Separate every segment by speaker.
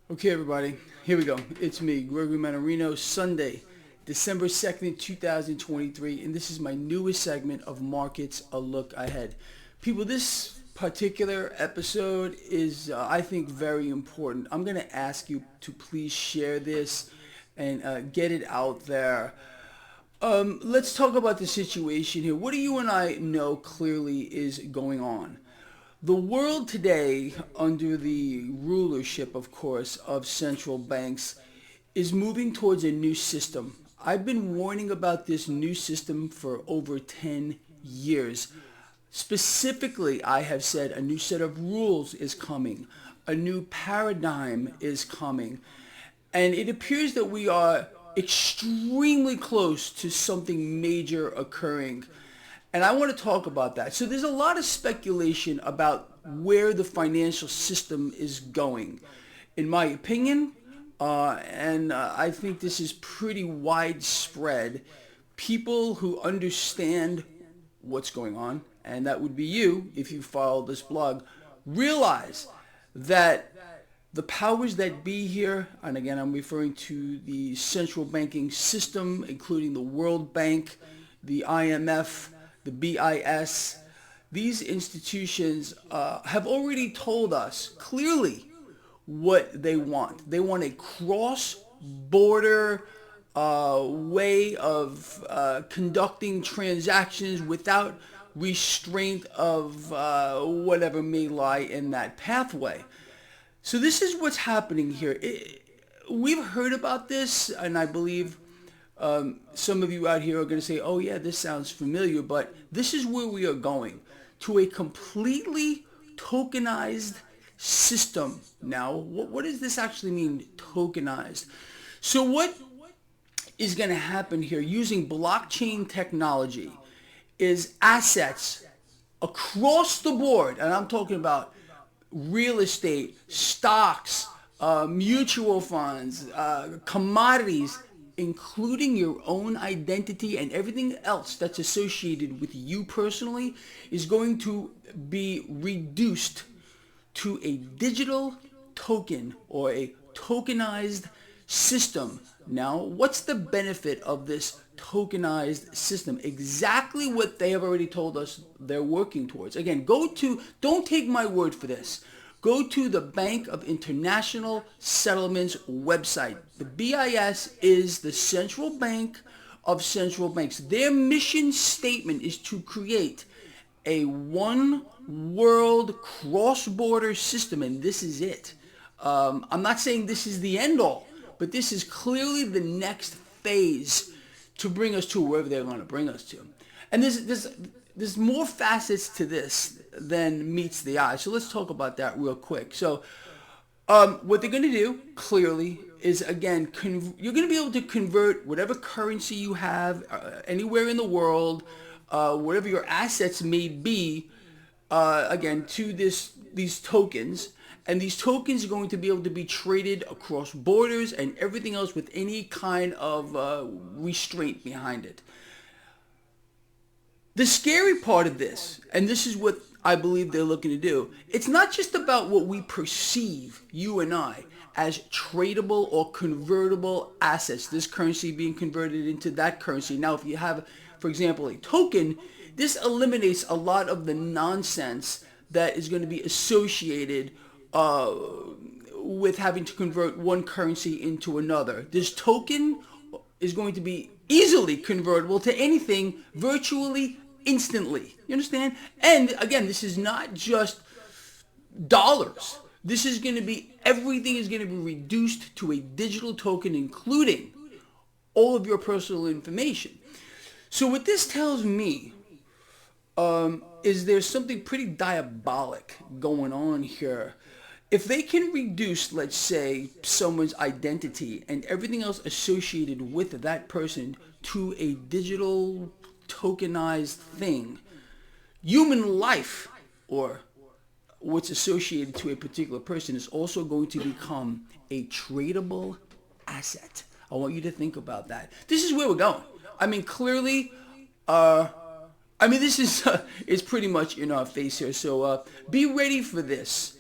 Speaker 1: Okay, everybody, here we go. It's me, Gregory Manarino, Sunday, December 2nd, 2023, and this is my newest segment of Markets A Look Ahead. People, this particular episode is, I think, very important. I'm going to ask you to please share this and get it out there. Let's talk about the situation here. What do you and I know clearly is going on? The world today, under the rulership, of course, of central banks, is moving towards a new system. I've been warning about this new system for over 10 years. Specifically, I have said a new set of rules is coming. A new paradigm is coming. And it appears that we are extremely close to something major occurring. And I want to talk about that. So there's a lot of speculation about where the financial system is going. In my opinion, and I think this is pretty widespread, people who understand what's going on, and that would be you if you follow this blog, realize that the powers that be here, and again I'm referring to the central banking system, including the World Bank, the IMF, the BIS, these institutions have already told us clearly what they want. They want a cross-border way of conducting transactions without restraint of whatever may lie in that pathway. So this is what's happening here. We've heard about this, and I believe some of you out here are going to say, oh yeah, this sounds familiar, but this is where we are going, to a completely tokenized system. Now, what does this actually mean, tokenized? So what is going to happen here using blockchain technology is assets across the board, and I'm talking about real estate, stocks, mutual funds, commodities, including your own identity and everything else that's associated with you personally, is going to be reduced to a digital token or a tokenized system. Now, what's the benefit of this tokenized system? Exactly what they have already told us they're working towards. Again, don't take my word for this. Go to the Bank of International Settlements website. The BIS is the central bank of central banks. Their mission statement is to create a one world cross-border system, and this is it. I'm not saying this is the end all, but this is clearly the next phase to bring us to wherever they're going to bring us to. And there's more facets to this than meets the eye. So let's talk about that real quick. So what they're going to do, clearly, is, again, you're going to be able to convert whatever currency you have anywhere in the world, whatever your assets may be, again, to these tokens. And these tokens are going to be able to be traded across borders and everything else with any kind of restraint behind it. The scary part of this, and this is what I believe they're looking to do, it's not just about what we perceive, you and I, as tradable or convertible assets, this currency being converted into that currency. Now, if you have, for example, a token, this eliminates a lot of the nonsense that is going to be associated with having to convert one currency into another. This token is going to be easily convertible to anything virtually instantly. You understand? And again, this is not just dollars. This is going to be, everything is going to be reduced to a digital token, including all of your personal information. So what this tells me is there's something pretty diabolic going on here. If they can reduce, let's say, someone's identity and everything else associated with that person to a digital tokenized thing, human life, or what's associated to a particular person, is also going to become a tradable asset. I want you to think about that. This is where we're going. I mean, clearly, this is pretty much in our face here. So be ready for this.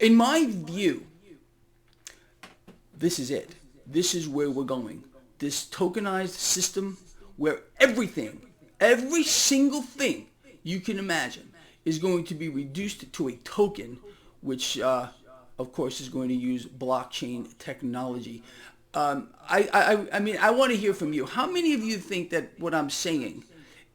Speaker 1: In my view, this is it. This is where we're going. This tokenized system where everything, every single thing you can imagine is going to be reduced to a token, which of course is going to use blockchain technology. I mean, I want to hear from you. How many of you think that what I'm saying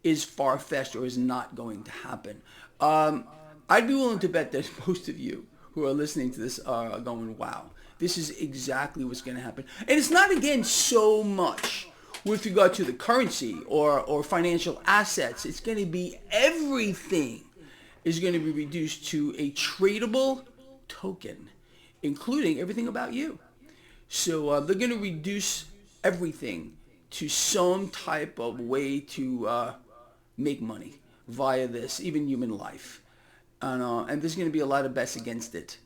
Speaker 1: is far-fetched or is not going to happen? I'd be willing to bet that most of you who are listening to this are going, wow, this is exactly what's going to happen. And it's not, again, so much with regard to the currency or financial assets. It's going to be everything is going to be reduced to a tradable token, including everything about you. So they're going to reduce everything to some type of way to make money via this, even human life. And there's going to be a lot of bets against it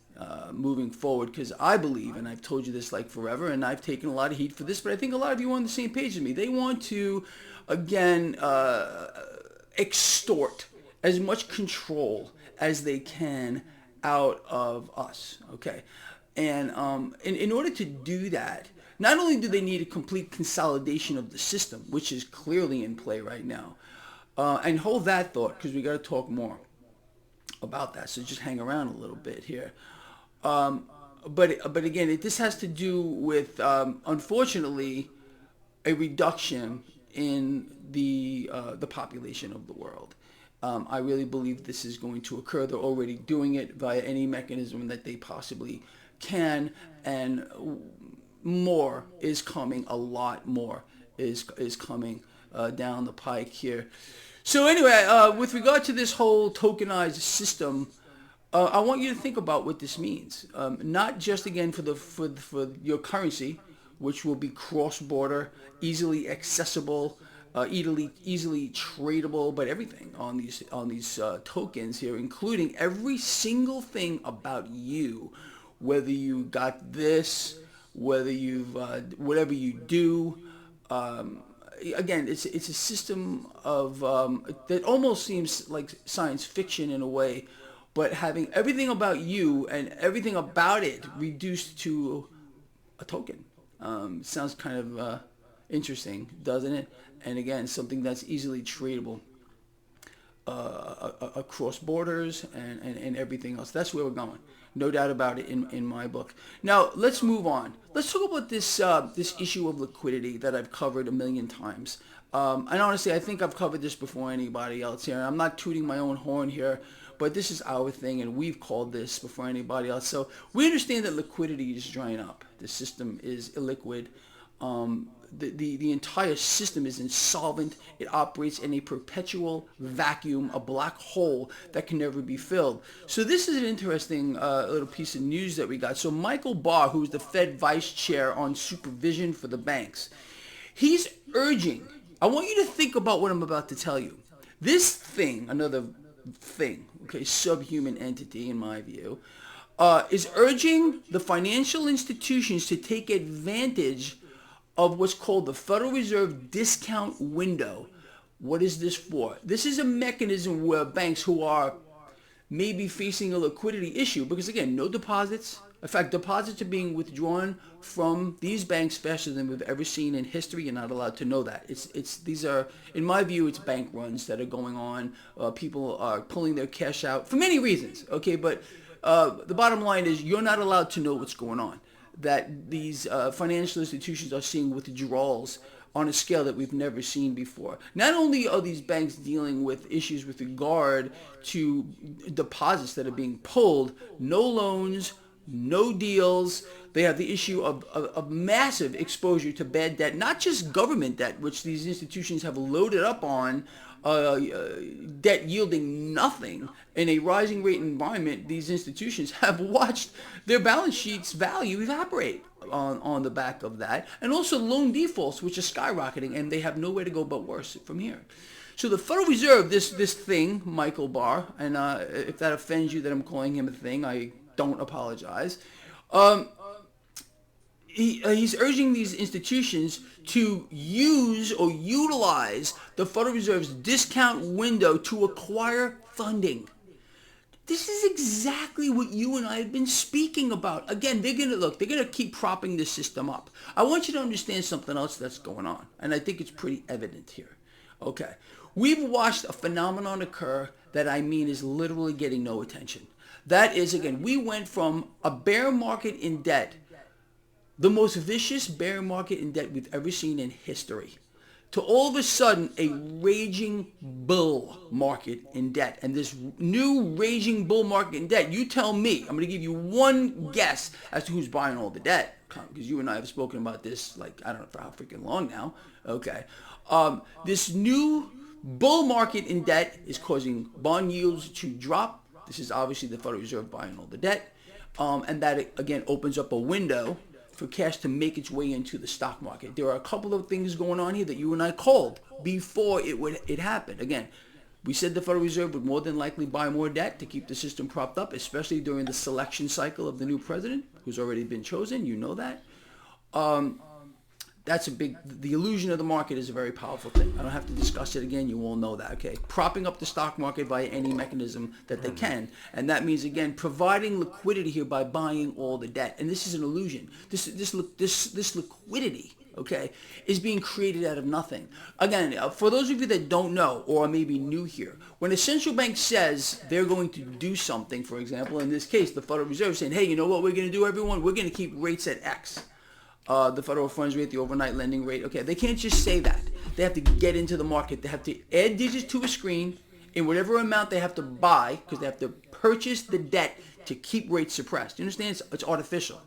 Speaker 1: moving forward, because I believe, and I've told you this like forever, and I've taken a lot of heat for this, but I think a lot of you are on the same page as me. They want to, again, extort as much control as they can out of us, okay? And in order to do that, not only do they need a complete consolidation of the system, which is clearly in play right now, and hold that thought, because we got to talk more about that, so just hang around a little bit here. But again, this has to do with, unfortunately, a reduction in the population of the world. I really believe this is going to occur. They're already doing it via any mechanism that they possibly can, and more is coming. A lot more is coming down the pike here. So anyway, with regard to this whole tokenized system, I want you to think about what this means. Not just, again, for your currency, which will be cross-border, easily accessible, easily tradable, but everything on these tokens here, including every single thing about you, whether you got this, whether you've whatever you do. Again, it's a system of that almost seems like science fiction in a way, but having everything about you and everything about it reduced to a token. Sounds kind of interesting, doesn't it? And again, something that's easily tradable across borders and everything else. That's where we're going. No doubt about it in my book. Now, let's move on. Let's talk about this issue of liquidity that I've covered a million times. And honestly, I think I've covered this before anybody else here. I'm not tooting my own horn here, but this is our thing, and we've called this before anybody else. So we understand that liquidity is drying up. The system is illiquid. The entire system is insolvent. It operates in a perpetual vacuum, a black hole that can never be filled. So this is an interesting little piece of news that we got. So Michael Barr, who's the Fed Vice Chair on supervision for the banks, he's urging, I want you to think about what I'm about to tell you. This thing, another thing, okay, subhuman entity in my view, is urging the financial institutions to take advantage of what's called the Federal Reserve discount window. What is this for? This is a mechanism where banks who are maybe facing a liquidity issue, because again, no deposits. In fact, deposits are being withdrawn from these banks faster than we've ever seen in history. You're not allowed to know that. These are, in my view, it's bank runs that are going on. People are pulling their cash out for many reasons. Okay, but the bottom line is you're not allowed to know what's going on. That these financial institutions are seeing withdrawals on a scale that we've never seen before. Not only are these banks dealing with issues with regard to deposits that are being pulled, no loans, no deals. They have the issue of massive exposure to bad debt, not just government debt, which these institutions have loaded up on, debt yielding nothing. In a rising rate environment, these institutions have watched their balance sheets value evaporate on the back of that, and also loan defaults, which are skyrocketing, and they have nowhere to go but worse from here. So the Federal Reserve, this thing, Michael Barr, and if that offends you that I'm calling him a thing, I don't apologize. He's urging these institutions to use or utilize the Federal Reserve's discount window to acquire funding. This is exactly what you and I have been speaking about. Again, they're going to keep propping this system up. I want you to understand something else that's going on, and I think it's pretty evident here. Okay. We've watched a phenomenon occur that I mean is literally getting no attention. That is, again, we went from a bear market in debt, the most vicious bear market in debt we've ever seen in history, to all of a sudden a raging bull market in debt. And this new raging bull market in debt, you tell me, I'm going to give you one guess as to who's buying all the debt, because you and I have spoken about this, like, I don't know for how freaking long now. Okay. This new bull market in debt is causing bond yields to drop. This is obviously the Federal Reserve buying all the debt. And that, again, opens up a window for cash to make its way into the stock market. There are a couple of things going on here that you and I called before it happened. Again, we said the Federal Reserve would more than likely buy more debt to keep the system propped up, especially during the selection cycle of the new president, who's already been chosen. You know that. That's the illusion of the market is a very powerful thing. I don't have to discuss it again. You all know that, okay? Propping up the stock market via any mechanism that they can. And that means, again, providing liquidity here by buying all the debt. And this is an illusion. This liquidity, okay, is being created out of nothing. Again, for those of you that don't know or are maybe new here, when a central bank says they're going to do something, for example, in this case, the Federal Reserve saying, hey, you know what we're going to do, everyone? We're going to keep rates at X. The federal funds rate, the overnight lending rate. Okay, they can't just say that. They have to get into the market. They have to add digits to a screen in whatever amount they have to buy, because they have to purchase the debt to keep rates suppressed. You understand? It's artificial.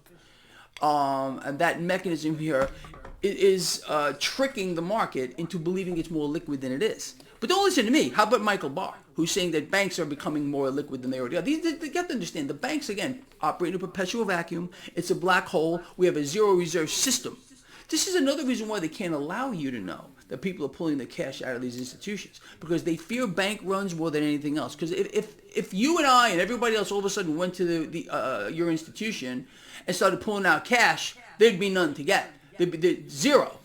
Speaker 1: And that mechanism here is tricking the market into believing it's more liquid than it is. But don't listen to me. How about Michael Barr, who's saying that banks are becoming more liquid than they already are? They have to understand, the banks, again, operate in a perpetual vacuum. It's a black hole. We have a zero reserve system. This is another reason why they can't allow you to know that people are pulling the cash out of these institutions, because they fear bank runs more than anything else. Because if you and I and everybody else all of a sudden went to your institution and started pulling out cash, there'd be none to get. There'd be zero.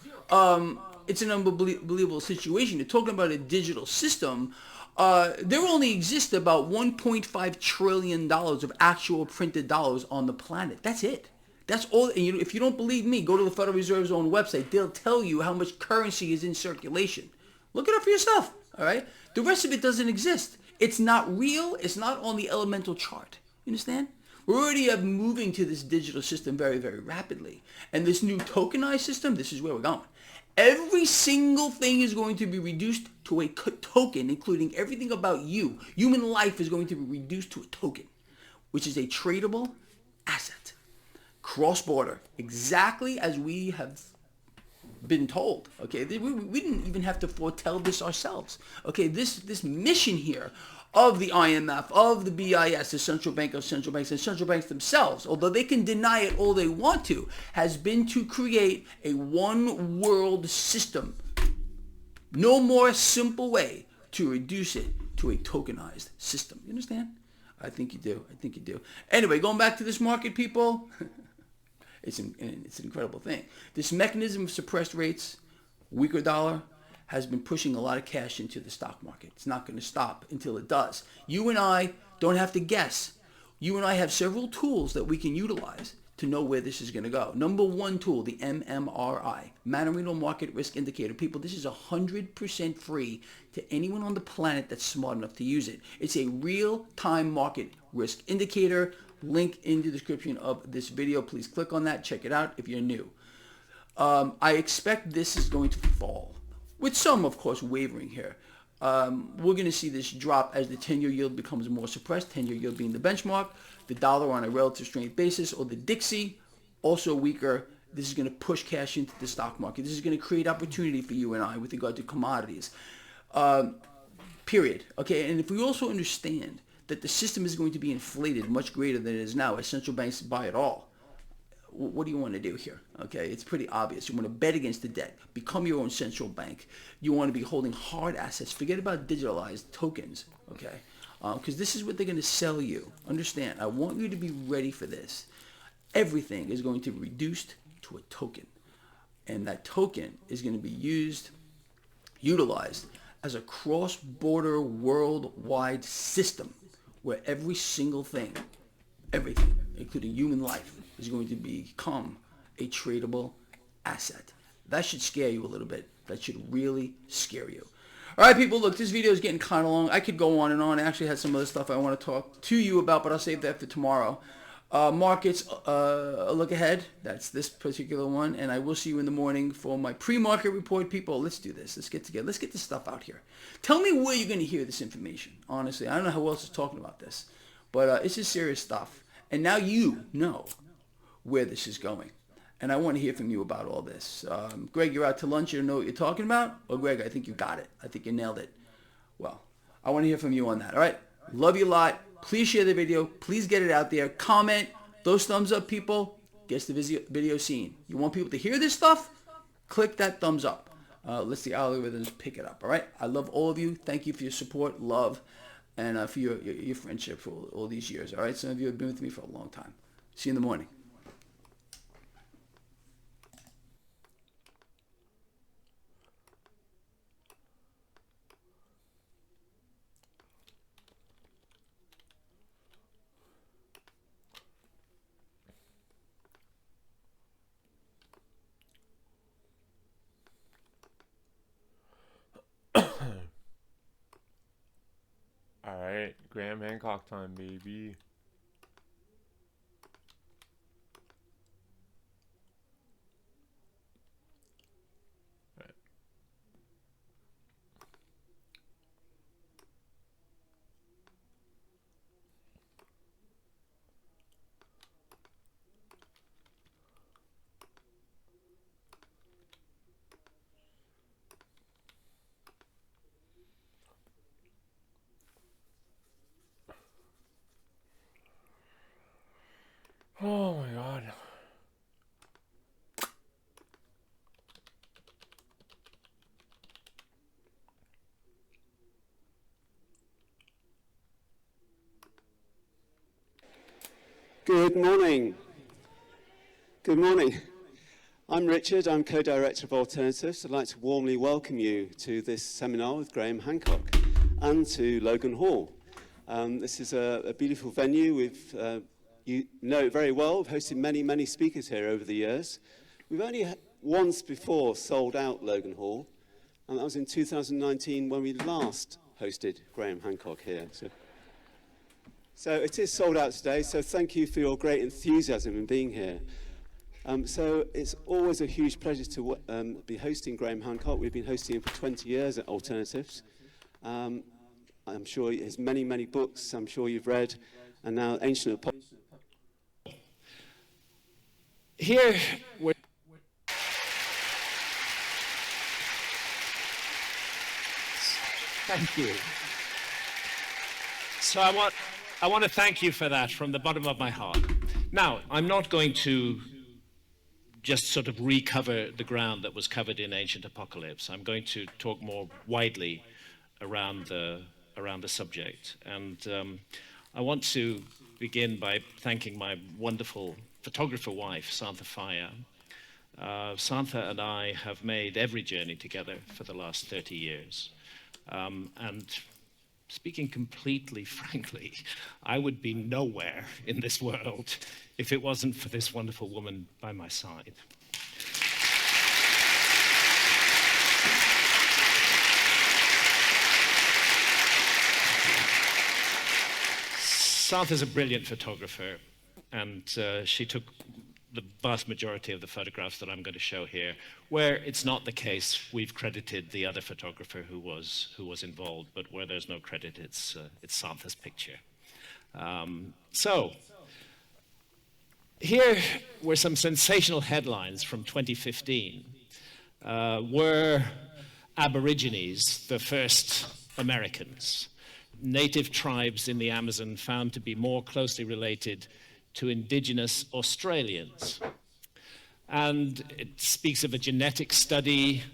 Speaker 1: It's an unbelievable situation. You're talking about a digital system. There only exists about $1.5 trillion of actual printed dollars on the planet. That's it. That's all. And if you don't believe me, go to the Federal Reserve's own website. They'll tell you how much currency is in circulation. Look it up for yourself. All right. The rest of it doesn't exist. It's not real. It's not on the elemental chart. You understand? We're already moving to this digital system very, very rapidly. And this new tokenized system, this is where we're going. Every single thing is going to be reduced to a token, including everything about you. Human life is going to be reduced to a token, which is a tradable asset. Cross-border, exactly as we have been told. Okay, we didn't even have to foretell this ourselves. Okay, this mission here of the IMF, of the BIS, the Central Bank of Central Banks, and central banks themselves, although they can deny it all they want to, has been to create a one world system. No more simple way to reduce it to a tokenized system. You understand? I think you do. I think you do. Anyway, going back to this market, people, it's an incredible thing. This mechanism of suppressed rates, weaker dollar, has been pushing a lot of cash into the stock market. It's not going to stop until it does. You and I don't have to guess. You and I have several tools that we can utilize to know where this is going to go. Number one tool, the MMRI, Mannarino Market Risk Indicator. People, this is 100% free to anyone on the planet that's smart enough to use it. It's a real-time market risk indicator. Link in the description of this video. Please click on that. Check it out if you're new. I expect this is going to fall, with some, of course, wavering here. We're going to see this drop as the 10-year yield becomes more suppressed, 10-year yield being the benchmark, the dollar on a relative strength basis, or the Dixie, also weaker. This is going to push cash into the stock market. This is going to create opportunity for you and I with regard to commodities. Period. Okay, and if we also understand that the system is going to be inflated much greater than it is now as central banks buy it all, what do you want to do here? Okay, it's pretty obvious. You want to bet against the debt. Become your own central bank. You want to be holding hard assets. Forget about digitalized tokens, okay? Because this is what they're going to sell you. Understand, I want you to be ready for this. Everything is going to be reduced to a token. And that token is going to be utilized as a cross-border worldwide system where every single thing, everything, including human life, is going to become a tradable asset. That should scare you a little bit. That should really scare you. All right, people, look, this video is getting kind of long. I could go on and on. I actually had some other stuff I want to talk to you about, but I'll save that for tomorrow. Markets, a look ahead. That's this particular one. And I will see you in the morning for my pre-market report. People, let's do this. Let's get together. Let's get this stuff out here. Tell me where you're going to hear this information. Honestly, I don't know who else is talking about this. But it's just serious stuff. And now you know where this is going. And I want to hear from you about all this. Greg, you're out to lunch. You don't know what you're talking about? Well, Greg, I think you got it. I think you nailed it. Well, I want to hear from you on that. All right? Love you a lot. Please share the video. Please get it out there. Comment. Those thumbs up, people. Gets the video seen. You want people to hear this stuff? Click that thumbs up. Let's the algorithms pick it up. All right? I love all of you. Thank you for your support, love, and for your friendship for all these years. All right? Some of you have been with me for a long time. See you in the morning.
Speaker 2: Alright, Graham Hancock time, baby. Right. Oh my god.
Speaker 3: Good morning. Good morning. I'm Richard. I'm co-director of Alternatives. I'd like to warmly welcome you to this seminar with Graham Hancock and to Logan Hall. This is a beautiful venue. You know it very well. We've hosted many speakers here over the years. We've only once before sold out Logan Hall, and that was in 2019 when we last hosted Graham Hancock here. So it is sold out today, so thank you for your great enthusiasm in being here. So it's always a huge pleasure to be hosting Graham Hancock. We've been hosting him for 20 years at Alternatives. I'm sure he has many books I'm sure you've read, and now Ancient
Speaker 4: Here, we're thank you. So I want to thank you for that from the bottom of my heart. Now, I'm not going to just sort of recover the ground that was covered in Ancient Apocalypse. I'm going to talk more widely around the subject. And I want to begin by thanking my wonderful photographer wife, Santha Faya. Santha and I have made every journey together for the last 30 years. And speaking completely frankly, I would be nowhere in this world if it wasn't for this wonderful woman by my side. Santha's a brilliant photographer, and she took the vast majority of the photographs that I'm going to show here. Where it's not the case, we've credited the other photographer who was involved, but where there's no credit, it's Santha's picture. So here were some sensational headlines from 2015. Were Aborigines the first Americans? Native tribes in the Amazon found to be more closely related to indigenous Australians. And it speaks of a genetic study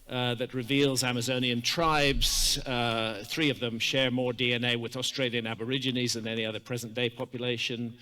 Speaker 4: that reveals Amazonian tribes. 3 of them share more DNA with Australian Aborigines than any other present-day population.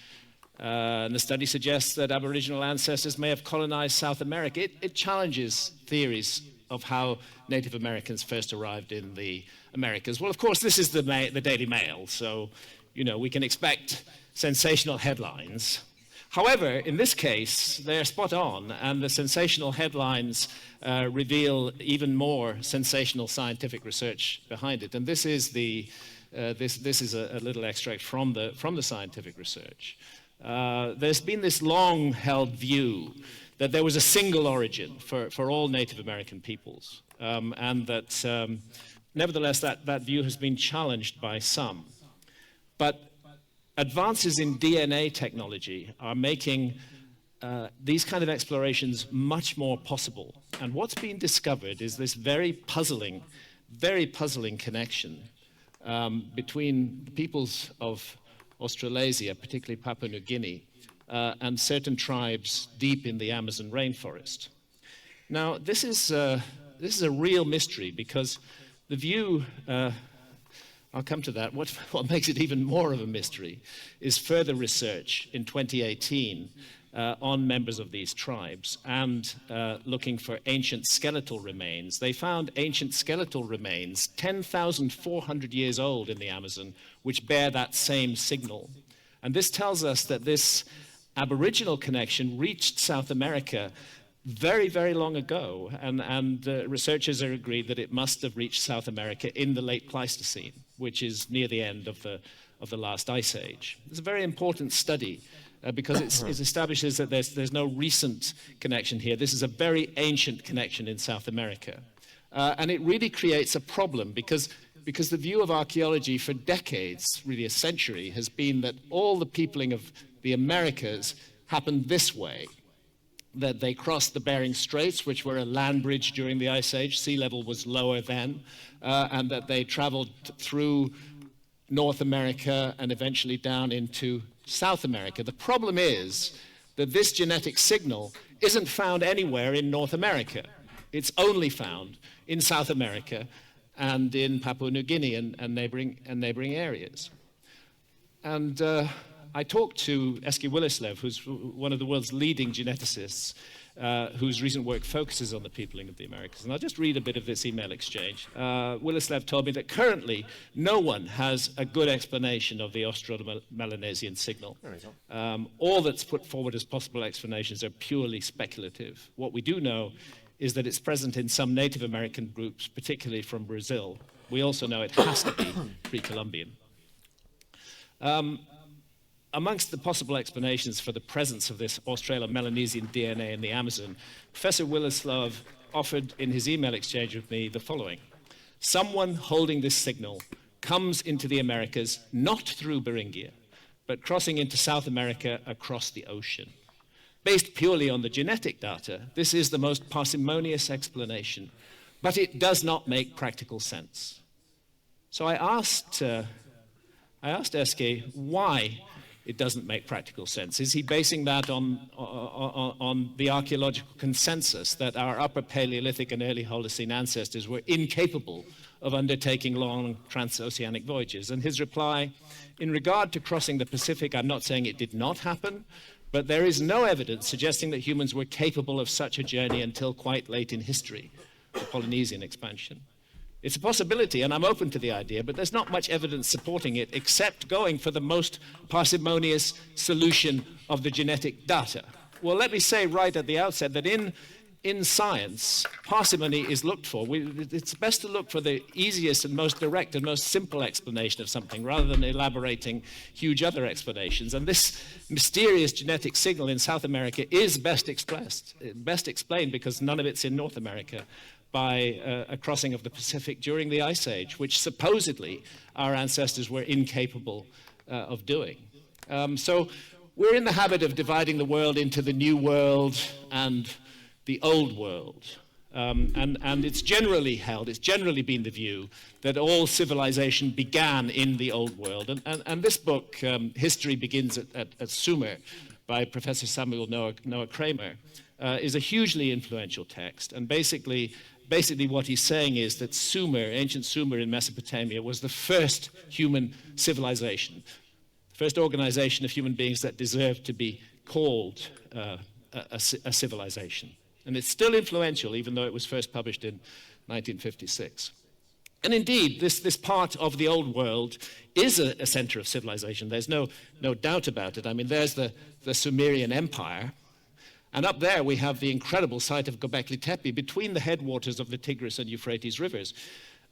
Speaker 4: And the study suggests that Aboriginal ancestors may have colonized South America. It challenges theories of how Native Americans first arrived in the Americas. Well, of course, this is the Daily Mail, so we can expect sensational headlines. However, in this case, they're spot on, and the sensational headlines reveal even more sensational scientific research behind it. And this is this is a little extract from the scientific research. There's been this long-held view that there was a single origin for all Native American peoples, and that nevertheless that view has been challenged by some. But advances in DNA technology are making these kind of explorations much more possible. And what's been discovered is this very puzzling connection between the peoples of Australasia, particularly Papua New Guinea, and certain tribes deep in the Amazon rainforest. Now, this is a real mystery, because the view, I'll come to that, what makes it even more of a mystery is further research in 2018 on members of these tribes and looking for ancient skeletal remains. They found ancient skeletal remains 10,400 years old in the Amazon, which bear that same signal. And this tells us that this Aboriginal connection reached South America very, very long ago, and researchers are agreed that it must have reached South America in the late Pleistocene, which is near the end of the last ice age. It's a very important study because it establishes that there's no recent connection here. This is a very ancient connection in South America. And it really creates a problem because the view of archaeology for decades, really a century, has been that all the peopling of the Americas happened this way, that they crossed the Bering Straits, which were a land bridge during the Ice Age. Sea level was lower then, and that they traveled through North America and eventually down into South America. The problem is that this genetic signal isn't found anywhere in North America. It's only found in South America and in Papua New Guinea and neighboring areas. And I talked to Eske Willerslev, who's one of the world's leading geneticists, whose recent work focuses on the peopling of the Americas. And I'll just read a bit of this email exchange. Willerslev told me that currently no one has a good explanation of the Austro-Melanesian signal. All that's put forward as possible explanations are purely speculative. What we do know is that it's present in some Native American groups, particularly from Brazil. We also know it has to be pre-Columbian. Amongst the possible explanations for the presence of this Australo-Melanesian DNA in the Amazon, Professor Willerslev offered in his email exchange with me the following. Someone holding this signal comes into the Americas not through Beringia, but crossing into South America across the ocean. Based purely on the genetic data, this is the most parsimonious explanation, but it does not make practical sense. So I asked Eske why it doesn't make practical sense. Is he basing that on the archaeological consensus that our upper Paleolithic and early Holocene ancestors were incapable of undertaking long transoceanic voyages? And his reply, in regard to crossing the Pacific, I'm not saying it did not happen, but there is no evidence suggesting that humans were capable of such a journey until quite late in history, the Polynesian expansion. It's a possibility, and I'm open to the idea, but there's not much evidence supporting it except going for the most parsimonious solution of the genetic data. Well, let me say right at the outset that in science, parsimony is looked for. It's best to look for the easiest and most direct and most simple explanation of something rather than elaborating huge other explanations. And this mysterious genetic signal in South America is best explained because none of it's in North America, by a crossing of the Pacific during the Ice Age, which supposedly our ancestors were incapable of doing. So we're in the habit of dividing the world into the New World and the Old World. And it's generally been the view that all civilization began in the Old World. And this book, History Begins at Sumer, by Professor Samuel Noah Kramer, is a hugely influential text. And basically what he's saying is that Sumer, ancient Sumer in Mesopotamia, was the first human civilization, the first organization of human beings that deserved to be called a civilization. And it's still influential, even though it was first published in 1956. And indeed, this part of the old world is a center of civilization. There's no doubt about it. I mean, there's the Sumerian Empire, and up there we have the incredible site of Göbekli Tepe between the headwaters of the Tigris and Euphrates rivers.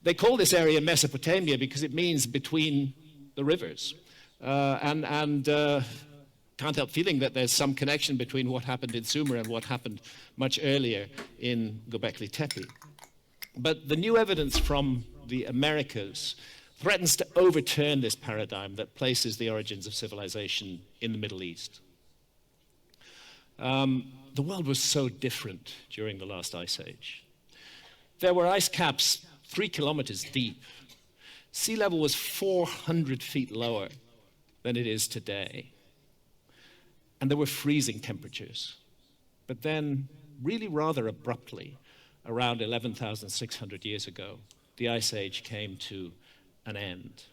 Speaker 4: They call this area Mesopotamia because it means between the rivers. Can't help feeling that there's some connection between what happened in Sumer and what happened much earlier in Göbekli Tepe. But the new evidence from the Americas threatens to overturn this paradigm that places the origins of civilization in the Middle East. The world was so different during the last ice age. There were ice caps 3 kilometers deep. Sea level was 400 feet lower than it is today. And there were freezing temperatures. But then, really rather abruptly, around 11,600 years ago, the Ice Age came to an end.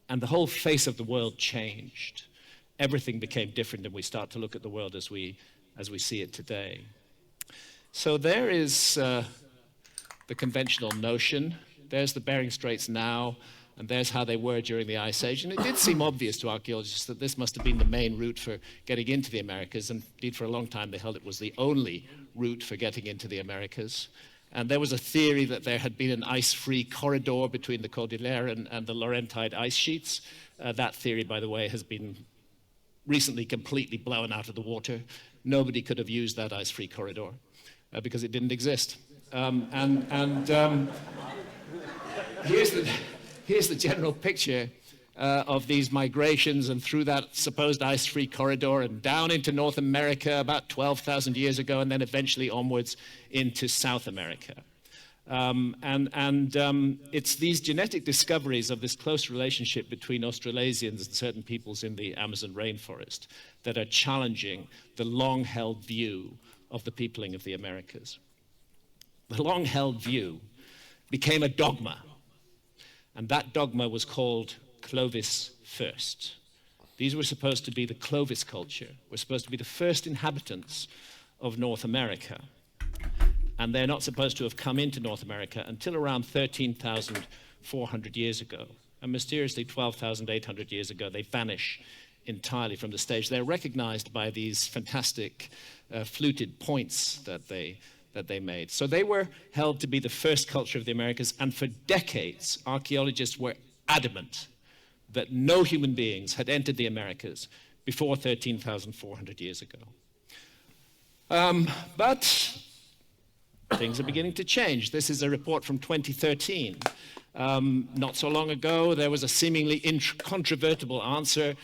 Speaker 4: And the whole face of the world changed. Everything became different, and we start to look at the world as we see it today. So there is the conventional notion. There's the Bering Straits now, and there's how they were during the Ice Age. And it did seem obvious to archaeologists that this must have been the main route for getting into the Americas, and indeed for a long time they held it was the only route for getting into the Americas. And there was a theory that there had been an ice-free corridor between the Cordillera and the Laurentide ice sheets. That theory, by the way, has been recently completely blown out of the water. Nobody could have used that ice-free corridor because it didn't exist. Here's the general picture of these migrations and through that supposed ice-free corridor and down into North America about 12,000 years ago, and then eventually onwards into South America. It's these genetic discoveries of this close relationship between Australasians and certain peoples in the Amazon rainforest that are challenging the long-held view of the peopling of the Americas. The long-held view became a dogma, and that dogma was called Clovis first. These were supposed to be the Clovis culture, were supposed to be the first inhabitants of North America. And they're not supposed to have come into North America until around 13,400 years ago. And mysteriously, 12,800 years ago, they vanish entirely from the stage. They're recognized by these fantastic fluted points that they made. So they were held to be the first culture of the Americas, and for decades, archaeologists were adamant that no human beings had entered the Americas before 13,400 years ago. But things are beginning to change. This is a report from 2013. Not so long ago, there was a seemingly incontrovertible answer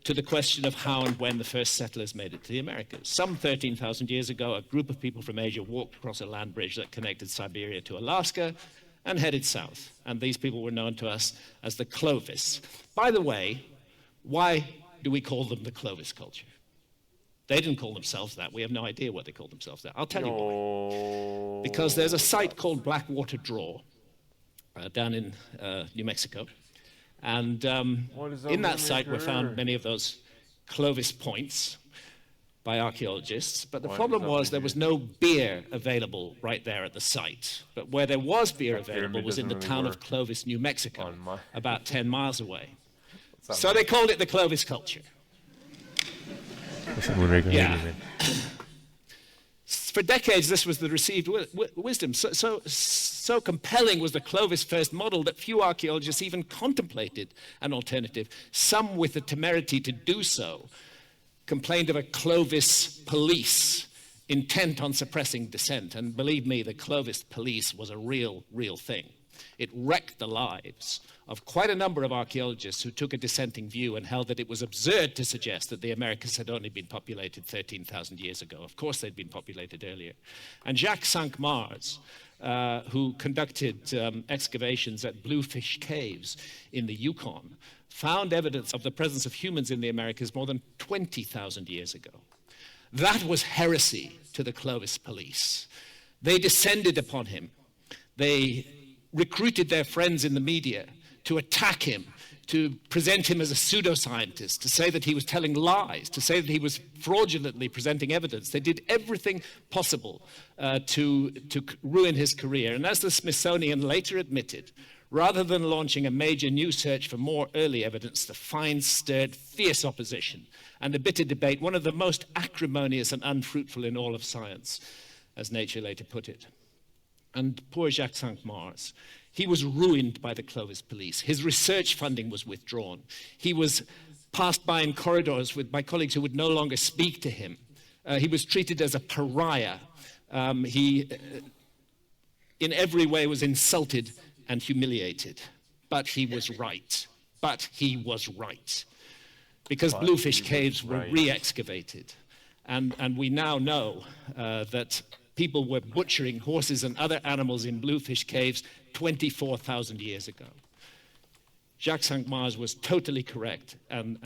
Speaker 4: to the question of how and when the first settlers made it to the Americas. Some 13,000 years ago, a group of people from Asia walked across a land bridge that connected Siberia to Alaska and headed south. And these people were known to us as the Clovis. By the way, why do we call them the Clovis culture? They didn't call themselves that. We have no idea what they called themselves that. I'll tell you why. Because there's a site called Blackwater Draw down in New Mexico. And in that site were found many of those Clovis points by archaeologists. But the problem was there was no beer available right there at the site. But where there was beer available was in the town of Clovis, New Mexico, about 10 miles away. So they called it the Clovis culture. Yeah. For decades, this was the received wisdom. So compelling was the Clovis first model that few archaeologists even contemplated an alternative. Some, with the temerity to do so, complained of a Clovis police intent on suppressing dissent. And believe me, the Clovis police was a real thing. It wrecked the lives of quite a number of archaeologists who took a dissenting view and held that it was absurd to suggest that the Americas had only been populated 13,000 years ago. Of course, they'd been populated earlier. And Jacques Cinq-Mars, who conducted excavations at Bluefish Caves in the Yukon, found evidence of the presence of humans in the Americas more than 20,000 years ago. That was heresy to the Clovis police. They descended upon him. They recruited their friends in the media to attack him, to present him as a pseudoscientist, to say that he was telling lies, to say that he was fraudulently presenting evidence. They did everything possible to ruin his career. And as the Smithsonian later admitted, rather than launching a major new search for more early evidence, the finds stirred fierce opposition and a bitter debate, one of the most acrimonious and unfruitful in all of science, as Nature later put it. And poor Jacques Cinq-Mars, he was ruined by the Clovis police. His research funding was withdrawn. He was passed by in corridors by colleagues who would no longer speak to him. He was treated as a pariah. He, in every way, was insulted and humiliated. But he was right. But he was right. Because Bluefish Caves were re-excavated. And we now know that people were butchering horses and other animals in Bluefish Caves 24,000 years ago. Jacques Cinq-Mars was totally correct, and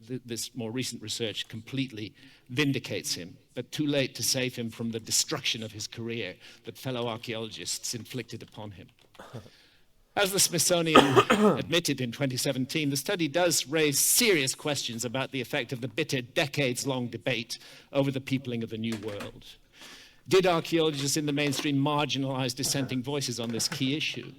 Speaker 4: this more recent research completely vindicates him, but too late to save him from the destruction of his career that fellow archaeologists inflicted upon him. As the Smithsonian admitted in 2017, the study does raise serious questions about the effect of the bitter, decades-long debate over the peopling of the New World. Did archaeologists in the mainstream marginalize dissenting voices on this key issue?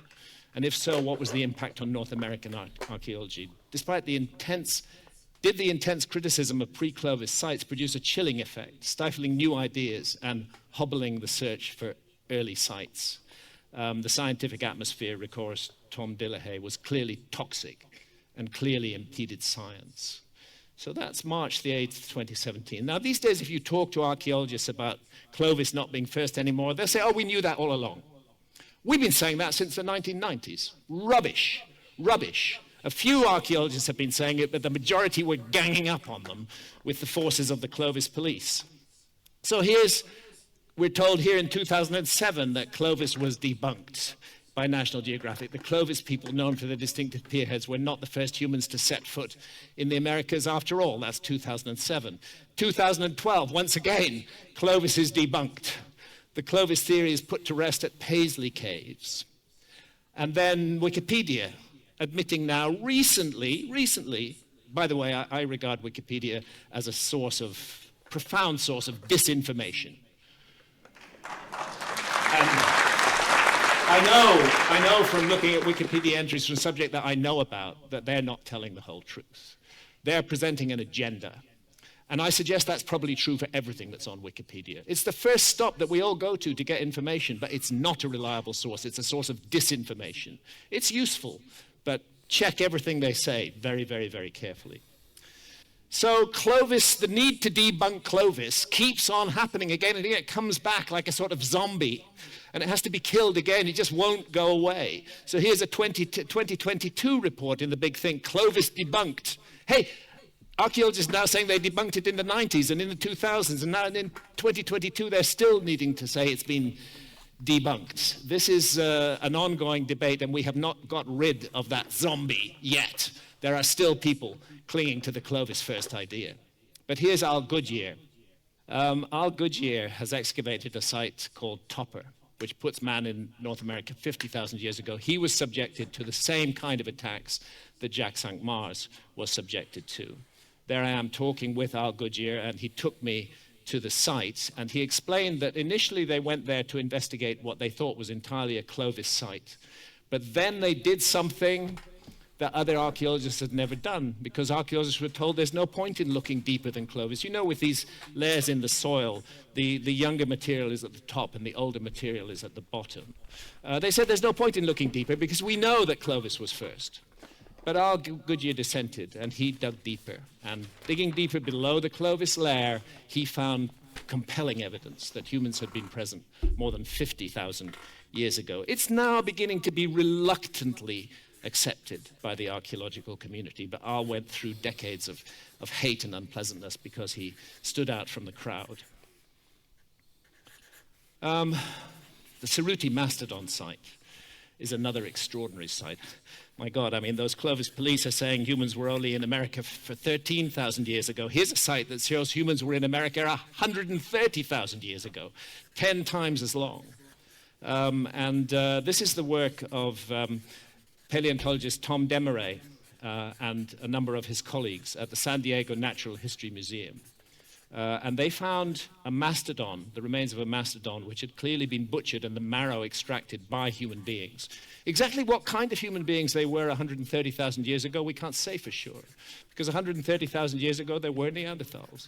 Speaker 4: And if so, what was the impact on North American archaeology? Did the intense criticism of pre-Clovis sites produce a chilling effect, stifling new ideas and hobbling the search for early sites? The scientific atmosphere, records Tom Dillehay, was clearly toxic and clearly impeded science. So that's March the 8th, 2017. Now, these days, if you talk to archaeologists about Clovis not being first anymore, they'll say, oh, we knew that all along. We've been saying that since the 1990s. Rubbish, rubbish. A few archaeologists have been saying it, but the majority were ganging up on them with the forces of the Clovis police. So we're told here in 2007 that Clovis was debunked by National Geographic. The Clovis people, known for their distinctive pierheads, were not the first humans to set foot in the Americas after all. That's 2007. 2012, once again, Clovis is debunked. The Clovis theory is put to rest at Paisley Caves. And then Wikipedia, admitting now recently, by the way, I regard Wikipedia as a profound source of disinformation. I know from looking at Wikipedia entries from a subject that I know about that they're not telling the whole truth. They're presenting an agenda. And I suggest that's probably true for everything that's on Wikipedia. It's the first stop that we all go to get information, but it's not a reliable source. It's a source of disinformation. It's useful, but check everything they say very, very, very carefully. So Clovis, the need to debunk Clovis keeps on happening again and again. It comes back like a sort of zombie, and it has to be killed again. It just won't go away. So here's a 2022 report in the big thing, Clovis debunked. Hey, archaeologists now saying they debunked it in the 90s and in the 2000s, and now in 2022 they're still needing to say it's been debunked. This is an ongoing debate, and we have not got rid of that zombie yet. There are still people clinging to the Clovis first idea. But here's Al Goodyear. Al Goodyear has excavated a site called Topper, which puts man in North America 50,000 years ago. He was subjected to the same kind of attacks that Jacques Cinq-Mars was subjected to. There I am talking with Al Goodyear, and he took me to the site, and he explained that initially they went there to investigate what they thought was entirely a Clovis site. But then they did something that other archaeologists had never done, because archaeologists were told there's no point in looking deeper than Clovis. You know, with these layers in the soil, the younger material is at the top and the older material is at the bottom. They said there's no point in looking deeper because we know that Clovis was first. But Al Goodyear dissented, and he dug deeper. And digging deeper below the Clovis layer, he found compelling evidence that humans had been present more than 50,000 years ago. It's now beginning to be reluctantly accepted by the archaeological community, but Al went through decades of hate and unpleasantness because he stood out from the crowd. The Cerruti Mastodon site is another extraordinary site. My God, I mean, those Clovis police are saying humans were only in America for 13,000 years ago. Here's a site that shows humans were in America 130,000 years ago, 10 times as long. This is the work of paleontologist Tom Demaray, and a number of his colleagues at the San Diego Natural History Museum. And they found a mastodon, the remains of a mastodon, which had clearly been butchered and the marrow extracted by human beings. Exactly what kind of human beings they were 130,000 years ago, we can't say for sure. Because 130,000 years ago, there were Neanderthals.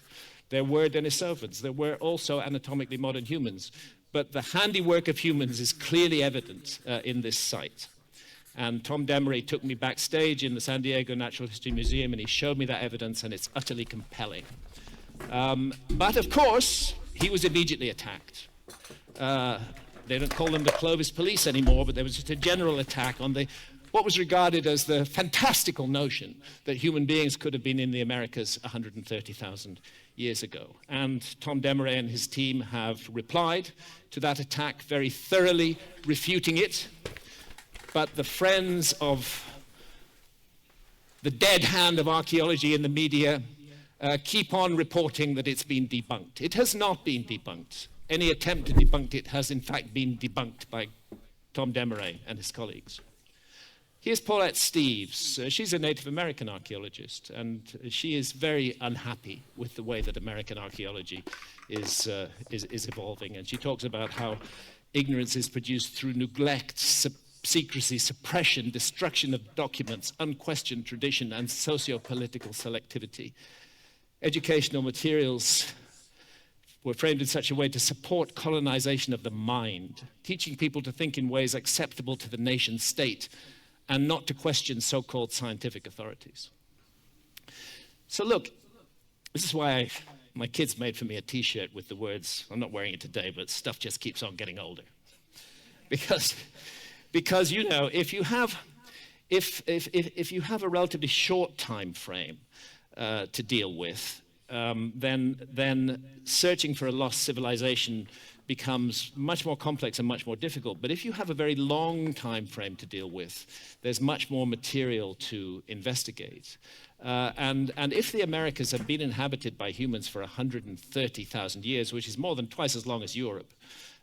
Speaker 4: There were Denisovans. There were also anatomically modern humans. But the handiwork of humans is clearly evident in this site. And Tom Demery took me backstage in the San Diego Natural History Museum, and he showed me that evidence, and it's utterly compelling. But of course, he was immediately attacked. They don't call them the Clovis police anymore, but there was just a general attack on what was regarded as the fantastical notion that human beings could have been in the Americas 130,000 years ago. And Tom Demery and his team have replied to that attack very thoroughly, refuting it. But the friends of the dead hand of archaeology in the media keep on reporting that it's been debunked. It has not been debunked. Any attempt to debunk it has in fact been debunked by Tom Demery and his colleagues. Here's Paulette Steeves. She's a Native American archaeologist, and she is very unhappy with the way that American archaeology is evolving. And she talks about how ignorance is produced through neglect, secrecy, suppression, destruction of documents, unquestioned tradition, and socio-political selectivity. Educational materials were framed in such a way to support colonization of the mind, teaching people to think in ways acceptable to the nation state and not to question so-called scientific authorities. So look, this is why my kids made for me a t-shirt with the words, I'm not wearing it today, but stuff just keeps on getting older. Because you know, if you have a relatively short time frame to deal with, then searching for a lost civilization becomes much more complex and much more difficult. But if you have a very long time frame to deal with, there's much more material to investigate. And if the Americas have been inhabited by humans for 130,000 years, which is more than twice as long as Europe,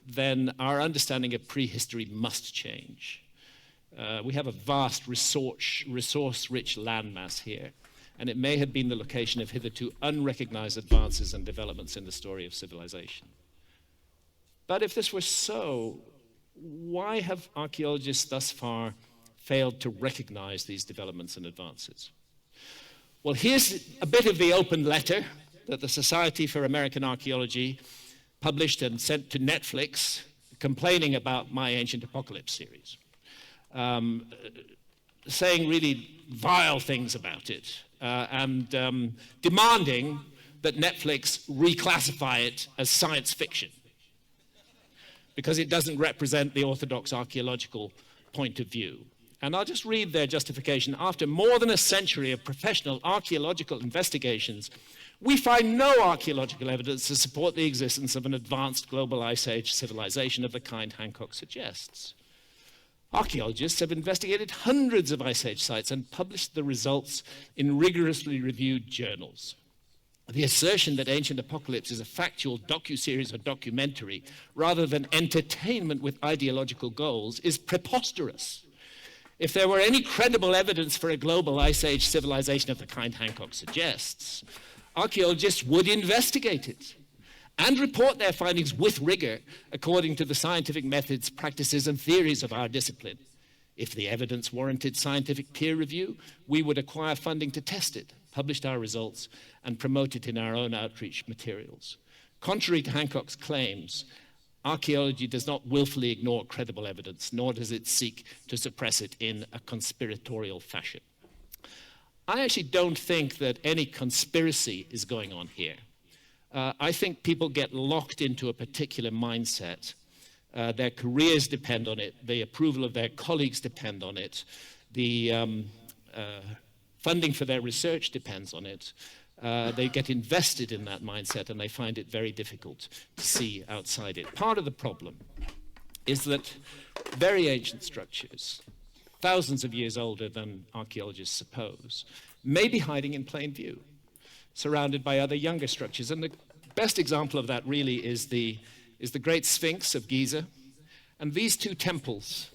Speaker 4: then our understanding of prehistory must change. We have a vast resource-rich landmass here, and it may have been the location of hitherto unrecognized advances and developments in the story of civilization. But if this were so, why have archaeologists thus far failed to recognize these developments and advances? Well, here's a bit of the open letter that the Society for American Archaeology published and sent to Netflix, complaining about my Ancient Apocalypse series, saying really vile things about it, and demanding that Netflix reclassify it as science fiction, because it doesn't represent the orthodox archaeological point of view. And I'll just read their justification. After more than a century of professional archaeological investigations, we find no archaeological evidence to support the existence of an advanced global Ice Age civilization of the kind Hancock suggests. Archaeologists have investigated hundreds of Ice Age sites and published the results in rigorously reviewed journals. The assertion that Ancient Apocalypse is a factual docuseries or documentary rather than entertainment with ideological goals is preposterous. If there were any credible evidence for a global Ice Age civilization of the kind Hancock suggests, archaeologists would investigate it and report their findings with rigor according to the scientific methods, practices, and theories of our discipline. If the evidence warranted scientific peer review, we would acquire funding to test it, publish our results, and promote it in our own outreach materials. Contrary to Hancock's claims, archaeology does not willfully ignore credible evidence, nor does it seek to suppress it in a conspiratorial fashion. I actually don't think that any conspiracy is going on here. I think people get locked into a particular mindset. Their careers depend on it. The approval of their colleagues depend on it. The funding for their research depends on it. They get invested in that mindset, and they find it very difficult to see outside it. Part of the problem is that very ancient structures, thousands of years older than archaeologists suppose, may be hiding in plain view, surrounded by other younger structures. And the best example of that really is the Great Sphinx of Giza. And these two temples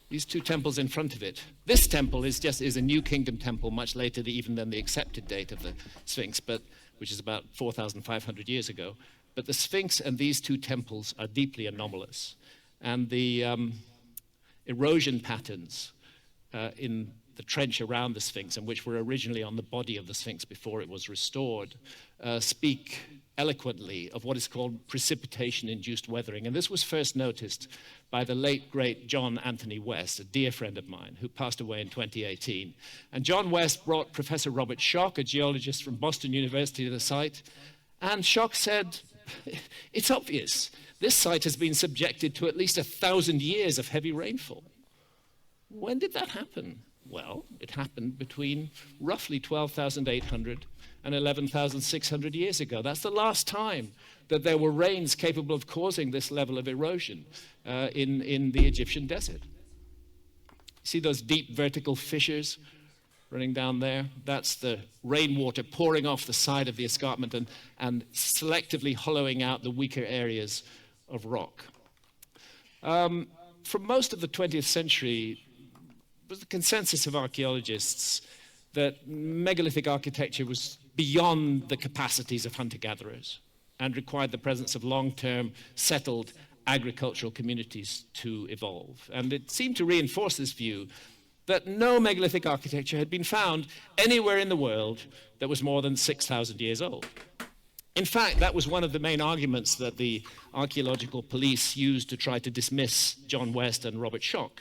Speaker 4: these two temples in front of it. This temple is a New Kingdom temple, much later even than the accepted date of the Sphinx, which is about 4,500 years ago. But the Sphinx and these two temples are deeply anomalous. And the erosion patterns in the trench around the Sphinx, and which were originally on the body of the Sphinx before it was restored, speak eloquently of what is called precipitation-induced weathering. And this was first noticed by the late, great John Anthony West, a dear friend of mine, who passed away in 2018. And John West brought Professor Robert Schoch, a geologist from Boston University, to the site. And Schoch said, it's obvious. This site has been subjected to at least 1,000 years of heavy rainfall. When did that happen? Well, it happened between roughly 12,800 and 11,600 years ago. That's the last time that there were rains capable of causing this level of erosion in the Egyptian desert. See those deep vertical fissures running down there? That's the rainwater pouring off the side of the escarpment and selectively hollowing out the weaker areas of rock. For most of the 20th century, it was the consensus of archaeologists that megalithic architecture was beyond the capacities of hunter-gatherers and required the presence of long-term settled agricultural communities to evolve. And it seemed to reinforce this view that no megalithic architecture had been found anywhere in the world that was more than 6,000 years old. In fact, that was one of the main arguments that the archaeological police used to try to dismiss John West and Robert Schoch.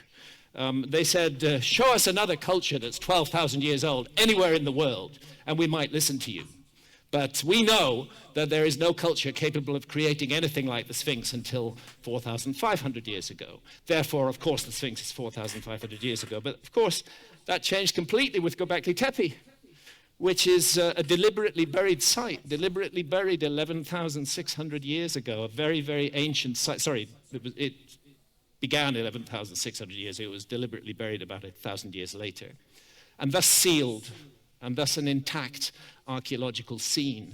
Speaker 4: They said, show us another culture that's 12,000 years old anywhere in the world, and we might listen to you. But we know that there is no culture capable of creating anything like the Sphinx until 4,500 years ago. Therefore, of course, the Sphinx is 4,500 years ago. But of course, that changed completely with Göbekli Tepe, which is a deliberately buried site, deliberately buried 11,600 years ago, a very, very ancient site. Sorry, it began 11,600 years ago. It was deliberately buried about 1,000 years later, and thus sealed, and thus an intact archaeological scene.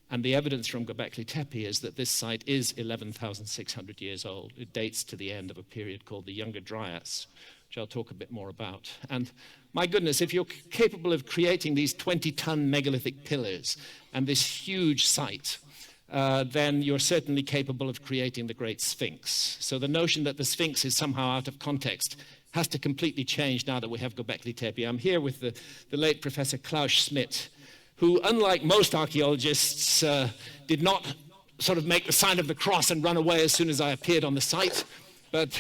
Speaker 4: And the evidence from Göbekli Tepe is that this site is 11,600 years old. It dates to the end of a period called the Younger Dryas, which I'll talk a bit more about. And my goodness, if you're capable of creating these 20-ton megalithic pillars and this huge site, then you're certainly capable of creating the Great Sphinx. So the notion that the Sphinx is somehow out of context has to completely change now that we have Göbekli Tepe. I'm here with the late Professor Klaus Schmidt, who, unlike most archaeologists, did not sort of make the sign of the cross and run away as soon as I appeared on the site, but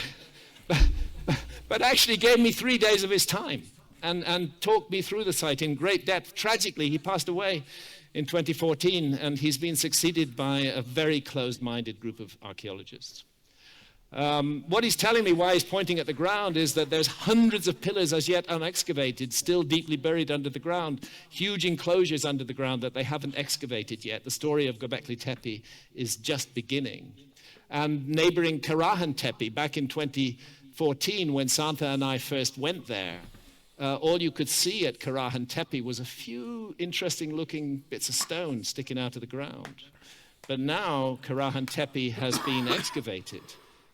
Speaker 4: actually gave me 3 days of his time and talked me through the site in great depth. Tragically, he passed away in 2014, and he's been succeeded by a very closed-minded group of archaeologists. What he's telling me, why he's pointing at the ground, is that there's hundreds of pillars as yet unexcavated, still deeply buried under the ground, huge enclosures under the ground that they haven't excavated yet. The story of Göbekli Tepe is just beginning. And neighboring Karahan Tepe, back in 2014, when Santa and I first went there, all you could see at Karahan Tepe was a few interesting-looking bits of stone sticking out of the ground. But now Karahan Tepe has been excavated,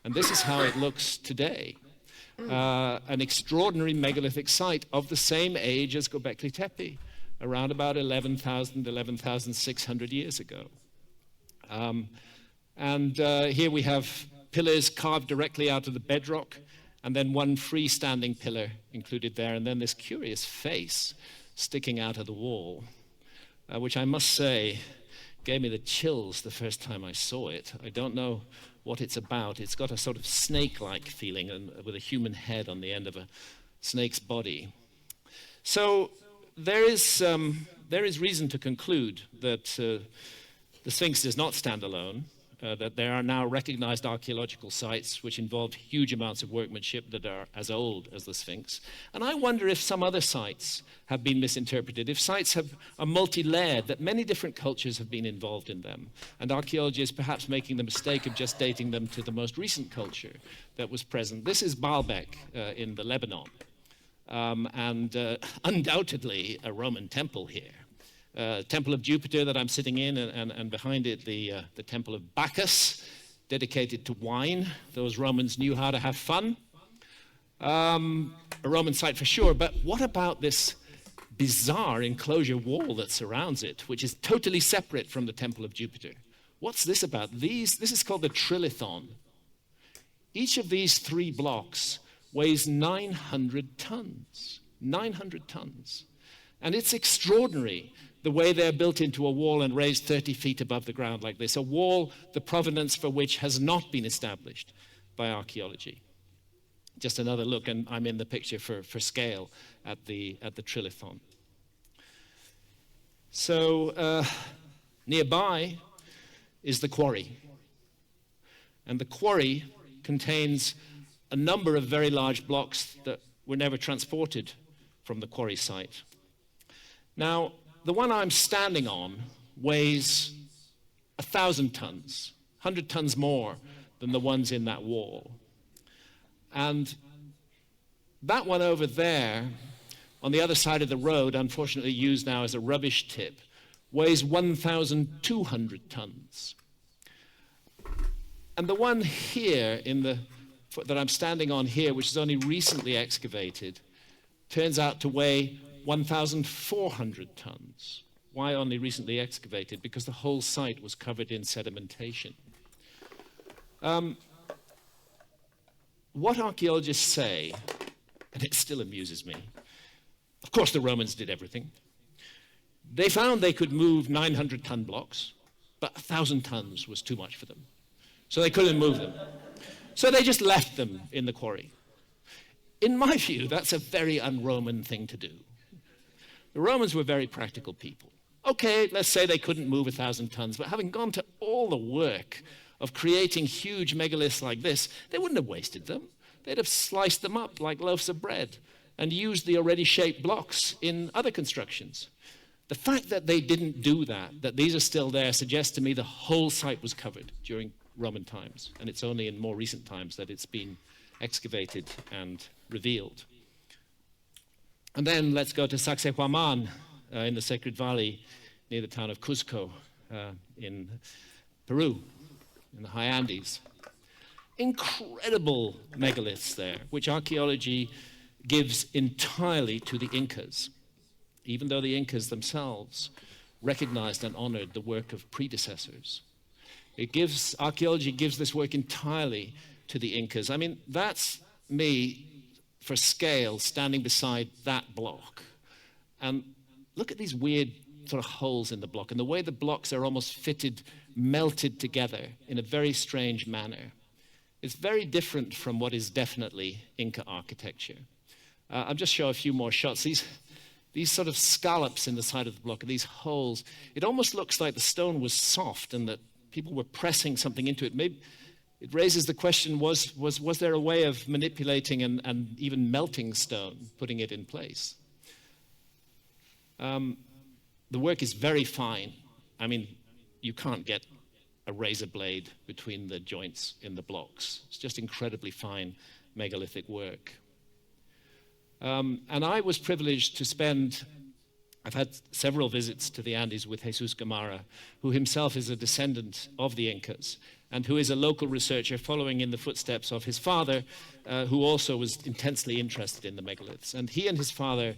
Speaker 4: and this is how it looks today. An extraordinary megalithic site of the same age as Göbekli Tepe, around about 11,000, 11,600 years ago. Here we have pillars carved directly out of the bedrock, and then one freestanding pillar included there, and then this curious face sticking out of the wall, which I must say gave me the chills the first time I saw it. I don't know what it's about. It's got a sort of snake-like feeling and with a human head on the end of a snake's body. So there is reason to conclude that the Sphinx does not stand alone, that there are now recognized archaeological sites which involve huge amounts of workmanship that are as old as the Sphinx. And I wonder if some other sites have been misinterpreted, if sites are multi-layered, that many different cultures have been involved in them, and archaeology is perhaps making the mistake of just dating them to the most recent culture that was present. This is Baalbek in the Lebanon, and undoubtedly a Roman temple here. Temple of Jupiter that I'm sitting in, and behind it the Temple of Bacchus, dedicated to wine. Those Romans knew how to have fun. A Roman site for sure, but what about this bizarre enclosure wall that surrounds it, which is totally separate from the Temple of Jupiter? What's this about? This is called the trilithon. Each of these 3 blocks weighs 900 tons. 900 tons. And it's extraordinary the way they're built into a wall and raised 30 feet above the ground like this, a wall the provenance for which has not been established by archaeology. Just another look, and I'm in the picture for scale at the trilithon. So nearby is the quarry. And the quarry contains a number of very large blocks that were never transported from the quarry site. Now, the one I'm standing on weighs 1,000 tons, 100 tons more than the ones in that wall. And that one over there, on the other side of the road, unfortunately used now as a rubbish tip, weighs 1,200 tons. And the one here that I'm standing on here, which is only recently excavated, turns out to weigh 1,400 tons. Why only recently excavated? Because the whole site was covered in sedimentation. What archaeologists say, and it still amuses me, of course the Romans did everything. They found they could move 900-ton blocks, but 1,000 tons was too much for them. So they couldn't move them. So they just left them in the quarry. In my view, that's a very un-Roman thing to do. The Romans were very practical people. Okay, let's say they couldn't move 1,000 tons, but having gone to all the work of creating huge megaliths like this, they wouldn't have wasted them. They'd have sliced them up like loaves of bread and used the already shaped blocks in other constructions. The fact that they didn't do that these are still there, suggests to me the whole site was covered during Roman times, and it's only in more recent times that it's been excavated and revealed. And then let's go to Sacsayhuaman in the Sacred Valley near the town of Cuzco in Peru, in the high Andes. Incredible megaliths there, which archaeology gives entirely to the Incas, even though the Incas themselves recognized and honored the work of predecessors. Archaeology gives this work entirely to the Incas. I mean, that's me, for scale, standing beside that block. And look at these weird sort of holes in the block, and the way the blocks are almost fitted, melted together in a very strange manner. It's very different from what is definitely Inca architecture. I'll just show a few more shots. These sort of scallops in the side of the block, these holes, it almost looks like the stone was soft and that people were pressing something into it. Maybe it raises the question, was there a way of manipulating and even melting stone, putting it in place? The work is very fine. I mean, you can't get a razor blade between the joints in the blocks. It's just incredibly fine megalithic work. And I was privileged to I've had several visits to the Andes with Jesus Gamarra, who himself is a descendant of the Incas, and who is a local researcher following in the footsteps of his father, who also was intensely interested in the megaliths. And he and his father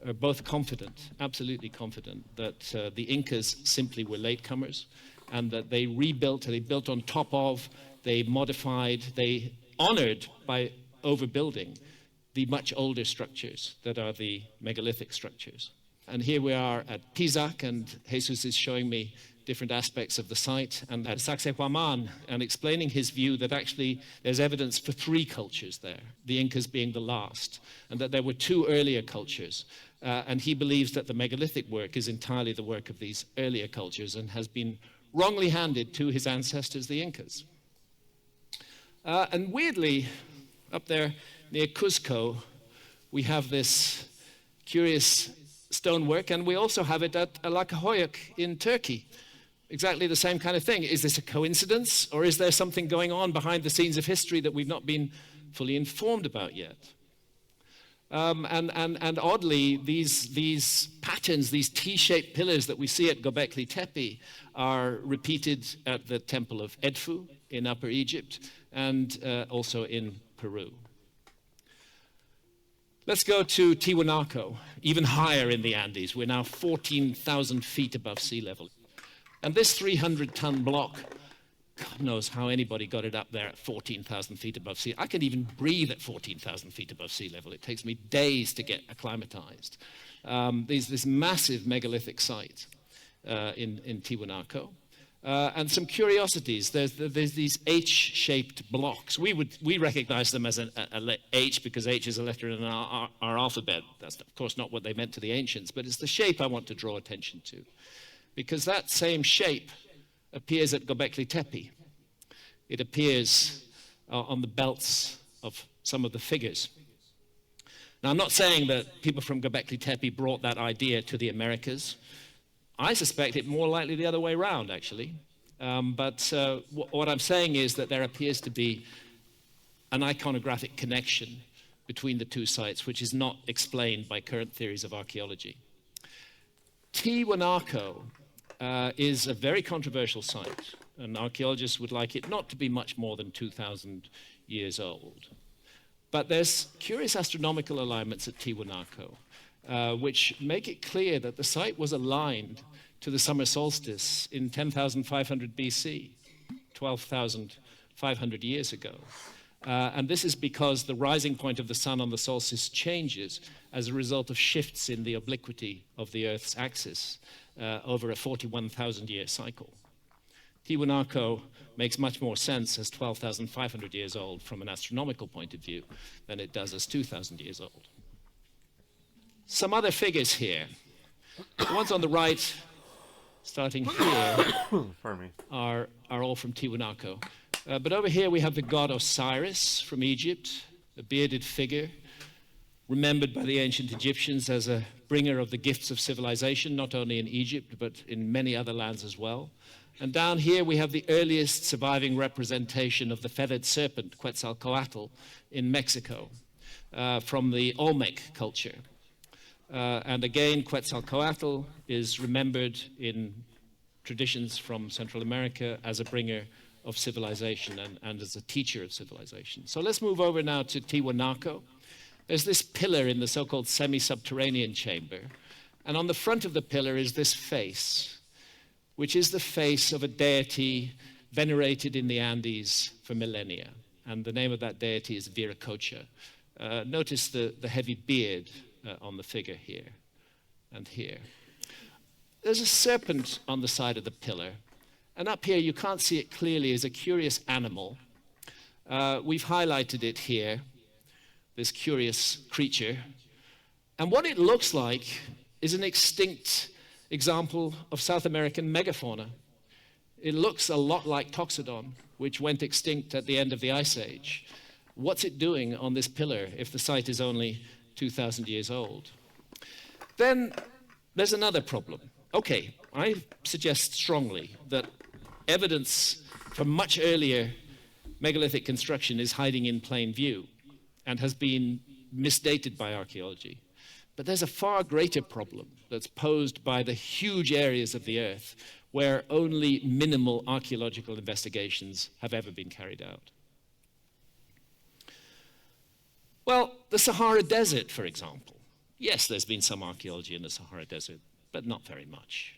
Speaker 4: are both confident, absolutely confident, that the Incas simply were latecomers, and that they rebuilt, they built on top of, they modified, they honored by overbuilding the much older structures that are the megalithic structures. And here we are at Pisac, and Jesus is showing me different aspects of the site, and at Sacsayhuaman, and explaining his view that actually there's evidence for 3 cultures there, the Incas being the last, and that there were 2 earlier cultures. And he believes that the megalithic work is entirely the work of these earlier cultures and has been wrongly handed to his ancestors, the Incas. And weirdly, up there near Cuzco, we have this curious stonework, and we also have it at Alacahoyuk in Turkey. Exactly the same kind of thing. Is this a coincidence, or is there something going on behind the scenes of history that we've not been fully informed about yet? And oddly, these patterns, these T-shaped pillars that we see at Göbekli Tepe are repeated at the Temple of Edfu in Upper Egypt and also in Peru. Let's go to Tiwanaku, even higher in the Andes. We're now 14,000 feet above sea level. And this 300-ton block, God knows how anybody got it up there at 14,000 feet above sea. I can even breathe at 14,000 feet above sea level. It takes me days to get acclimatized. There's this massive megalithic site in Tiwanaku. And some curiosities. There's these H-shaped blocks. We recognize them as an H because H is a letter in our alphabet. That's, of course, not what they meant to the ancients, but it's the shape I want to draw attention to. Because that same shape appears at Göbekli Tepe. It appears on the belts of some of the figures. Now, I'm not saying that people from Göbekli Tepe brought that idea to the Americas. I suspect it more likely the other way around, actually. But what I'm saying is that there appears to be an iconographic connection between the two sites, which is not explained by current theories of archaeology. Tiwanaku is a very controversial site, and archaeologists would like it not to be much more than 2,000 years old. But there's curious astronomical alignments at Tiwanaku, which make it clear that the site was aligned to the summer solstice in 10,500 BC, 12,500 years ago. And this is because the rising point of the sun on the solstice changes as a result of shifts in the obliquity of the Earth's axis over a 41,000-year cycle. Tiwanaku makes much more sense as 12,500 years old from an astronomical point of view than it does as 2,000 years old. Some other figures here. The ones on the right, starting here, are all from Tiwanaku. But over here we have the god Osiris from Egypt, a bearded figure, remembered by the ancient Egyptians as a bringer of the gifts of civilization, not only in Egypt, but in many other lands as well. And down here we have the earliest surviving representation of the feathered serpent, Quetzalcoatl, in Mexico, from the Olmec culture. And again, Quetzalcoatl is remembered in traditions from Central America as a bringer of civilization and as a teacher of civilization. So let's move over now to Tiwanaku. There's this pillar in the so-called semi-subterranean chamber, and on the front of the pillar is this face, which is the face of a deity venerated in the Andes for millennia. And the name of that deity is Viracocha. Notice the heavy beard on the figure here and here. There's a serpent on the side of the pillar, and up here you can't see it clearly as a curious animal. We've highlighted it here, this curious creature. And what it looks like is an extinct example of South American megafauna. It looks a lot like Toxodon, which went extinct at the end of the Ice Age. What's it doing on this pillar if the site is only 2,000 years old? Then there's another problem. Okay, I suggest strongly that evidence from much earlier megalithic construction is hiding in plain view and has been misdated by archaeology. But there's a far greater problem that's posed by the huge areas of the Earth where only minimal archaeological investigations have ever been carried out. Well, the Sahara Desert, for example. Yes, there's been some archaeology in the Sahara Desert, but not very much.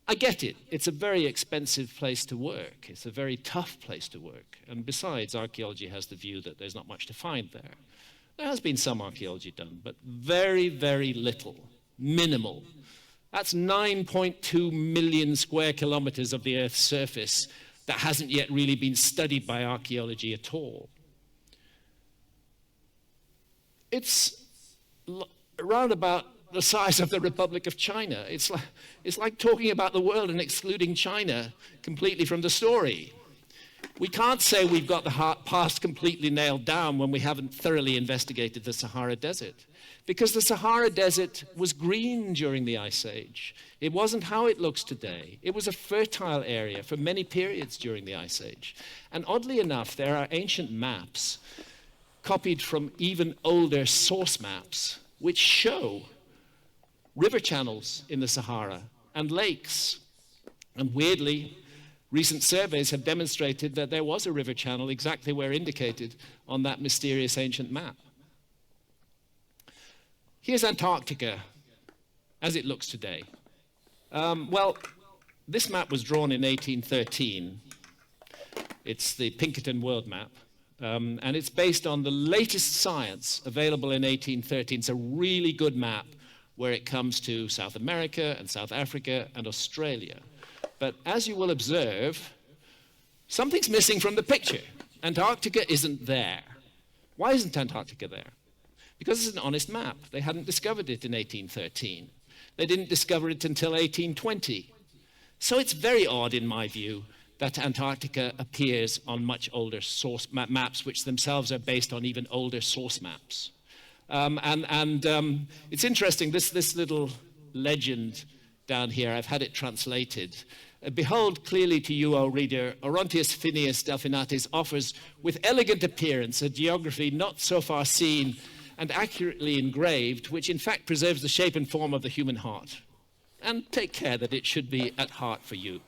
Speaker 4: I get it. It's a very expensive place to work. It's a very tough place to work. And besides, archaeology has the view that there's not much to find there. There has been some archaeology done, but very, very little, minimal. That's 9.2 million square kilometers of the Earth's surface that hasn't yet really been studied by archaeology at all. It's around about the size of the Republic of China. It's like talking about the world and excluding China completely from the story. We can't say we've got the past completely nailed down when we haven't thoroughly investigated the Sahara Desert, because the Sahara Desert was green during the Ice Age. It wasn't how it looks today. It was a fertile area for many periods during the Ice Age. And oddly enough, there are ancient maps copied from even older source maps which show river channels in the Sahara and lakes. And weirdly, recent surveys have demonstrated that there was a river channel exactly where indicated on that mysterious ancient map. Here's Antarctica as it looks today. Well, this map was drawn in 1813. It's the Pinkerton World Map. And it's based on the latest science available in 1813. It's a really good map where it comes to South America and South Africa and Australia. But as you will observe, something's missing from the picture. Antarctica isn't there. Why isn't Antarctica there? Because it's an honest map. They hadn't discovered it in 1813. They didn't discover it until 1820. So it's very odd, in my view, that Antarctica appears on much older source maps, which themselves are based on even older source maps. It's interesting, this little legend down here, I've had it translated. Behold clearly to you, O reader, Orontius Phineus Delphinates offers with elegant appearance a geography not so far seen and accurately engraved, which in fact preserves the shape and form of the human heart. And take care that it should be at heart for you.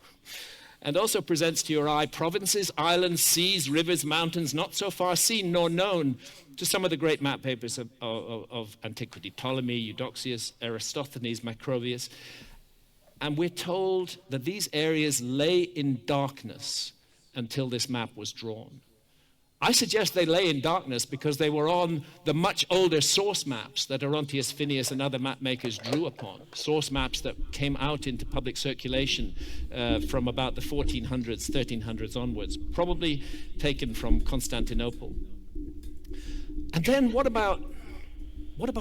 Speaker 4: And also presents to your eye provinces, islands, seas, rivers, mountains, not so far seen nor known to some of the great map papers of antiquity, Ptolemy, Eudoxius, Eratosthenes, Macrobius. And we're told that these areas lay in darkness until this map was drawn. I suggest they lay in darkness because they were on the much older source maps that Orontius Phineus and other map makers drew upon, source maps that came out into public circulation from about the 1400s, 1300s onwards, probably taken from Constantinople. And then what about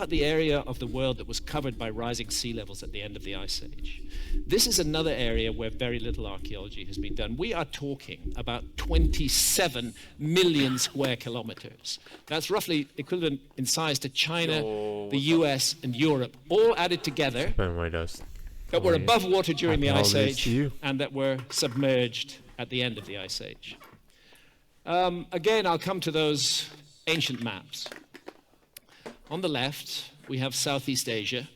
Speaker 4: the area of the world that was covered by rising sea levels at the end of the Ice Age? This is another area where very little archaeology has been done. We are talking about 27 million square kilometers. That's roughly equivalent in size to China, the US, and Europe, all added together, that were above water during the Ice Age and that were submerged at the end of the Ice Age. Again, I'll come to those ancient maps. On the left, we have Southeast Asia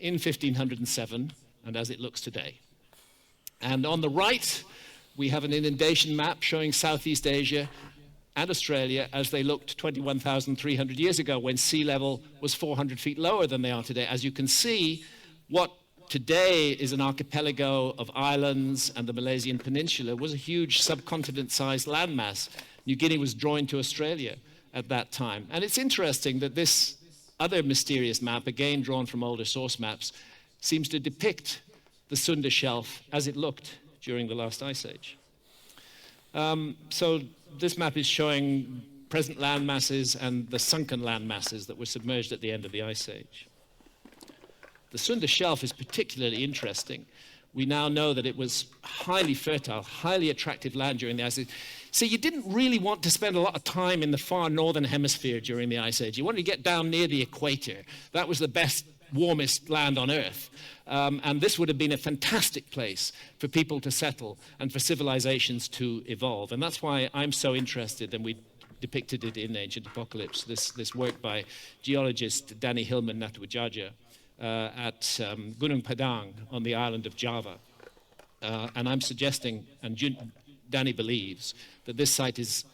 Speaker 4: in 1507, and as it looks today. And on the right, we have an inundation map showing Southeast Asia and Australia as they looked 21,300 years ago when sea level was 400 feet lower than they are today. As you can see, what today is an archipelago of islands and the Malaysian peninsula was a huge subcontinent-sized landmass. New Guinea was joined to Australia at that time. And it's interesting that this other mysterious map, again drawn from older source maps, seems to depict the Sunda Shelf as it looked during the last Ice Age. So this map is showing present land masses and the sunken land masses that were submerged at the end of the Ice Age. The Sunda Shelf is particularly interesting. We now know that it was highly fertile, highly attractive land during the Ice Age. See, you didn't really want to spend a lot of time in the far northern hemisphere during the Ice Age. You wanted to get down near the equator. That was the best, warmest land on Earth. And this would have been a fantastic place for people to settle and for civilizations to evolve. And that's why I'm so interested, and we depicted it in Ancient Apocalypse, this work by geologist Danny Hillman Natwajaja at Gunung Padang on the island of Java. And I'm suggesting, and Danny believes, that this site is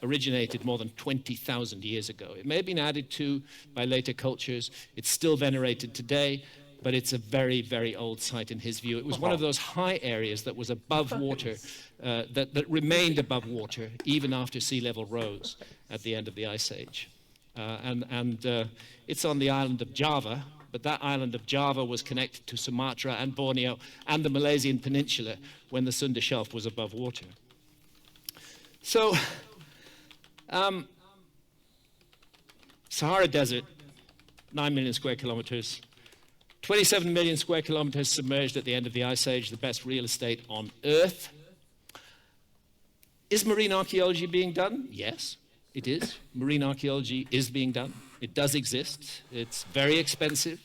Speaker 4: originated more than 20,000 years ago. It may have been added to by later cultures. It's still venerated today, but it's a very, very old site in his view. It was one of those high areas that was above water, that remained above water even after sea level rose at the end of the Ice Age. It's on the island of Java, but that island of Java was connected to Sumatra and Borneo and the Malaysian peninsula when the Sunda Shelf was above water. So, Sahara Desert, 9 million square kilometers, 27 million square kilometers submerged at the end of the Ice Age, the best real estate on Earth. Is marine archaeology being done? Yes, it is. Marine archaeology is being done. It does exist. It's very expensive,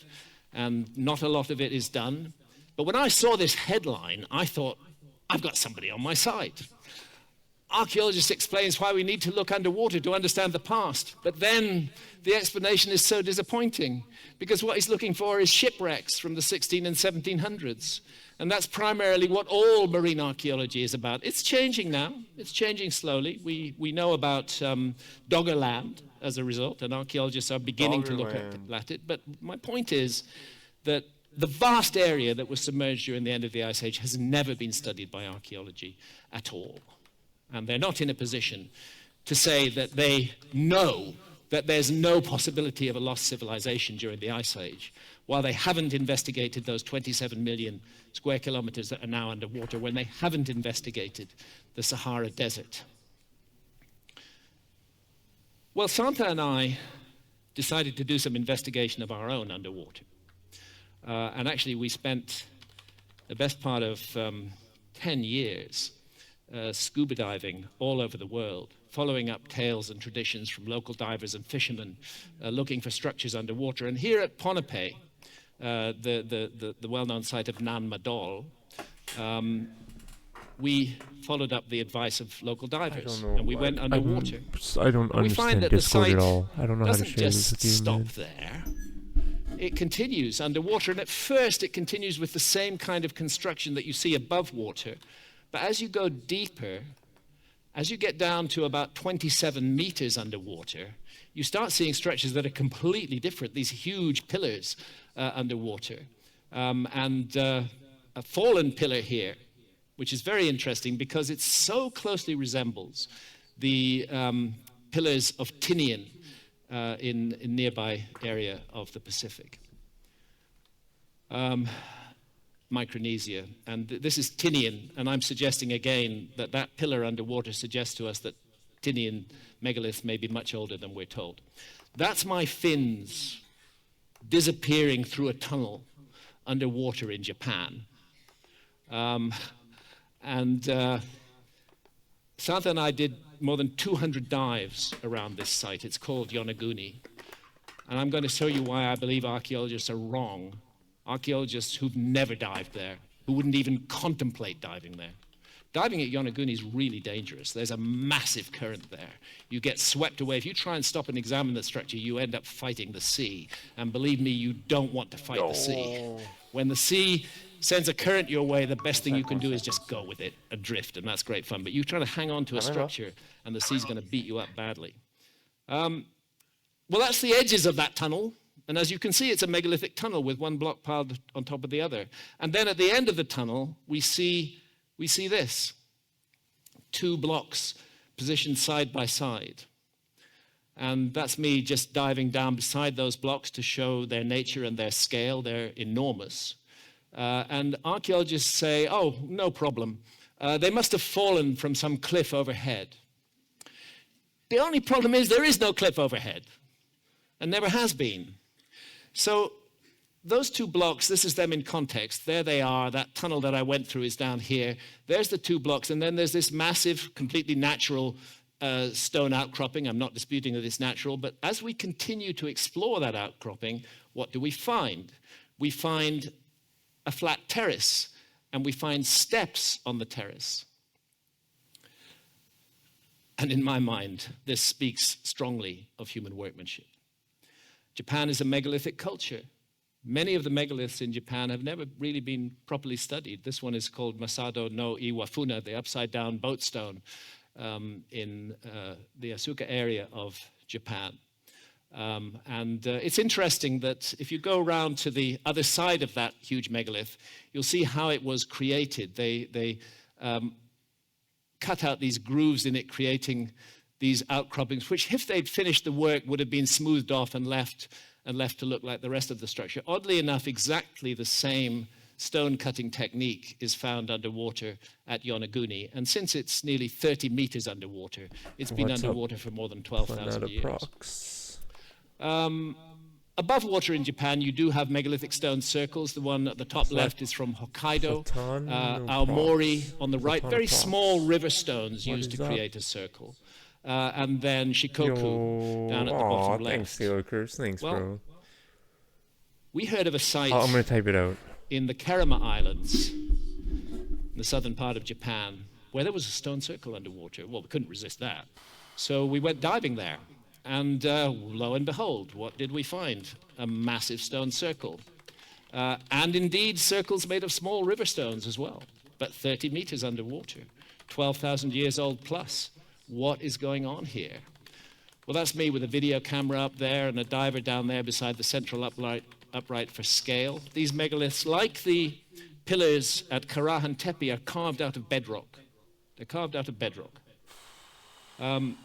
Speaker 4: and not a lot of it is done. But when I saw this headline, I thought, I've got somebody on my side. Archaeologist explains why we need to look underwater to understand the past. But then the explanation is so disappointing, because what he's looking for is shipwrecks from the 16 and 1700s. And that's primarily what all marine archaeology is about. It's changing now. It's changing slowly. We know about Doggerland as a result, and archaeologists are beginning to look
Speaker 2: Doggerland.
Speaker 4: at it. But my point is that the vast area that was submerged during the end of the Ice Age has never been studied by archaeology at all. And they're not in a position to say that they know that there's no possibility of a lost civilization during the Ice Age, while they haven't investigated those 27 million square kilometers that are now underwater, when they haven't investigated the Sahara Desert. Well, Santa and I decided to do some investigation of our own underwater. And actually, we spent the best part of 10 years scuba diving all over the world, following up tales and traditions from local divers and fishermen, looking for structures underwater. And here at Ponape, the well-known site of Nan Madol, we followed up the advice of local divers, and we went underwater.
Speaker 2: I don't
Speaker 4: And we find
Speaker 2: understand
Speaker 4: that the
Speaker 2: Discord
Speaker 4: site
Speaker 2: at all. I don't know how to
Speaker 4: doesn't
Speaker 2: share this
Speaker 4: just
Speaker 2: with you,
Speaker 4: stop
Speaker 2: man.
Speaker 4: there. It continues underwater, and at first it continues with the same kind of construction that you see above water. But as you go deeper, as you get down to about 27 meters underwater, you start seeing structures that are completely different, these huge pillars underwater. And a fallen pillar here, which is very interesting because it so closely resembles the pillars of Tinian in nearby area of the Pacific. Micronesia, and this is Tinian, and I'm suggesting again that that pillar underwater suggests to us that Tinian megaliths may be much older than we're told. That's my fins disappearing through a tunnel underwater in Japan. Santa and I did more than 200 dives around this site. It's called Yonaguni. And I'm going to show you why I believe archaeologists are wrong. Archaeologists who've never dived there, who wouldn't even contemplate diving there. Diving at Yonaguni is really dangerous. There's a massive current there. You get swept away. If you try and stop and examine the structure, you end up fighting the sea. And believe me, you don't want to fight the sea. When the sea sends a current your way, the best thing you can do is just go with it, adrift, and that's great fun. But you try to hang on to a structure, and the sea's going to beat you up badly. Well, that's the edges of that tunnel. And as you can see, it's a megalithic tunnel with one block piled on top of the other. And then at the end of the tunnel, we see this. 2 blocks positioned side by side. And that's me just diving down beside those blocks to show their nature and their scale. They're enormous. And archaeologists say, oh, no problem. They must have fallen from some cliff overhead. The only problem is there is no cliff overhead, and never has been. So those 2 blocks, this is them in context. There they are. That tunnel that I went through is down here. There's the 2 blocks, and then there's this massive, completely natural stone outcropping. I'm not disputing that it's natural, but as we continue to explore that outcropping, what do we find? We find a flat terrace, and we find steps on the terrace. And in my mind, this speaks strongly of human workmanship. Japan is a megalithic culture. Many of the megaliths in Japan have never really been properly studied. This one is called Masado no Iwafuna, the upside-down boat stone in the Asuka area of Japan. It's interesting that if you go around to the other side of that huge megalith, you'll see how it was created. They cut out these grooves in it, creating these outcroppings, which if they'd finished the work would have been smoothed off and left to look like the rest of the structure. Oddly enough, exactly the same stone cutting technique is found underwater at Yonaguni. And since it's nearly 30 meters underwater, it's been underwater for more than 12,000 years. Above water in Japan, you do have megalithic stone circles. The one at the top left is from Hokkaido. Aomori on the right, very small river stones used to create a circle. And then Shikoku down at the bottom left.
Speaker 2: Thanks, Steelers. Thanks, bro.
Speaker 4: We heard of a site
Speaker 2: I'm going to type it out.
Speaker 4: in the Kerama Islands, in the southern part of Japan, where there was a stone circle underwater. Well, we couldn't resist that. So we went diving there. And lo and behold, what did we find? A massive stone circle. And indeed, circles made of small river stones as well, but 30 meters underwater, 12,000 years old plus. What is going on here? Well, that's me with a video camera up there and a diver down there beside the central upright for scale. These megaliths, like the pillars at Karahan Tepe, are carved out of bedrock. They're carved out of bedrock. And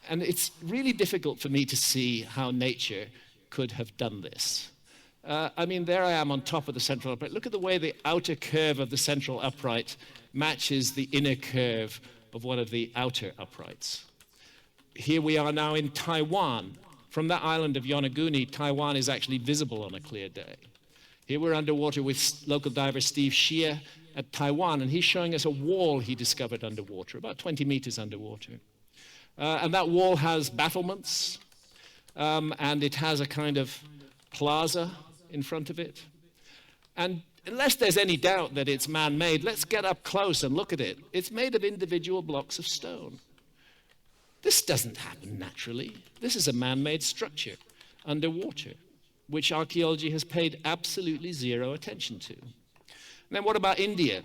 Speaker 4: it's really difficult for me to see how nature could have done this. I mean, there I am on top of the central upright. Look at the way the outer curve of the central upright matches the inner curve of one of the outer uprights. Here we are now in Taiwan. From that island of Yonaguni, Taiwan is actually visible on a clear day. Here we're underwater with local diver Steve Shia at Taiwan, and he's showing us a wall he discovered underwater, about 20 meters underwater. And that wall has battlements, and it has a kind of plaza in front of it. And unless there's any doubt that it's man-made, let's get up close and look at it. It's made of individual blocks of stone. This doesn't happen naturally. This is a man-made structure underwater, which archaeology has paid absolutely zero attention to. And then what about India?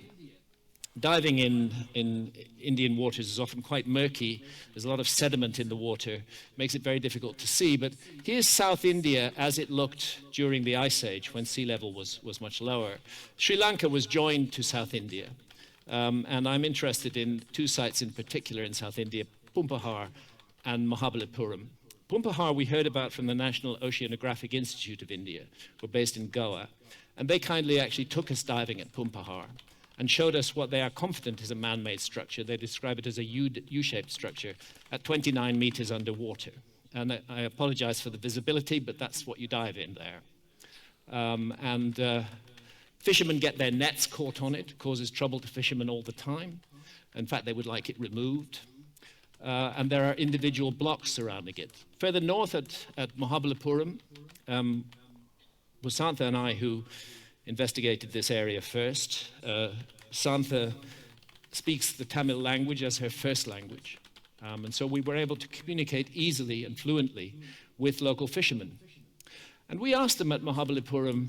Speaker 4: Diving in Indian waters is often quite murky. There's a lot of sediment in the water. Makes it very difficult to see. But here's South India as it looked during the Ice Age, when sea level was much lower. Sri Lanka was joined to South India. And I'm interested in two sites in particular in South India, Pumpahar and Mahabalipuram. Pumpahar we heard about from the National Oceanographic Institute of India. We're based in Goa. And they kindly actually took us diving at Pumpahar and showed us what they are confident is a man-made structure. They describe it as a U-shaped structure at 29 meters underwater. And I apologize for the visibility, but that's what you dive in there. Fishermen get their nets caught on it. It causes trouble to fishermen all the time. In fact, they would like it removed. And there are individual blocks surrounding it. Further north at Mahabalipuram, was Santha and I who investigated this area first. Santha speaks the Tamil language as her first language. And so we were able to communicate easily and fluently with local fishermen. And we asked them at Mahabalipuram,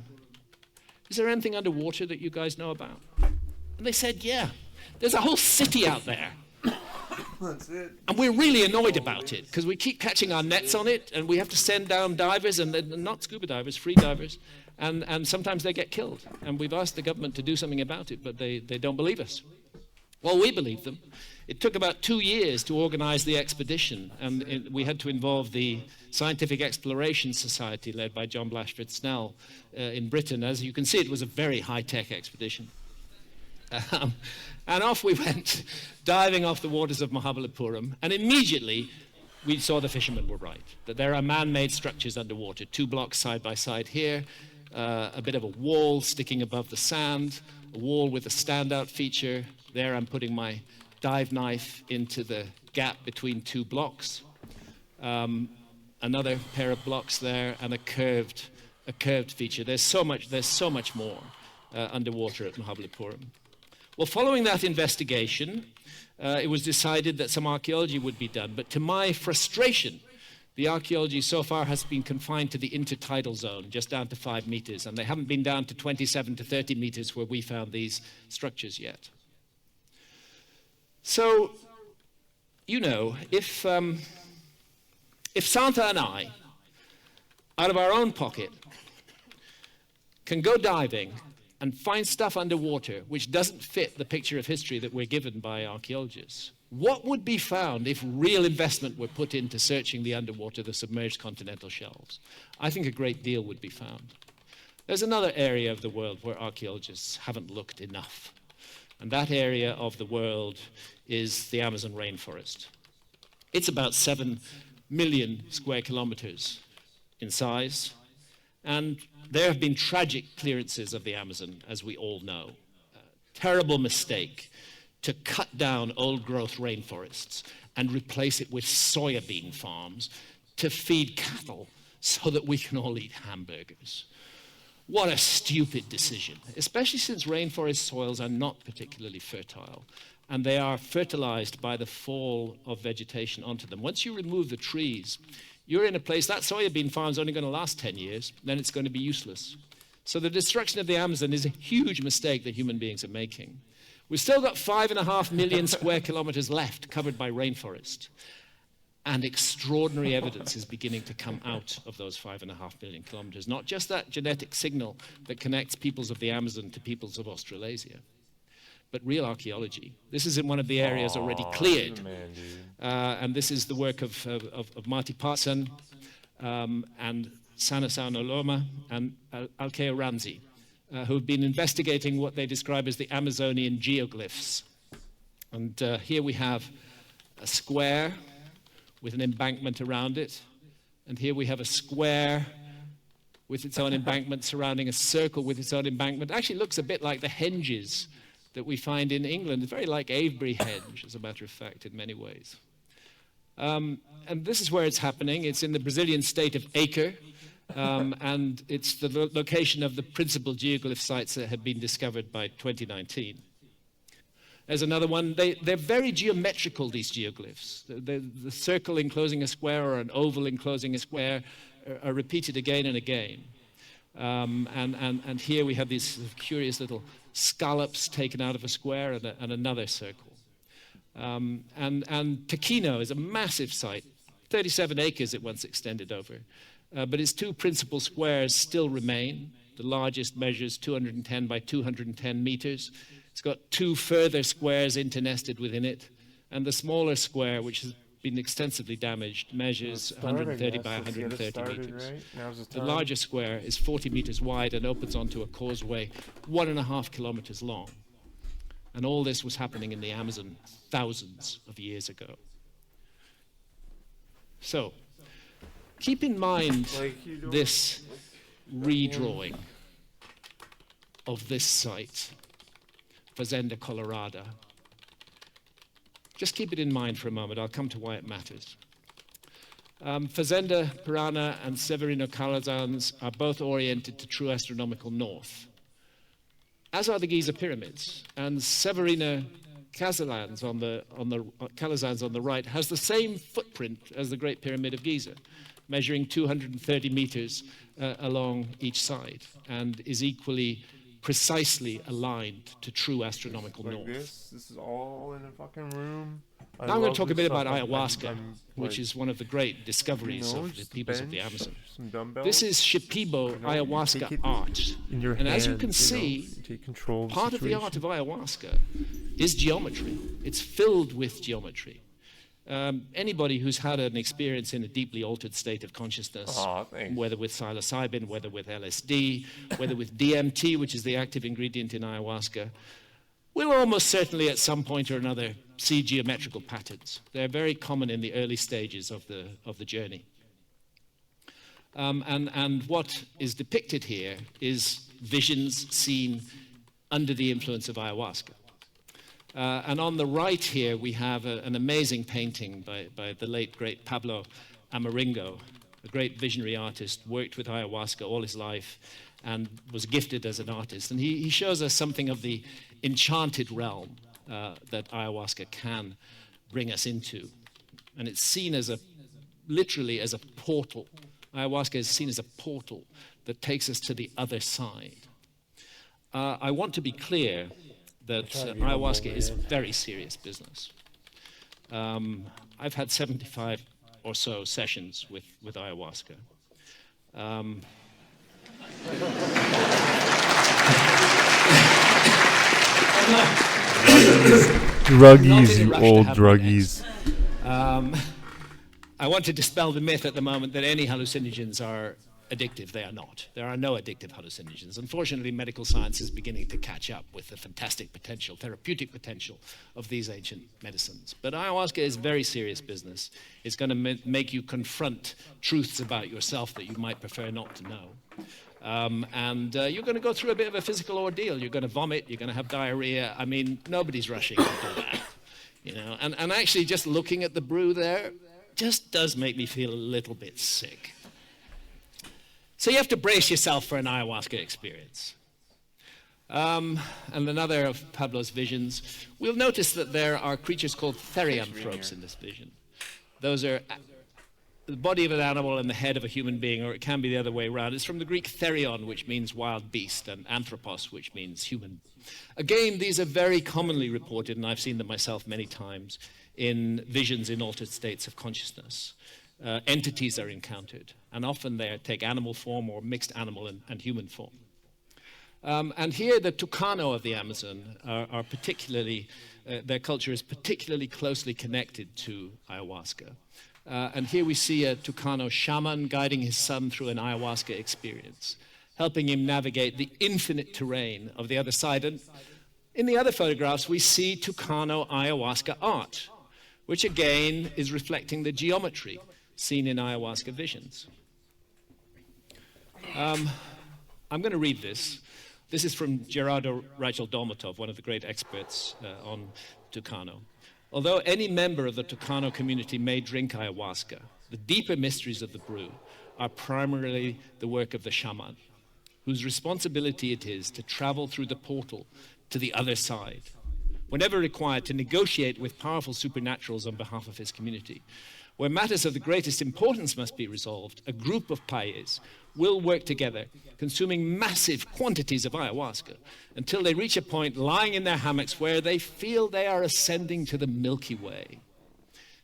Speaker 4: is there anything underwater that you guys know about? And they said, yeah, there's a whole city out there.
Speaker 2: That's it.
Speaker 4: And we're really annoyed about it because we keep catching our nets on it and we have to send down divers, and not scuba divers, free divers, and sometimes they get killed. And we've asked the government to do something about it, but they don't believe us. Well, we believe them. It took about 2 years to organize the expedition, and we had to involve the Scientific Exploration Society led by John Blashford Snell in Britain. As you can see, it was a very high-tech expedition. And off we went, diving off the waters of Mahabalipuram, and immediately we saw the fishermen were right, that there are man-made structures underwater, 2 blocks side by side here, a bit of a wall sticking above the sand, a wall with a standout feature. There I'm putting my dive knife into the gap between 2 blocks, another pair of blocks there, and a curved feature. There's so much more underwater at Mahabalipuram. Well, following that investigation, it was decided that some archaeology would be done. But to my frustration, the archaeology so far has been confined to the intertidal zone, just down to 5 meters. And they haven't been down to 27 to 30 meters where we found these structures yet. So, you know, if Santha and I, out of our own pocket, can go diving and find stuff underwater which doesn't fit the picture of history that we're given by archaeologists, what would be found if real investment were put into searching the underwater, the submerged continental shelves? I think a great deal would be found. There's another area of the world where archaeologists haven't looked enough, and that area of the world is the Amazon rainforest. It's about 7 million square kilometers in size, and there have been tragic clearances of the Amazon, as we all know. Terrible mistake to cut down old-growth rainforests and replace it with soybean farms to feed cattle so that we can all eat hamburgers. What a stupid decision, especially since rainforest soils are not particularly fertile, and they are fertilized by the fall of vegetation onto them. Once you remove the trees, you're in a place, that soybean farm is only going to last 10 years, then it's going to be useless. So the destruction of the Amazon is a huge mistake that human beings are making. We've still got 5.5 million square kilometers left covered by rainforest. And extraordinary evidence is beginning to come out of those 5.5 million kilometers. Not just that genetic signal that connects peoples of the Amazon to peoples of Australasia, but real archaeology. This is in one of the areas already cleared.
Speaker 2: Man, dude.
Speaker 4: And this is the work of Marty Parson and Sanasau Noloma and Alkeo Ramsey, who have been investigating what they describe as the Amazonian geoglyphs. And here we have a square with an embankment around it. And here we have a square with its own embankment surrounding a circle with its own embankment. It actually looks a bit like the henges that we find in England. It's very like Avebury Henge, as a matter of fact, in many ways. And this is where it's happening. It's in the Brazilian state of Acre, and it's the location of the principal geoglyph sites that have been discovered by 2019. There's another one. They're very geometrical, these geoglyphs. The circle enclosing a square or an oval enclosing a square are repeated again and again. And here we have these sort of curious little scallops taken out of a square and another circle. And Taquino is a massive site, 37 acres it once extended over. But its two principal squares still remain. The largest measures 210 by 210 meters. It's got two further squares internested within it. And the smaller square, which has been extensively damaged, measures 130 by 130 meters.
Speaker 2: Right?
Speaker 4: The larger square is 40 meters wide and opens onto a causeway 1.5 kilometers long. And all this was happening in the Amazon thousands of years ago. So, keep in mind this redrawing of this site, Fazenda Colorada. Just keep it in mind for a moment. I'll come to why it matters. Fazenda Pirana and Severino Calazans are both oriented to true astronomical north, as are the Giza pyramids. And Severino Calazans on the right has the same footprint as the Great Pyramid of Giza, measuring 230 meters along each side, and is equally precisely aligned to true astronomical north.
Speaker 2: This is all in a fucking room.
Speaker 4: Now I'm going to talk a bit about ayahuasca, which is one of the great discoveries of the peoples of the Amazon. This is Shipibo ayahuasca art. And as you can see, part of the art of ayahuasca is geometry. It's filled with geometry. Anybody who's had an experience in a deeply altered state of consciousness, whether with psilocybin, whether with LSD, whether with DMT, which is the active ingredient in ayahuasca, will almost certainly at some point or another see geometrical patterns. They're very common in the early stages of the journey. And what is depicted here is visions seen under the influence of ayahuasca. And on the right here, we have an amazing painting by the late, great Pablo Amaringo, a great visionary artist, worked with ayahuasca all his life and was gifted as an artist. And he shows us something of the enchanted realm that ayahuasca can bring us into. And it's seen as literally as a portal. Ayahuasca is seen as a portal that takes us to the other side. I want to be clear that ayahuasca is very serious business. I've had 75 or so sessions with ayahuasca.
Speaker 2: Druggies, you old druggies.
Speaker 4: I want to dispel the myth at the moment that any hallucinogens are addictive. They are not. There are no addictive hallucinogens. Unfortunately, medical science is beginning to catch up with the fantastic potential, therapeutic potential of these ancient medicines. But ayahuasca is very serious business. It's going to make you confront truths about yourself that you might prefer not to know. And you're going to go through a bit of a physical ordeal. You're going to vomit. You're going to have diarrhea. I mean, nobody's rushing to do that. You know, and actually just looking at the brew there just does make me feel a little bit sick. So you have to brace yourself for an ayahuasca experience. And another of Pablo's visions, we'll notice that there are creatures called therianthropes in this vision. Those are the body of an animal and the head of a human being, or it can be the other way around. It's from the Greek therion, which means wild beast, and anthropos, which means human. Again, these are very commonly reported, and I've seen them myself many times, in visions in altered states of consciousness. Entities are encountered, and often they take animal form or mixed animal and human form. And here the Tucano of the Amazon are particularly, their culture is particularly closely connected to ayahuasca. And here we see a Tucano shaman guiding his son through an ayahuasca experience, helping him navigate the infinite terrain of the other side. And in the other photographs, we see Tucano ayahuasca art, which again is reflecting the geometry seen in ayahuasca visions. I'm going to read this. This is from Gerardo Rachel Dolmatov, one of the great experts on Tucano. Although any member of the Tucano community may drink ayahuasca, the deeper mysteries of the brew are primarily the work of the shaman, whose responsibility it is to travel through the portal to the other side, whenever required to negotiate with powerful supernaturals on behalf of his community. Where matters of the greatest importance must be resolved, a group of payes will work together, consuming massive quantities of ayahuasca until they reach a point lying in their hammocks where they feel they are ascending to the Milky Way.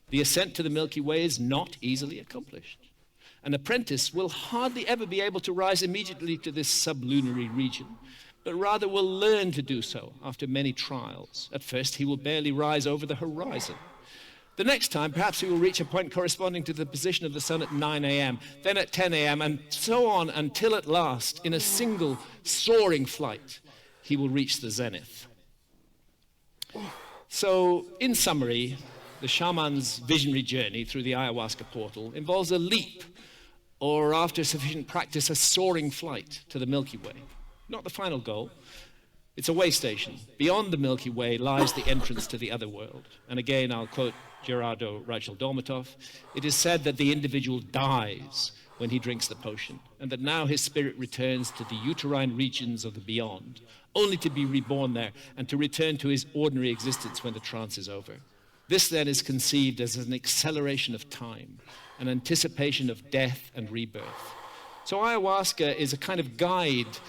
Speaker 4: The ascent to the Milky Way is not easily accomplished. An apprentice will hardly ever be able to rise immediately to this sublunary region, but rather will learn to do so after many trials. At first, he will barely rise over the horizon. The next time, perhaps he will reach a point corresponding to the position of the sun at 9 a.m., then at 10 a.m., and so on until at last, in a single soaring flight, he will reach the zenith. So, in summary, the shaman's visionary journey through the ayahuasca portal involves a leap, or after sufficient practice, a soaring flight to the Milky Way. Not the final goal. It's a way station. Beyond the Milky Way lies the entrance to the other world. And again, I'll quote Gerardo Rachel Dolmatov. It is said that the individual dies when he drinks the potion, and that now his spirit returns to the uterine regions of the beyond, only to be reborn there and to return to his ordinary existence when the trance is over. This then is conceived as an acceleration of time, an anticipation of death and rebirth. So ayahuasca is a kind of guide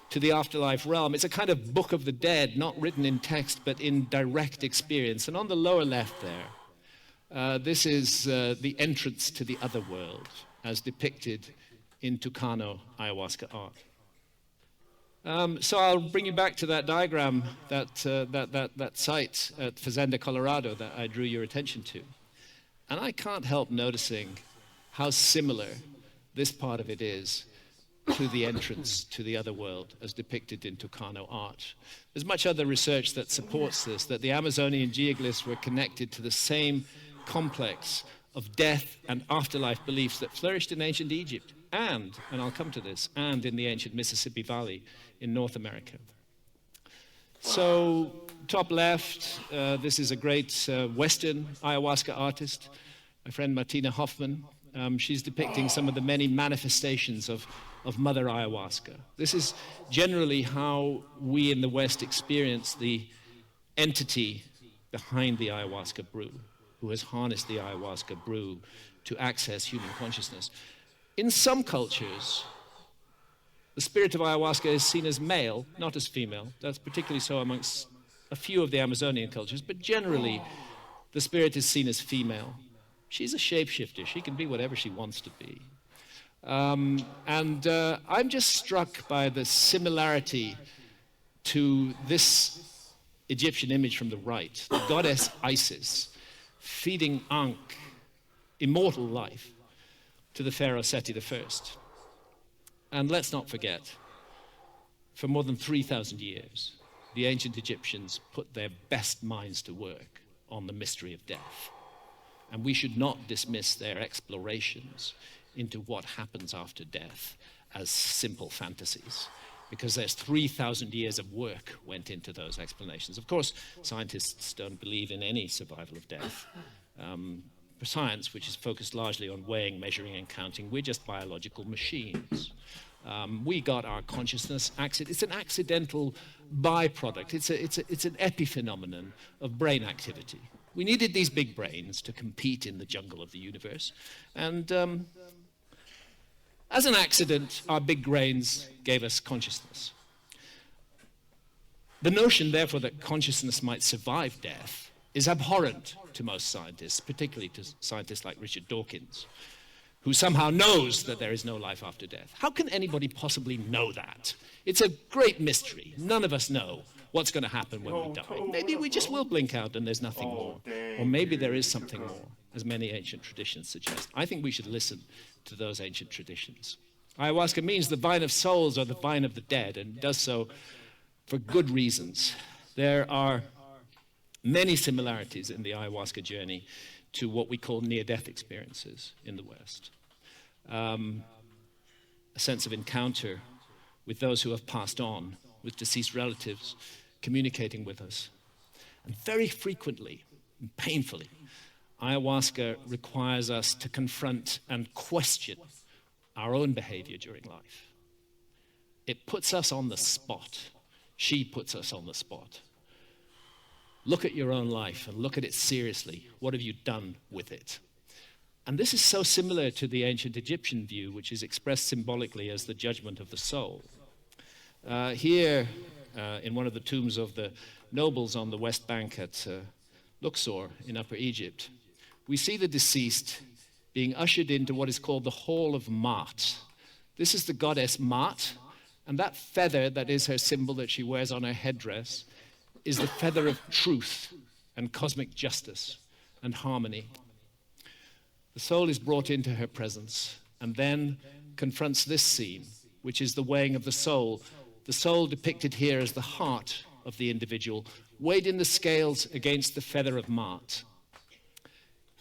Speaker 4: to the afterlife realm. It's a kind of book of the dead, not written in text, but in direct experience. And on the lower left there, this is the entrance to the other world, as depicted in Tucano ayahuasca art. So I'll bring you back to that diagram, that site at Fazenda, Colorado, that I drew your attention to. And I can't help noticing how similar this part of it is to the entrance to the other world as depicted in Tucano art. There's much other research that supports this, that the Amazonian geoglyphs were connected to the same complex of death and afterlife beliefs that flourished in ancient Egypt and I'll come to this, and in the ancient Mississippi Valley in North America. So, top left, this is a great Western ayahuasca artist, my friend Martina Hoffman. She's depicting some of the many manifestations of Mother Ayahuasca. This is generally how we in the West experience the entity behind the ayahuasca brew, who has harnessed the ayahuasca brew to access human consciousness. In some cultures, the spirit of ayahuasca is seen as male, not as female. That's particularly so amongst a few of the Amazonian cultures, but generally the spirit is seen as female. She's a shapeshifter. She can be whatever she wants to be. I'm just struck by the similarity to this Egyptian image from the right, the goddess Isis feeding Ankh, immortal life, to the pharaoh Seti I. And let's not forget, for more than 3,000 years, the ancient Egyptians put their best minds to work on the mystery of death. And we should not dismiss their explorations into what happens after death as simple fantasies, because there's 3,000 years of work went into those explanations. Of course, scientists don't believe in any survival of death. For science, which is focused largely on weighing, measuring, and counting, we're just biological machines. We got our consciousness, it's an accidental byproduct. It's an epiphenomenon of brain activity. We needed these big brains to compete in the jungle of the universe. And as an accident, our big brains gave us consciousness. The notion, therefore, that consciousness might survive death is abhorrent to most scientists, particularly to scientists like Richard Dawkins, who somehow knows that there is no life after death. How can anybody possibly know that? It's a great mystery. None of us know what's going to happen when we die. Maybe we just will blink out and there's nothing more. Or maybe there is something more, as many ancient traditions suggest. I think we should listen to those ancient traditions. Ayahuasca means the vine of souls or the vine of the dead, and does so for good reasons. There are many similarities in the ayahuasca journey to what we call near-death experiences in the West. A sense of encounter with those who have passed on, with deceased relatives, communicating with us. And very frequently, and painfully, ayahuasca requires us to confront and question our own behavior during life. It puts us on the spot. She puts us on the spot. Look at your own life and look at it seriously. What have you done with it? And this is so similar to the ancient Egyptian view, which is expressed symbolically as the judgment of the soul. Here, in one of the tombs of the nobles on the west bank at Luxor in Upper Egypt, we see the deceased being ushered into what is called the Hall of Maat. This is the goddess Maat, and that feather that is her symbol that she wears on her headdress is the feather of truth and cosmic justice and harmony. The soul is brought into her presence and then confronts this scene, which is the weighing of the soul depicted here as the heart of the individual, weighed in the scales against the feather of Maat.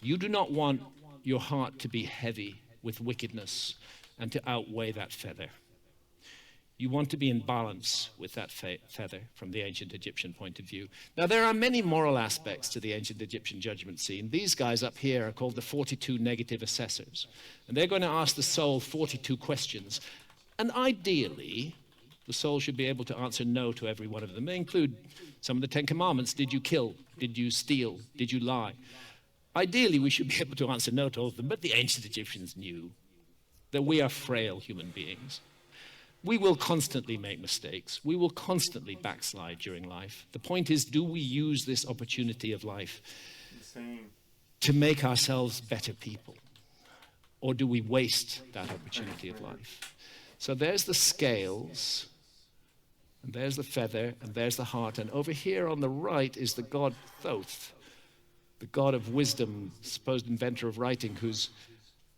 Speaker 4: You do not want your heart to be heavy with wickedness and to outweigh that feather. You want to be in balance with that feather from the ancient Egyptian point of view. Now, there are many moral aspects to the ancient Egyptian judgment scene. These guys up here are called the 42 negative assessors. And they're going to ask the soul 42 questions. And ideally, the soul should be able to answer no to every one of them. They include some of the 10 Commandments. Did you kill? Did you steal? Did you lie? Ideally, we should be able to answer no to all of them. But the ancient Egyptians knew that we are frail human beings. We will constantly make mistakes. We will constantly backslide during life. The point is, do we use this opportunity of life to make ourselves better people? Or do we waste that opportunity of life? So there's the scales, and there's the feather, and there's the heart. And over here on the right is the god Thoth, the god of wisdom, supposed inventor of writing, who's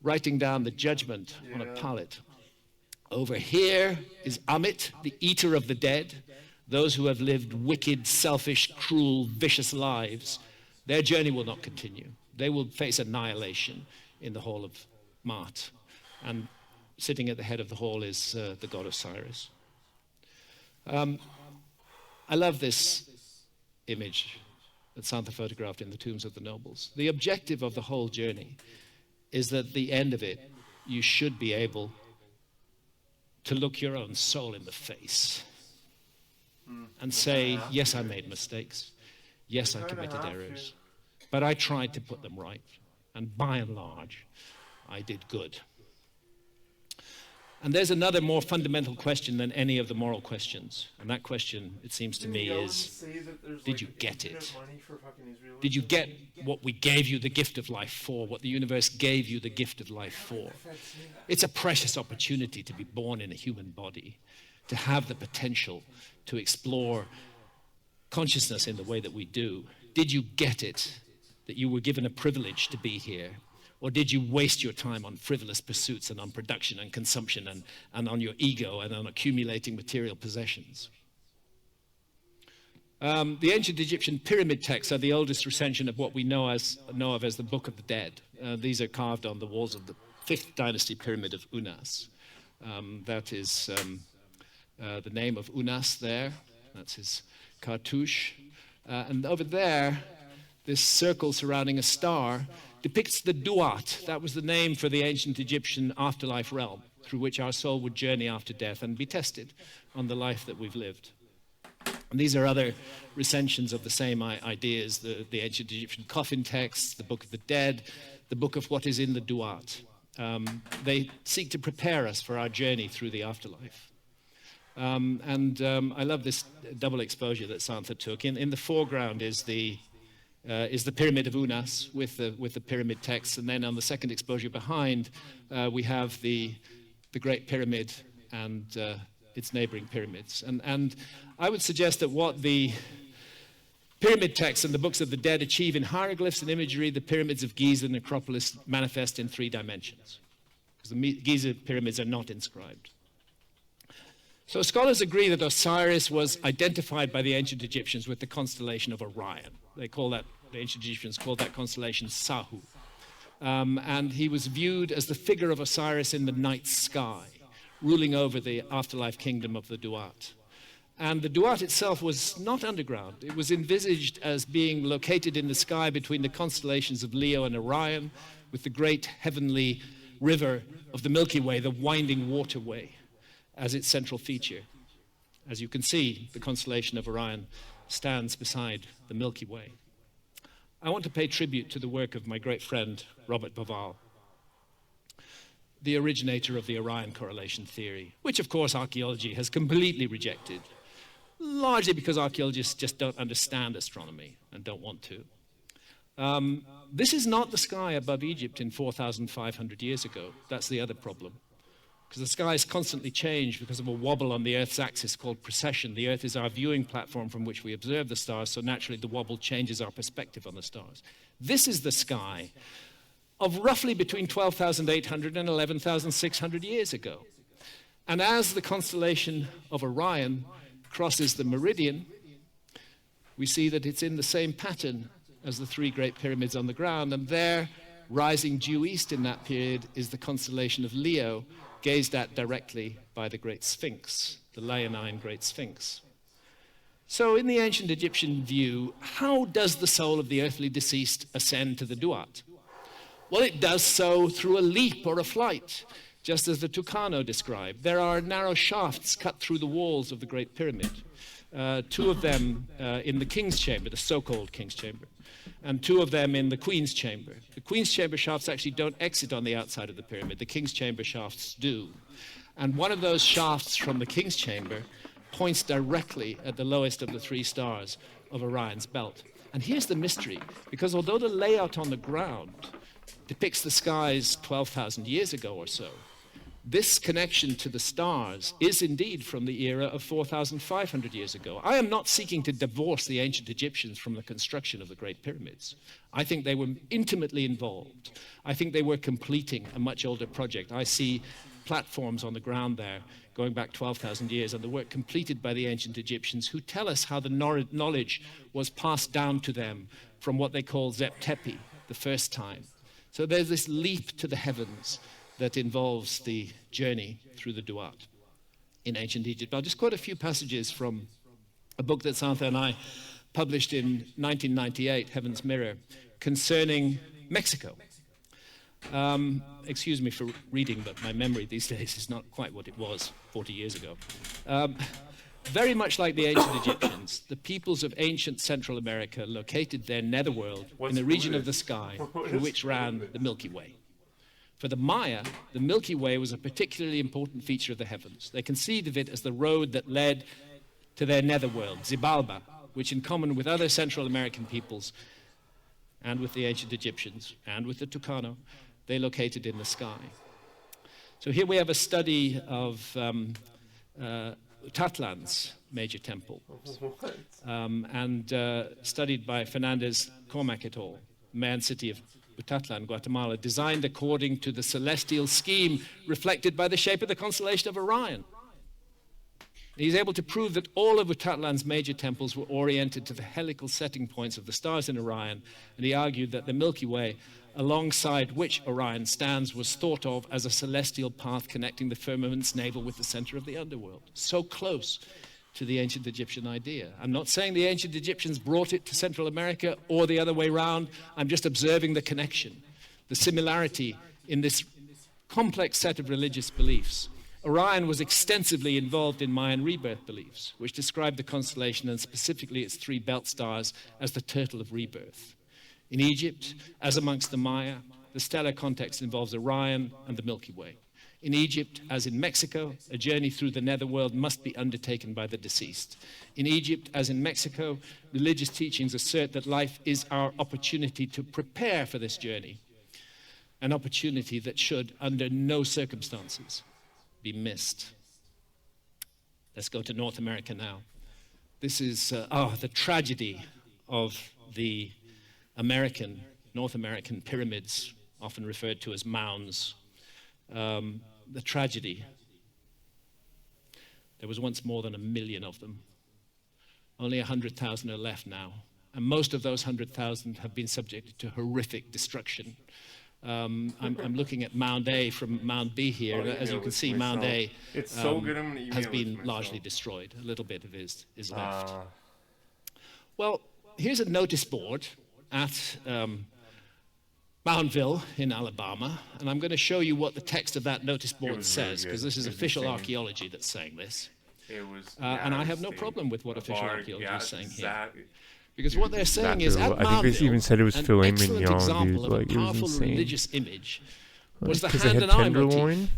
Speaker 4: writing down the judgment on a palette. Over here is Amit, the eater of the dead, those who have lived wicked, selfish, cruel, vicious lives. Their journey will not continue. They will face annihilation in the Hall of Maat. And sitting at the head of the hall is the god Osiris. I love this image that Santa photographed in the tombs of the nobles. The objective of the whole journey is that at the end of it, you should be able to look your own soul in the face and say, yes, I made mistakes. Yes, I committed errors. But I tried to put them right. And by and large, I did good. And there's another more fundamental question than any of the moral questions. And that question, it seems to me, is, did you get it? Did you get what we gave you the gift of life for, what the universe gave you the gift of life for? It's a precious opportunity to be born in a human body, to have the potential to explore consciousness in the way that we do. Did you get it, that you were given a privilege to be here? Or did you waste your time on frivolous pursuits and on production and consumption and on your ego and on accumulating material possessions? The ancient Egyptian pyramid texts are the oldest recension of what we know of as the Book of the Dead. These are carved on the walls of the 5th dynasty pyramid of Unas. That is the name of Unas there. That's his cartouche. And over there, this circle surrounding a star depicts the Duat. That was the name for the ancient Egyptian afterlife realm through which our soul would journey after death and be tested on the life that we've lived. And these are other recensions of the same ideas, the ancient Egyptian coffin texts, the Book of the Dead, the book of what is in the Duat. They seek to prepare us for our journey through the afterlife. I love this double exposure that Santha took. In the foreground is the pyramid of Unas with the pyramid text, and then on the second exposure behind we have the Great Pyramid and its neighboring pyramids. And I would suggest that what the pyramid texts and the books of the dead achieve in hieroglyphs and imagery, the pyramids of Giza and Acropolis manifest in 3 dimensions, because the Giza pyramids are not inscribed. So scholars agree that Osiris was identified by the ancient Egyptians with the constellation of Orion. The ancient Egyptians called that constellation Sahu. And he was viewed as the figure of Osiris in the night sky, ruling over the afterlife kingdom of the Duat. And the Duat itself was not underground. It was envisaged as being located in the sky between the constellations of Leo and Orion, with the great heavenly river of the Milky Way, the winding waterway, as its central feature. As you can see, the constellation of Orion stands beside the Milky Way. I want to pay tribute to the work of my great friend, Robert Bauval, the originator of the Orion correlation theory, which of course archaeology has completely rejected, largely because archaeologists just don't understand astronomy and don't want to. This is not the sky above Egypt in 4,500 years ago. That's the other problem. Because the skies constantly change because of a wobble on the Earth's axis called precession. The Earth is our viewing platform from which we observe the stars, so naturally the wobble changes our perspective on the stars. This is the sky of roughly between 12,800 and 11,600 years ago. And as the constellation of Orion crosses the meridian, we see that it's in the same pattern as the 3 great pyramids on the ground, and there, rising due east in that period, is the constellation of Leo, gazed at directly by the Great Sphinx, the Leonine Great Sphinx. So in the ancient Egyptian view, how does the soul of the earthly deceased ascend to the Duat? Well, it does so through a leap or a flight, just as the Tucano described. There are narrow shafts cut through the walls of the Great Pyramid, 2 of them in the King's Chamber, the so-called King's Chamber, and 2 of them in the Queen's Chamber. The Queen's Chamber shafts actually don't exit on the outside of the pyramid. The King's Chamber shafts do. And one of those shafts from the King's Chamber points directly at the lowest of the 3 stars of Orion's belt. And here's the mystery, because although the layout on the ground depicts the skies 12,000 years ago or so, this connection to the stars is indeed from the era of 4,500 years ago. I am not seeking to divorce the ancient Egyptians from the construction of the Great Pyramids. I think they were intimately involved. I think they were completing a much older project. I see platforms on the ground there going back 12,000 years and the work completed by the ancient Egyptians, who tell us how the knowledge was passed down to them from what they call Zep-Tepi, the first time. So there's this leap to the heavens that involves the journey through the Duat in ancient Egypt. I'll just quote a few passages from a book that Santha and I published in 1998, Heaven's Mirror, concerning Mexico. Excuse me for reading, but my memory these days is not quite what it was 40 years ago. Very much like the ancient Egyptians, the peoples of ancient Central America located their netherworld in the region of the sky through which ran the Milky Way. For the Maya, the Milky Way was a particularly important feature of the heavens. They conceived of it as the road that led to their netherworld, Xibalba, which in common with other Central American peoples and with the ancient Egyptians and with the Tucano, they located in the sky. So here we have a study of Tatlan's major temple, studied by Fernandez Cormac et al., Mayan city of Utatlan, Guatemala, designed according to the celestial scheme reflected by the shape of the constellation of Orion. He's able to prove that all of Utatlan's major temples were oriented to the helical setting points of the stars in Orion, and he argued that the Milky Way, alongside which Orion stands, was thought of as a celestial path connecting the firmament's navel with the center of the underworld. So close to the ancient Egyptian idea. I'm not saying the ancient Egyptians brought it to Central America or the other way around. I'm just observing the connection, the similarity in this complex set of religious beliefs. Orion was extensively involved in Mayan rebirth beliefs, which described the constellation and specifically its 3 belt stars as the turtle of rebirth. In Egypt, as amongst the Maya, the stellar context involves Orion and the Milky Way. In Egypt, as in Mexico, a journey through the netherworld must be undertaken by the deceased. In Egypt, as in Mexico, religious teachings assert that life is our opportunity to prepare for this journey, an opportunity that should, under no circumstances, be missed. Let's go to North America now. This is the tragedy of the North American pyramids, often referred to as mounds. The tragedy. There was once more than 1 million of them. Only 100,000 are left now. And most of those 100,000 have been subjected to horrific destruction. I'm looking at Mound A from Mound B here. As you can see, Mound A has been largely destroyed. A little bit of it is left. Well, here's a notice board at Moundville in Alabama, and I'm going to show you what the text of that notice board says, because this is official archaeology that's saying this. And I have no problem with what official archaeology is saying here. Because what they're saying is, at Moundville,
Speaker 2: I think they even said it was
Speaker 4: an
Speaker 2: filet
Speaker 4: excellent
Speaker 2: mignon,
Speaker 4: example
Speaker 2: dude.
Speaker 4: of
Speaker 2: Like,
Speaker 4: a
Speaker 2: it was
Speaker 4: powerful
Speaker 2: insane.
Speaker 4: religious image was the
Speaker 2: 'Cause they
Speaker 4: hand
Speaker 2: had
Speaker 4: and eye
Speaker 2: tenderloin,
Speaker 4: motif.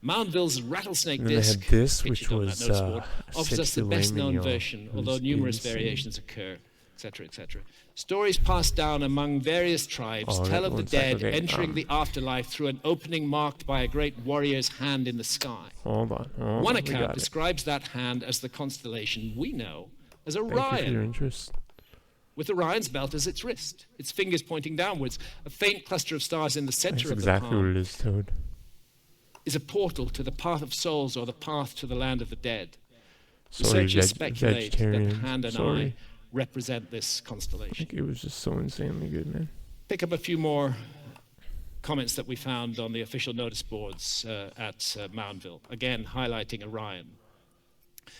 Speaker 4: Moundville's rattlesnake
Speaker 2: and then they
Speaker 4: disc,
Speaker 2: had this, which
Speaker 4: pictured on that
Speaker 2: was
Speaker 4: notice board, offers
Speaker 2: said
Speaker 4: us the
Speaker 2: filet
Speaker 4: best-known
Speaker 2: mignon.
Speaker 4: version,
Speaker 2: It
Speaker 4: although
Speaker 2: was
Speaker 4: numerous
Speaker 2: insane.
Speaker 4: variations occur, etc., etc. Stories passed down among various tribes tell of the
Speaker 2: one sec,
Speaker 4: dead
Speaker 2: okay,
Speaker 4: entering the afterlife through an opening marked by a great warrior's hand in the sky.
Speaker 2: Hold on.
Speaker 4: One
Speaker 2: we
Speaker 4: account
Speaker 2: got it.
Speaker 4: describes that hand as the constellation we know as
Speaker 2: Thank you for your
Speaker 4: Orion,
Speaker 2: interest.
Speaker 4: with Orion's belt as its wrist, its fingers pointing downwards. A faint cluster of stars in the center
Speaker 2: That's
Speaker 4: of
Speaker 2: exactly
Speaker 4: the
Speaker 2: what
Speaker 4: palm
Speaker 2: it is, Toad.
Speaker 4: is a portal to the path of souls or the path to the land of the dead.
Speaker 2: Sorry,
Speaker 4: Researchers speculate that the
Speaker 2: vegetarian.
Speaker 4: hand and
Speaker 2: Sorry.
Speaker 4: eye represent this constellation.
Speaker 2: Like, it was just so insanely good, man.
Speaker 4: Pick up a few more comments that we found on the official notice boards at Moundville, again highlighting Orion.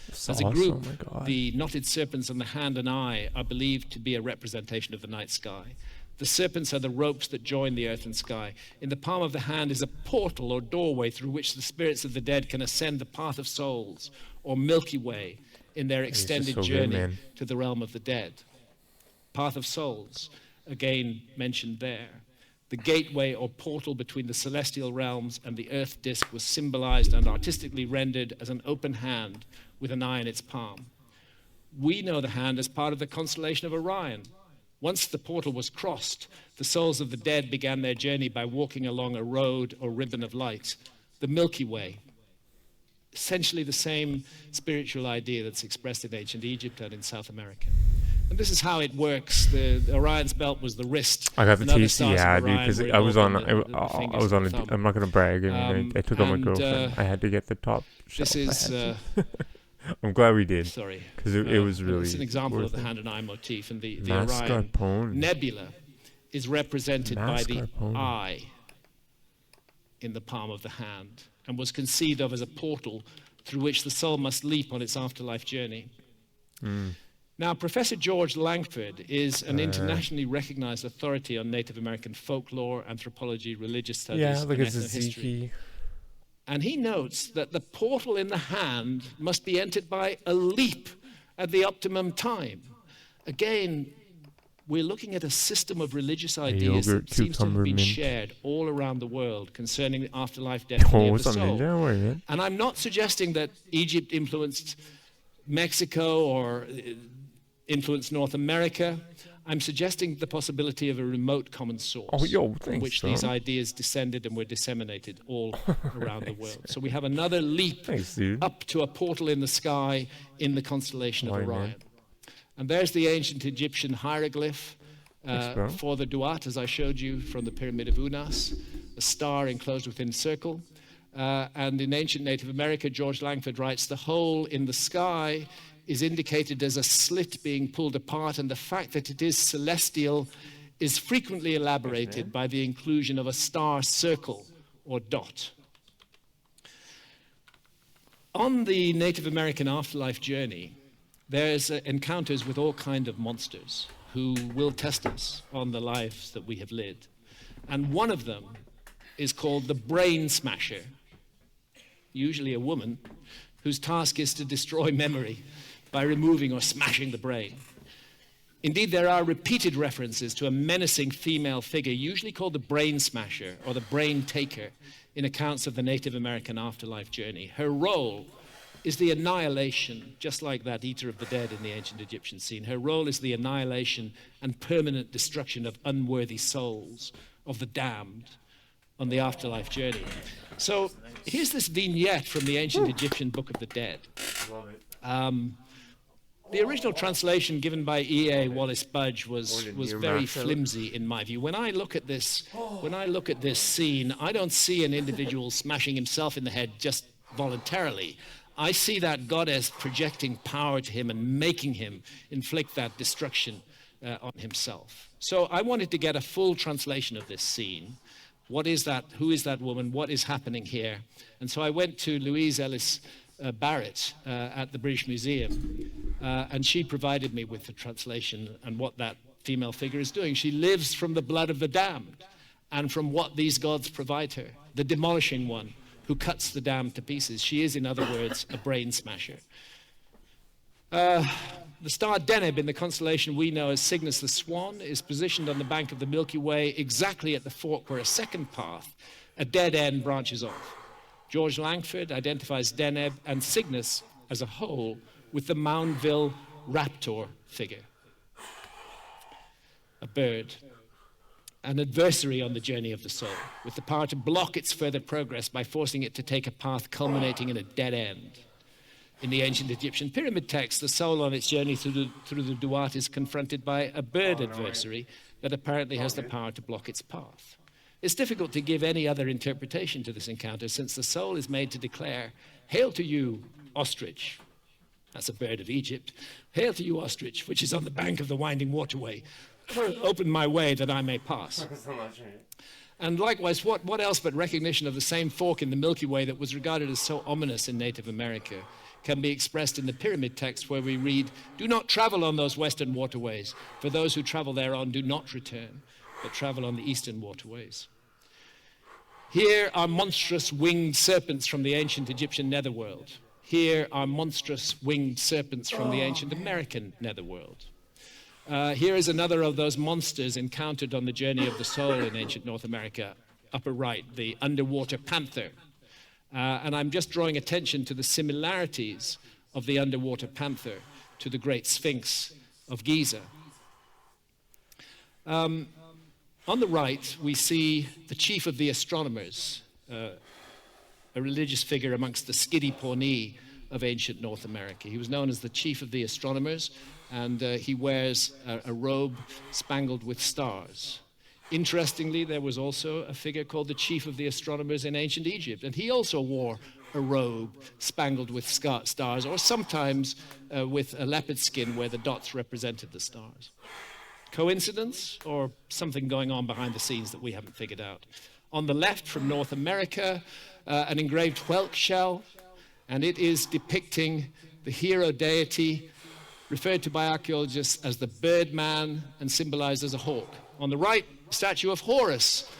Speaker 2: It's
Speaker 4: As a
Speaker 2: awesome,
Speaker 4: group,
Speaker 2: oh my God.
Speaker 4: the knotted serpents and the hand and eye are believed to be a representation of the night sky. The serpents are the ropes that join the earth and sky. In the palm of the hand is a portal or doorway through which the spirits of the dead can ascend the path of souls, or Milky Way, in their
Speaker 2: just
Speaker 4: extended
Speaker 2: so good,
Speaker 4: journey
Speaker 2: man.
Speaker 4: to the realm of the dead. Path of souls, again mentioned there. The gateway or portal between the celestial realms and the earth disk was symbolized and artistically rendered as an open hand with an eye in its palm. We know the hand as part of the constellation of Orion. Once the portal was crossed, the souls of the dead began their journey by walking along a road or ribbon of light, the Milky Way. Essentially the same spiritual idea that's expressed in ancient Egypt and in South America. And this is how it works. The Orion's belt was the wrist.
Speaker 2: I got the
Speaker 4: and other
Speaker 2: tasty
Speaker 4: stars of
Speaker 2: ad
Speaker 4: Orion
Speaker 2: because
Speaker 4: were
Speaker 2: I was on.
Speaker 4: involved in the
Speaker 2: I
Speaker 4: fingers
Speaker 2: was on.
Speaker 4: and the thumb.
Speaker 2: I'm not gonna brag. I mean, I took on my
Speaker 4: and,
Speaker 2: girlfriend. I had to get the top shelf.
Speaker 4: This is,
Speaker 2: I had to. I'm glad we did
Speaker 4: sorry.
Speaker 2: because it was really.
Speaker 4: It's an example of
Speaker 2: worth
Speaker 4: the
Speaker 2: it.
Speaker 4: hand and eye motif, and the Orion
Speaker 2: Mascarpone.
Speaker 4: nebula is represented by the
Speaker 2: Mascarpone.
Speaker 4: eye in the palm of the hand, and was conceived of as a portal through which the soul must leap on its afterlife journey. Now, Professor George Langford is an internationally recognized authority on Native American folklore, anthropology, religious studies,
Speaker 2: Yeah,
Speaker 4: and
Speaker 2: look at
Speaker 4: ethnohistory.
Speaker 2: Ziki.
Speaker 4: And he notes that the portal in the hand must be entered by a leap at the optimum time. Again, we're looking at a system of religious ideas
Speaker 2: yogurt,
Speaker 4: that seems to have
Speaker 2: cucumber,
Speaker 4: been
Speaker 2: mint.
Speaker 4: shared all around the world concerning the afterlife destiny
Speaker 2: Oh,
Speaker 4: of
Speaker 2: what's
Speaker 4: the
Speaker 2: up,
Speaker 4: soul.
Speaker 2: Ninja? Where are you?
Speaker 4: And I'm not suggesting that Egypt influenced Mexico or influenced North America. I'm suggesting the possibility of a remote common source
Speaker 2: Oh, yo,
Speaker 4: from
Speaker 2: thanks,
Speaker 4: which
Speaker 2: bro.
Speaker 4: these ideas descended and were disseminated all around the world. So we have another leap
Speaker 2: Thanks, dude.
Speaker 4: up to a portal in the sky in the constellation of
Speaker 2: Why, man?
Speaker 4: Orion. And there's the ancient Egyptian hieroglyph
Speaker 2: bro.
Speaker 4: for the Duat, as I showed you from the Pyramid of Unas, a star enclosed within a circle. And in ancient Native America, George Langford writes, the hole in the sky is indicated as a slit being pulled apart, and the fact that it is celestial is frequently elaborated by the inclusion of a star circle or dot. On the Native American afterlife journey, there's encounters with all kinds of monsters who will test us on the lives that we have lived. And one of them is called the Brain Smasher. usually a woman, whose task is to destroy memory by removing or smashing the brain. Indeed, there are repeated references to a menacing female figure, usually called the brain smasher or the brain taker, in accounts of the Native American afterlife journey. Her role is the annihilation, just like that eater of the dead in the ancient Egyptian scene. Her role is the annihilation and permanent destruction of unworthy souls, of the damned, on the afterlife journey. So here's this vignette from the ancient Egyptian Book of the Dead.
Speaker 2: Love it.
Speaker 4: The original translation given by E.A. Wallace Budge was very
Speaker 2: Maxwell.
Speaker 4: flimsy in my view. When I look at this scene, I don't see an individual smashing himself in the head just voluntarily. I see that goddess projecting power to him and making him inflict that destruction on himself. So I wanted to get a full translation of this scene. What is that? Who is that woman? What is happening here? And so I went to Louise Ellis Barrett at the British Museum, and she provided me with the translation and what that female figure is doing. She lives from the blood of the damned and from what these gods provide her, the demolishing one who cuts the damned to pieces. She is, in other words, a brain smasher. The star Deneb in the constellation we know as Cygnus the Swan is positioned on the bank of the Milky Way exactly at the fork where a second path, a dead end, branches off. George Langford identifies Deneb and Cygnus as a whole with the Moundville raptor figure, a bird, an adversary on the journey of the soul, with the power to block its further progress by forcing it to take a path culminating in a dead end. In the ancient Egyptian pyramid text, the soul on its journey through the Duat is confronted by a bird adversary that apparently has the power to block its path. It's difficult to give any other interpretation to this encounter, since the soul is made to declare, "Hail to you, ostrich." That's a bird of Egypt. "Hail to you, ostrich, which is on the bank of the winding waterway. Open my way that I may pass." And likewise, what else but recognition of the same fork in the Milky Way that was regarded as so ominous in Native America can be expressed in the pyramid text, where we read, "Do not travel on those western waterways, for those who travel thereon do not return, but travel on the eastern waterways." Here are monstrous winged serpents from the ancient Egyptian netherworld. Here are monstrous winged serpents from the ancient American netherworld. Here is another of those monsters encountered on the journey of the soul in ancient North America, upper right, the underwater panther. And I'm just drawing attention to the similarities of the underwater panther to the great Sphinx of Giza. On the right, we see the chief of the astronomers, a religious figure amongst the Skidi Pawnee of ancient North America. He was known as the chief of the astronomers, and he wears a robe spangled with stars. Interestingly, there was also a figure called the chief of the astronomers in ancient Egypt, and he also wore a robe spangled with stars, or sometimes with a leopard skin where the dots represented the stars. Coincidence, or something going on behind the scenes that we haven't figured out? On the left, from North America, an engraved whelk shell, and it is depicting the hero deity referred to by archaeologists as the birdman and symbolized as a hawk. On the right, statue of Horus,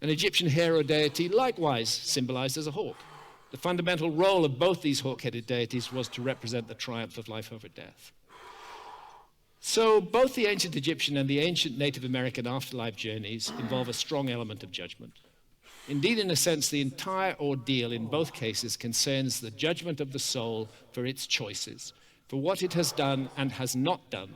Speaker 4: an Egyptian hero deity, likewise symbolized as a hawk. The fundamental role of both these hawk-headed deities was to represent the triumph of life over death. So both the ancient Egyptian and the ancient Native American afterlife journeys involve a strong element of judgment. Indeed, in a sense, the entire ordeal in both cases concerns the judgment of the soul for its choices, for what it has done and has not done,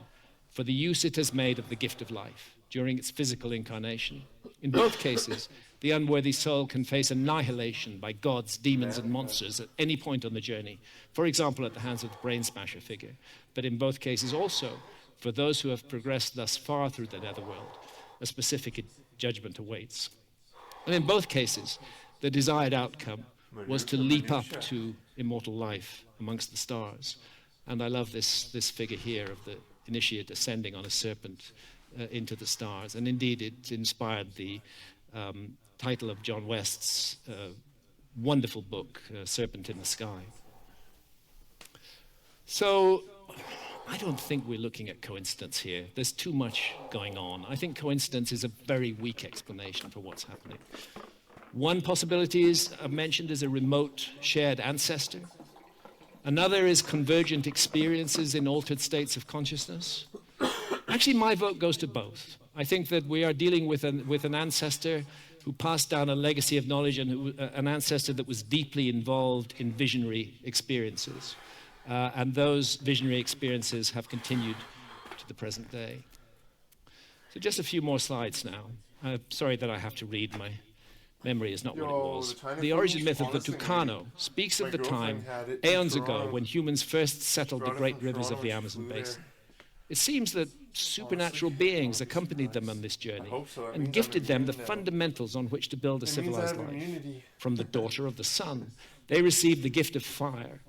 Speaker 4: for the use it has made of the gift of life during its physical incarnation. In both cases, the unworthy soul can face annihilation by gods, demons, and monsters at any point on the journey, for example, at the hands of the brain smasher figure. But in both cases also, for those who have progressed thus far through the netherworld, a specific judgment awaits. And in both cases, the desired outcome was to leap up to immortal life amongst the stars. And I love this figure here of the initiate ascending on a serpent into the stars. And indeed, it inspired the title of John West's wonderful book, Serpent in the Sky. So I don't think we're looking at coincidence here. There's too much going on. I think coincidence is a very weak explanation for what's happening. One possibility is mentioned as a remote shared ancestor. Another is convergent experiences in altered states of consciousness. Actually, my vote goes to both. I think that we are dealing with an ancestor who passed down a legacy of knowledge and an ancestor that was deeply involved in visionary experiences. And those visionary experiences have continued to the present day. So just a few more slides now. Sorry that I have to read. My memory is not what it was. The origin myth of the Tucano speaks of the time, aeons ago, when humans first settled the great rivers of the Amazon basin. It seems that supernatural beings accompanied them on this journey and gifted them the fundamentals on which to build a civilized life. From the daughter of the sun, they received the gift of fire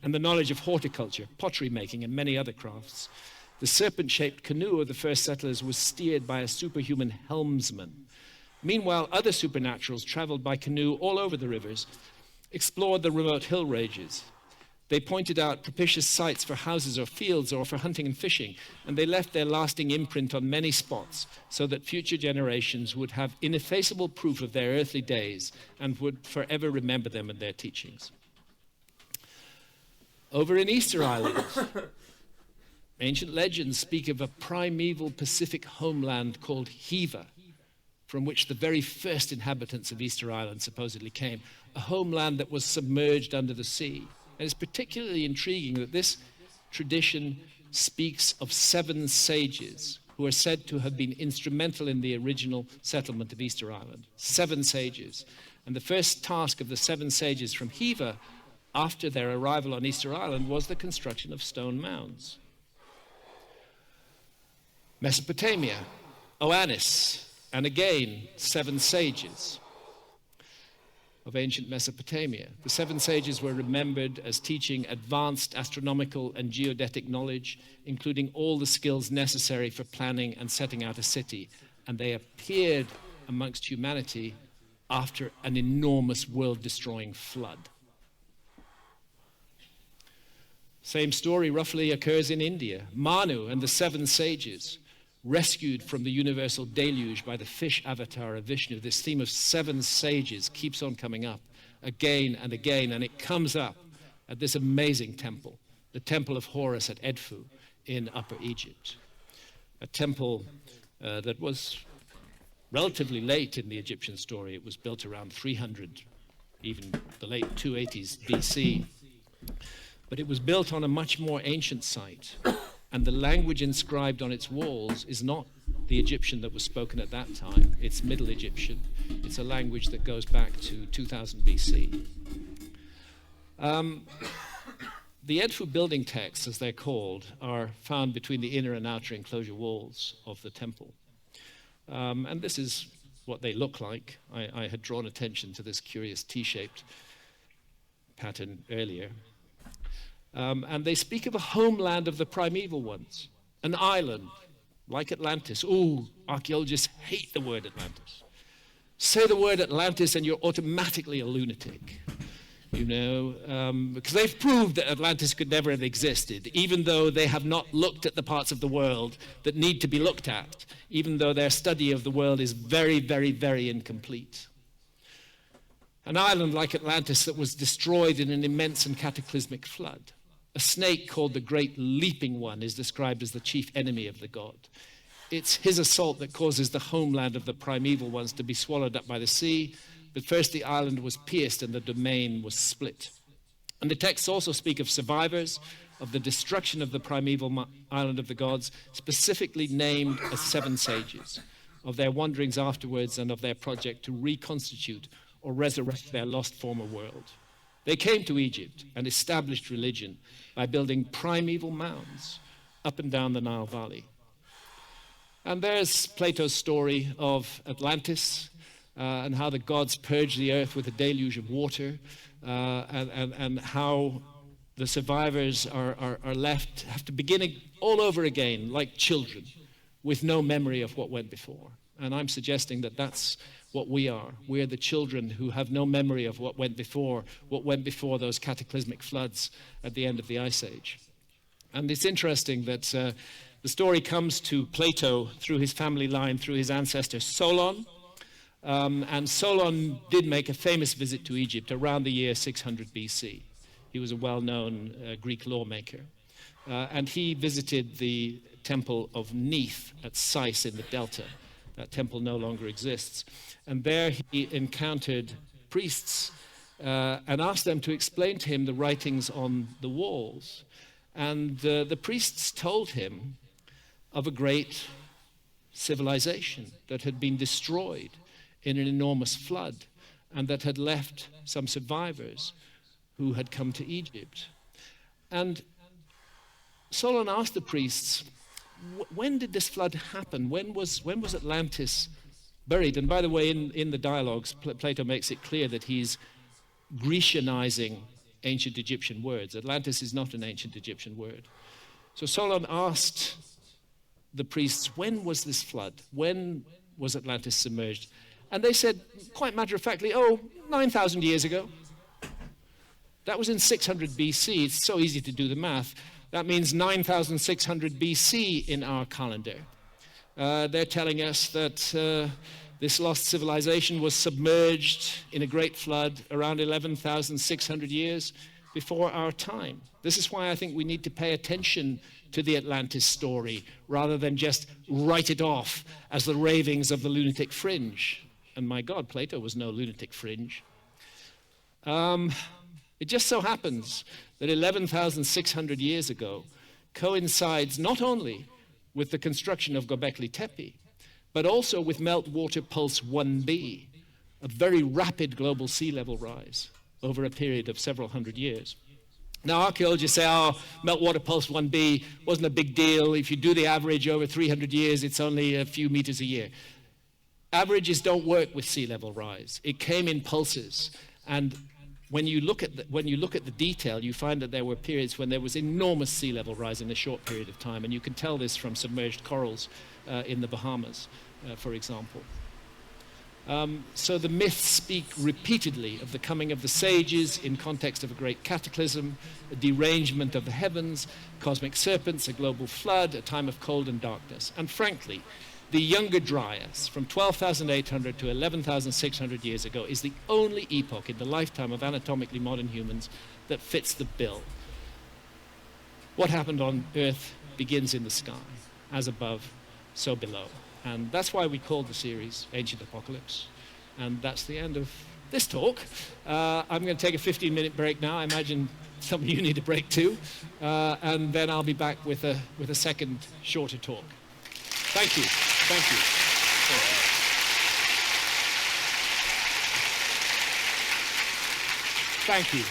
Speaker 4: and the knowledge of horticulture, pottery making, and many other crafts. The serpent-shaped canoe of the first settlers was steered by a superhuman helmsman. Meanwhile, other supernaturals traveled by canoe all over the rivers, explored the remote hill ranges. They pointed out propitious sites for houses or fields or for hunting and fishing, and they left their lasting imprint on many spots so that future generations would have ineffaceable proof of their earthly days and would forever remember them and their teachings. Over in Easter Island, ancient legends speak of a primeval Pacific homeland called Hiva, from which the very first inhabitants of Easter Island supposedly came, a homeland that was submerged under the sea. And it's particularly intriguing that this tradition speaks of 7 sages who are said to have been instrumental in the original settlement of Easter Island. 7 sages. And the first task of the 7 sages from Hiva after their arrival on Easter Island was the construction of stone mounds. Mesopotamia, Oannes, and again 7 sages of ancient Mesopotamia. The 7 sages were remembered as teaching advanced astronomical and geodetic knowledge, including all the skills necessary for planning and setting out a city, and they appeared amongst humanity after an enormous world-destroying flood. Same story roughly occurs in India. Manu and the 7 sages, rescued from the universal deluge by the fish avatar of Vishnu. This theme of 7 sages keeps on coming up again and again, and it comes up at this amazing temple, the temple of Horus at Edfu in Upper Egypt, a temple that was relatively late in the Egyptian story. It was built around 300, even the late 280s BC, but it was built on a much more ancient site. And the language inscribed on its walls is not the Egyptian that was spoken at that time. It's Middle Egyptian. It's a language that goes back to 2000 BC. The Edfu building texts, as they're called, are found between the inner and outer enclosure walls of the temple. And this is what they look like. I had drawn attention to this curious T-shaped pattern earlier. And they speak of a homeland of the primeval ones, an island like Atlantis. Ooh, archaeologists hate the word Atlantis. Say the word Atlantis and you're automatically a lunatic, you know, because they've proved that Atlantis could never have existed, even though they have not looked at the parts of the world that need to be looked at, even though their study of the world is very, very, very incomplete. An island like Atlantis that was destroyed in an immense and cataclysmic flood. A snake called the Great Leaping One is described as the chief enemy of the god. It's his assault that causes the homeland of the primeval ones to be swallowed up by the sea, but first the island was pierced and the domain was split. And the texts also speak of survivors, of the destruction of the primeval island of the gods, specifically named as 7 sages, of their wanderings afterwards and of their project to reconstitute or resurrect their lost former world. They came to Egypt and established religion by building primeval mounds up and down the Nile Valley. And there's Plato's story of Atlantis and how the gods purged the earth with a deluge of water and how the survivors are left, have to begin all over again like children with no memory of what went before. And I'm suggesting that that's what we are. We're the children who have no memory of what went before those cataclysmic floods at the end of the Ice Age. And it's interesting that the story comes to Plato through his family line, through his ancestor Solon, And Solon did make a famous visit to Egypt around the year 600 BC. He was a well-known Greek lawmaker. And he visited the temple of Neith at Sais in the Delta. That temple no longer exists. And there he encountered priests and asked them to explain to him the writings on the walls. And the priests told him of a great civilization that had been destroyed in an enormous flood and that had left some survivors who had come to Egypt. And Solon asked the priests, when did this flood happen? When was Atlantis buried? And by the way, in the dialogues, Plato makes it clear that he's Grecianizing ancient Egyptian words. Atlantis is not an ancient Egyptian word. So Solon asked the priests, when was this flood? When was Atlantis submerged? And they said, quite matter-of-factly, 9,000 years ago. That was in 600 BC. It's so easy to do the math. That means 9,600 BC in our calendar. They're telling us that this lost civilization was submerged in a great flood around 11,600 years before our time. This is why I think we need to pay attention to the Atlantis story rather than just write it off as the ravings of the lunatic fringe. And my God, Plato was no lunatic fringe. It just so happens that 11,600 years ago coincides not only with the construction of Göbekli Tepe, but also with meltwater pulse 1b, a very rapid global sea level rise over a period of several hundred years. Now, archaeologists say, meltwater pulse 1b wasn't a big deal. If you do the average over 300 years, it's only a few meters a year. Averages don't work with sea level rise. It came in pulses. And when you look at the detail, you find that there were periods when there was enormous sea level rise in a short period of time. And you can tell this from submerged corals in the Bahamas, for example. So the myths speak repeatedly of the coming of the sages in context of a great cataclysm, a derangement of the heavens, cosmic serpents, a global flood, a time of cold and darkness. And frankly, the Younger Dryas, from 12,800 to 11,600 years ago, is the only epoch in the lifetime of anatomically modern humans that fits the bill. What happened on Earth begins in the sky, as above, so below. And that's why we called the series Ancient Apocalypse. And that's the end of this talk. I'm going to take a 15-minute break now. I imagine some of you need a break too. And then I'll be back with a second, shorter talk. Thank you. Thank you. Thank you.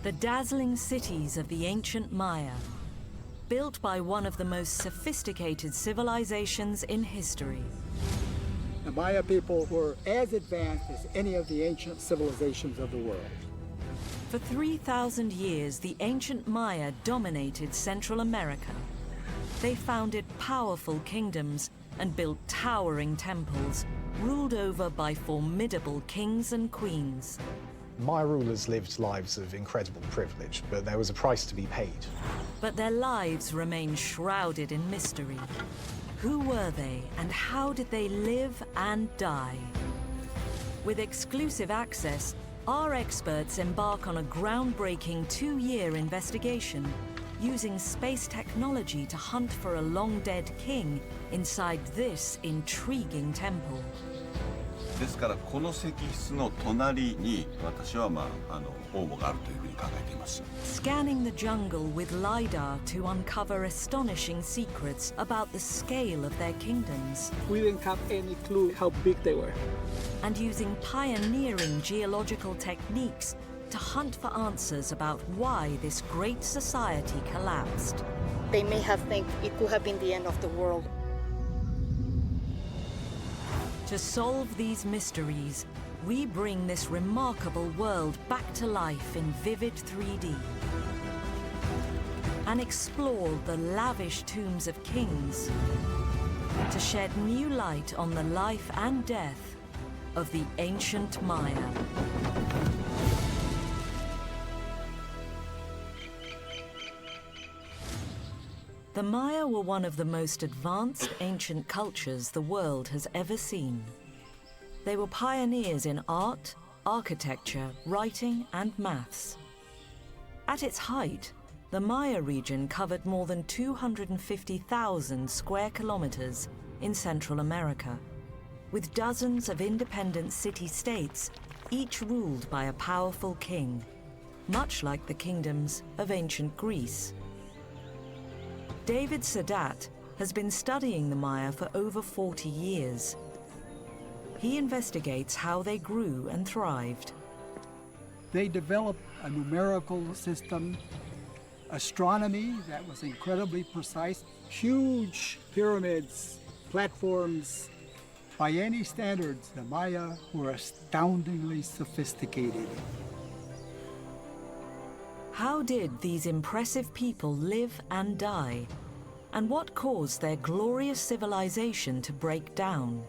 Speaker 5: The dazzling cities of the ancient Maya, built by one of the most sophisticated civilizations in history.
Speaker 6: The Maya people were as advanced as any of the ancient civilizations of the world.
Speaker 5: For 3,000 years, the ancient Maya dominated Central America. They founded powerful kingdoms and built towering temples, ruled over by formidable kings and queens.
Speaker 7: Maya rulers lived lives of incredible privilege, but there was a price to be paid.
Speaker 5: But their lives remained shrouded in mystery. Who were they, and how did they live and die? With exclusive access, our experts embark on a groundbreaking 2-year investigation, using space technology to hunt for a long-dead king inside this intriguing temple.
Speaker 8: ですからこの石室の隣に私は王墓があるというふうに考えています。
Speaker 5: Scanning the jungle with LiDAR to uncover astonishing secrets about the scale of their kingdoms.
Speaker 6: We didn't have any clue how big they were.
Speaker 5: And using pioneering geological techniques to hunt for answers about why this great society collapsed.
Speaker 9: They may have think it could have been the end of the world.
Speaker 5: To solve these mysteries, we bring this remarkable world back to life in vivid 3D and explore the lavish tombs of kings to shed new light on the life and death of the ancient Maya. The Maya were one of the most advanced ancient cultures the world has ever seen. They were pioneers in art, architecture, writing, and maths. At its height, the Maya region covered more than 250,000 square kilometers in Central America, with dozens of independent city-states, each ruled by a powerful king, much like the kingdoms of ancient Greece. David Sadat has been studying the Maya for over 40 years. He investigates how they grew and thrived.
Speaker 6: They developed a numerical system, astronomy that was incredibly precise, huge pyramids, platforms. By any standards, the Maya were astoundingly sophisticated.
Speaker 5: How did these impressive people live and die? And what caused their glorious civilization to break down?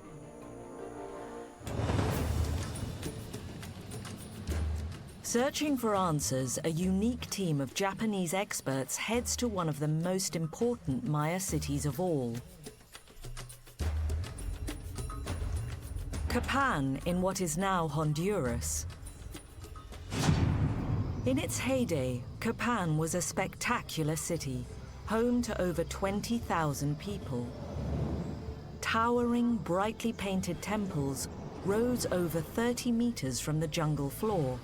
Speaker 5: Searching for answers, a unique team of Japanese experts heads to one of the most important Maya cities of all. Capan, in what is now Honduras. In its heyday, Capan was a spectacular city, home to over 20,000 people. Towering, brightly painted temples rose over 30 meters from the jungle floor.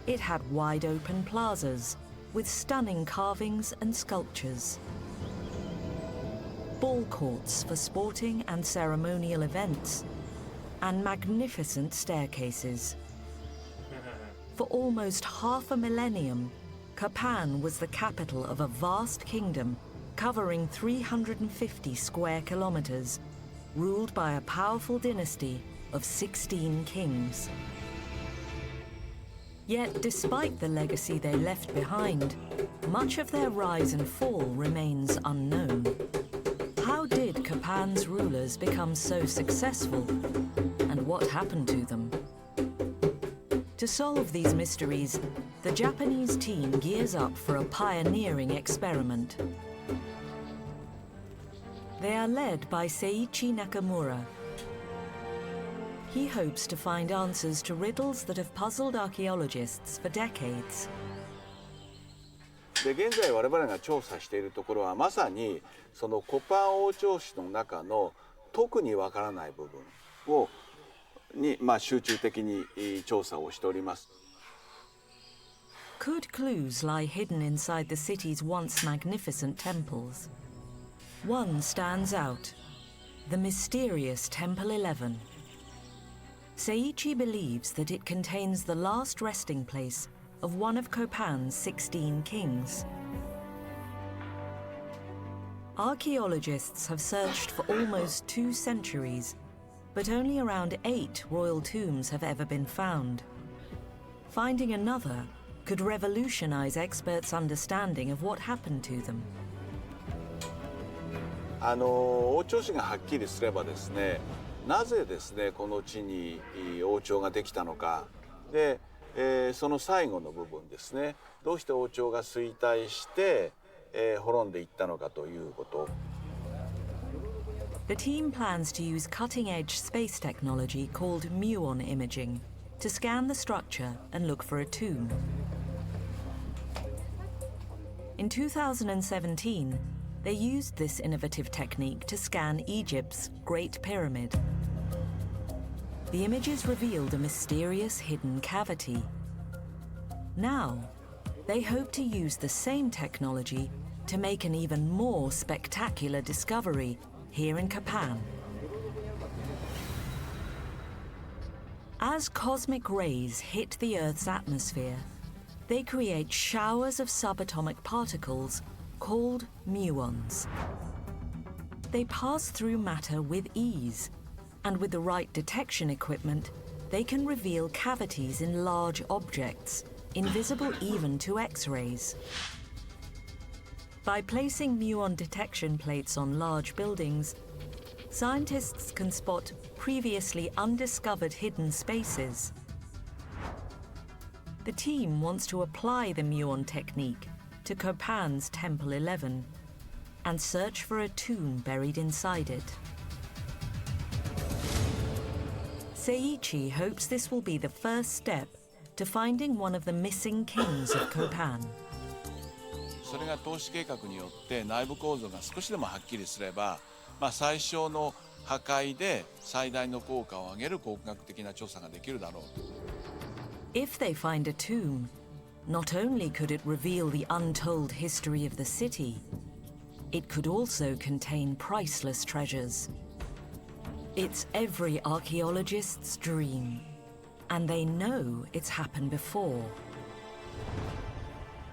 Speaker 5: It had wide-open plazas with stunning carvings and sculptures. Ball courts for sporting and ceremonial events, and magnificent staircases. For almost half a millennium, Capan was the capital of a vast kingdom covering 350 square kilometers, ruled by a powerful dynasty of 16 kings. Yet, despite the legacy they left behind, much of their rise and fall remains unknown. How did Capan's rulers become so successful, and what happened to them? To solve these mysteries, the Japanese team gears up for a pioneering experiment. They are led by Seiichi Nakamura. He hopes to find answers to riddles that have puzzled archaeologists for decades.
Speaker 8: で現在我々が調査しているところはまさにそのコパン王朝史の中の特にわからない部分に集中的に調査をしております。
Speaker 5: Could clues lie hidden inside the city's once magnificent temples? One stands out, the mysterious Temple 11. Seiichi believes that it contains the last resting place of one of Capan's 16 kings. Archaeologists have searched for almost 2 centuries, but only around 8 royal tombs have ever been found. Finding another could revolutionize experts' understanding of what happened to them.
Speaker 8: 王朝史がはっきりすればですね、なぜですねこの地に王朝ができたのかで、その最後の部分ですね、どうして王朝が衰退して、滅んでいったのかということ。
Speaker 5: The team plans to use cutting-edge space technology called muon imaging to scan the structure and look for a tomb. In 2017, they used this innovative technique to scan Egypt's Great Pyramid. the images revealed a mysterious hidden cavity. Now, they hope to use the same technology to make an even more spectacular discovery here in Kapan. As cosmic rays hit the Earth's atmosphere, they create showers of subatomic particles called muons. They pass through matter with ease, and with the right detection equipment, they can reveal cavities in large objects, invisible even to X-rays. By placing muon detection plates on large buildings, scientists can spot previously undiscovered hidden spaces. The team wants to apply the muon technique to Kopan's Temple 11 and search for a tomb buried inside it. Seiichi hopes this will be the first step to finding one of the missing kings of Kopan.
Speaker 8: それが投資計画によって内部構造が少しでもはっきりすれば、最小の破壊で最大の効果を上げる工学的な調査ができるだろうと。
Speaker 5: If they find a tomb, not only could it reveal the untold history of the city, it could also contain priceless treasures. It's every archaeologist's dream, and they know it's happened before.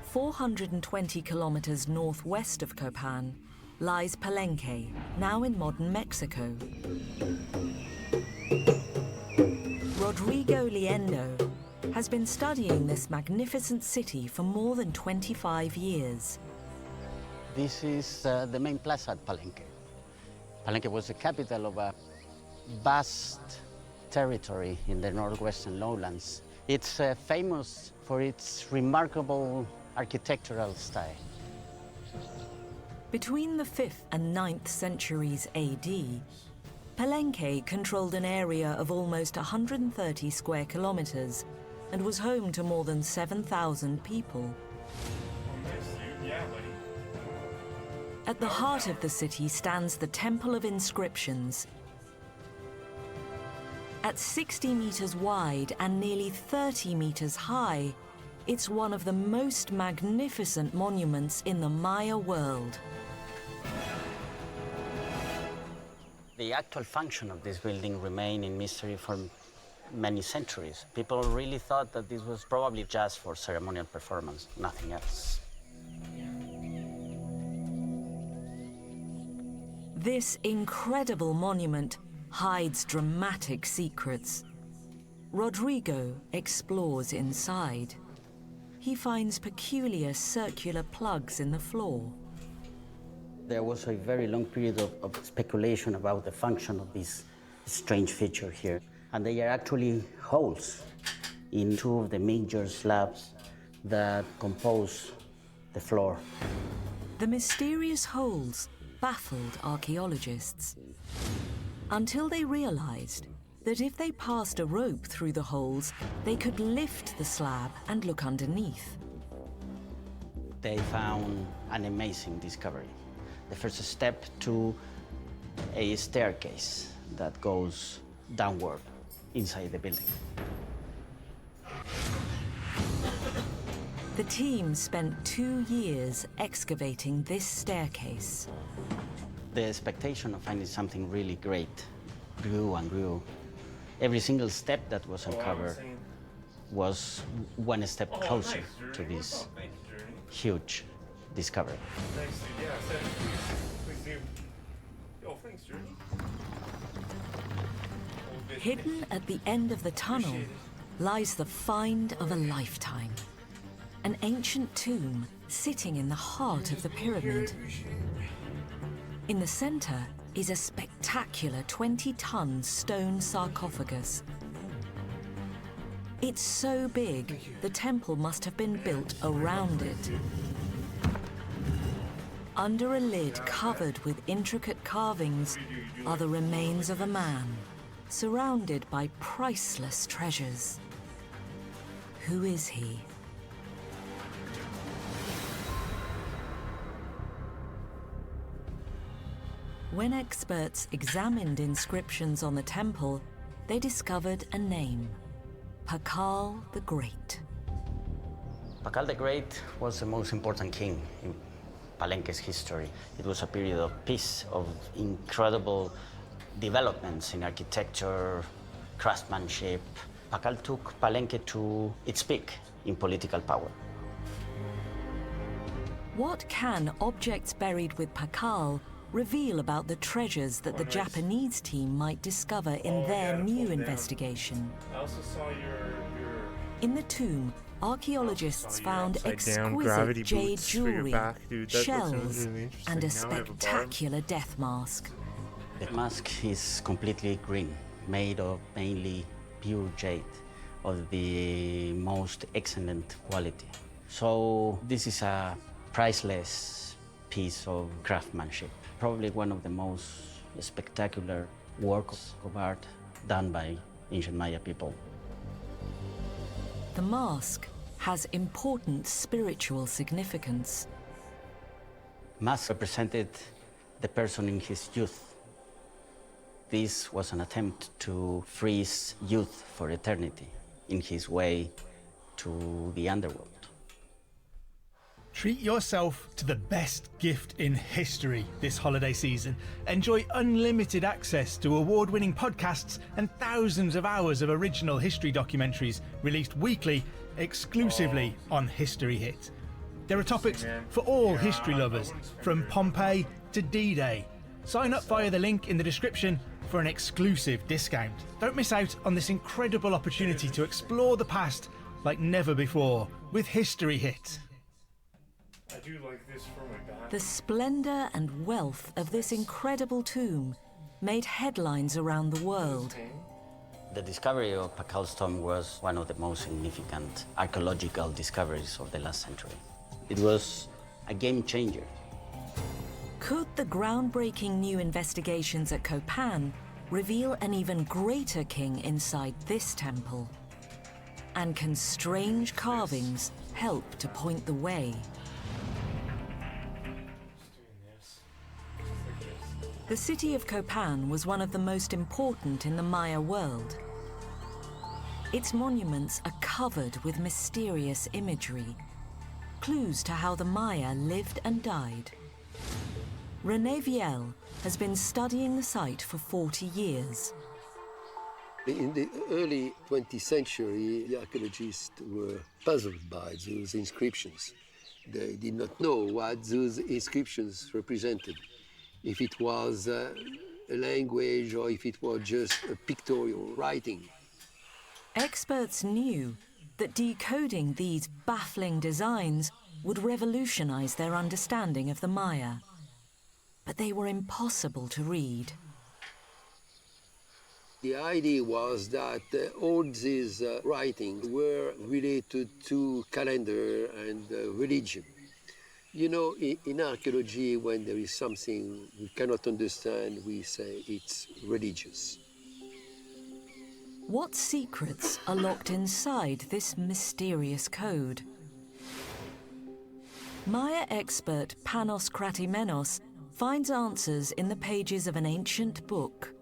Speaker 5: 420 kilometers northwest of Copan lies Palenque, now in modern Mexico. Rodrigo Liendo has been studying this magnificent city for more than 25 years.
Speaker 10: This is the main plaza at Palenque. Palenque was the capital of a vast territory in the northwestern lowlands. It's famous for its remarkable architectural style.
Speaker 5: Between the 5th and 9th centuries AD, Palenque controlled an area of almost 130 square kilometers and was home to more than 7,000 people. At the heart of the city stands the Temple of Inscriptions. At 60 meters wide and nearly 30 meters high, it's one of the most magnificent monuments in the Maya world.
Speaker 10: The actual function of this building remained in mystery for many centuries. People really thought that this was probably just for ceremonial performance, nothing else.
Speaker 5: This incredible monument hides dramatic secrets. Rodrigo explores inside. He finds peculiar circular plugs in the floor.
Speaker 10: There was a very long period of speculation about the function of this strange feature here. And they are actually holes in two of the major slabs that compose the floor.
Speaker 5: The mysterious holes baffled archaeologists until they realized that if they passed a rope through the holes, they could lift the slab and look underneath.
Speaker 10: They found an amazing discovery. The first step to a staircase that goes downward inside the building.
Speaker 5: The team spent 2 years excavating this staircase.
Speaker 10: The expectation of finding something really great grew and grew. Every single step that was uncovered was one step closer to this huge discovery.
Speaker 5: Hidden at the end of the tunnel lies the find of a lifetime. An ancient tomb sitting in the heart of the pyramid. In the center is a spectacular 20-ton stone sarcophagus. It's so big, the temple must have been built around it. Under a lid covered with intricate carvings are the remains of a man, surrounded by priceless treasures. Who is he? When experts examined inscriptions on the temple, they discovered a name: Pakal the Great.
Speaker 10: Pakal the Great was the most important king in Palenque's history. It was a period of peace, of incredible developments in architecture, craftsmanship. Pakal took Palenque to its peak in political power.
Speaker 5: What can objects buried with Pakal reveal about the treasures that the Japanese team might discover in their new investigation?
Speaker 2: I also saw your
Speaker 5: In the tomb, archaeologists found
Speaker 2: upside-down
Speaker 5: exquisite
Speaker 2: gravity
Speaker 5: jade
Speaker 2: boots for your
Speaker 5: jewelry,
Speaker 2: back, dude. That looks
Speaker 5: shells,
Speaker 2: really interesting.
Speaker 5: and a
Speaker 2: Now I have a bar.
Speaker 5: spectacular death mask.
Speaker 10: The mask is completely green, made of mainly pure jade of the most excellent quality. So this is a priceless piece of craftsmanship, probably one of the most spectacular works of art done by ancient Maya people.
Speaker 5: The mask has important spiritual significance.
Speaker 10: Mask represented the person in his youth. This was an attempt to freeze youth for eternity in his way to the underworld.
Speaker 11: Treat yourself to the best gift in history this holiday season. Enjoy unlimited access to award-winning podcasts and thousands of hours of original history documentaries released weekly exclusively on History Hit. There are topics for all history lovers, from Pompeii to D-Day. Sign up via the link in the description for an exclusive discount. Don't miss out on this incredible opportunity to explore the past like never before with History Hit.
Speaker 2: I do like this for my back.
Speaker 5: The splendor and wealth of this incredible tomb made headlines around the world.
Speaker 10: The discovery of Pakal's tomb was one of the most significant archaeological discoveries of the last century. It was a game changer.
Speaker 5: Could the groundbreaking new investigations at Copan reveal an even greater king inside this temple? And can strange carvings help to point the way? The city of Copan was one of the most important in the Maya world. Its monuments are covered with mysterious imagery, clues to how the Maya lived and died. René Viel has been studying the site for 40 years.
Speaker 12: In the early 20th century, the archaeologists were puzzled by those inscriptions. They did not know what those inscriptions represented, if it was a language or if it was just a pictorial writing.
Speaker 5: Experts knew that decoding these baffling designs would revolutionize their understanding of the Maya. But they were impossible to read.
Speaker 12: The idea was that all these writings were related to calendar and religion. You know, in archaeology, when there is something we cannot understand, we say it's religious.
Speaker 5: What secrets are locked inside this mysterious code? Maya expert Panos Kratimenos finds answers in the pages of an ancient book.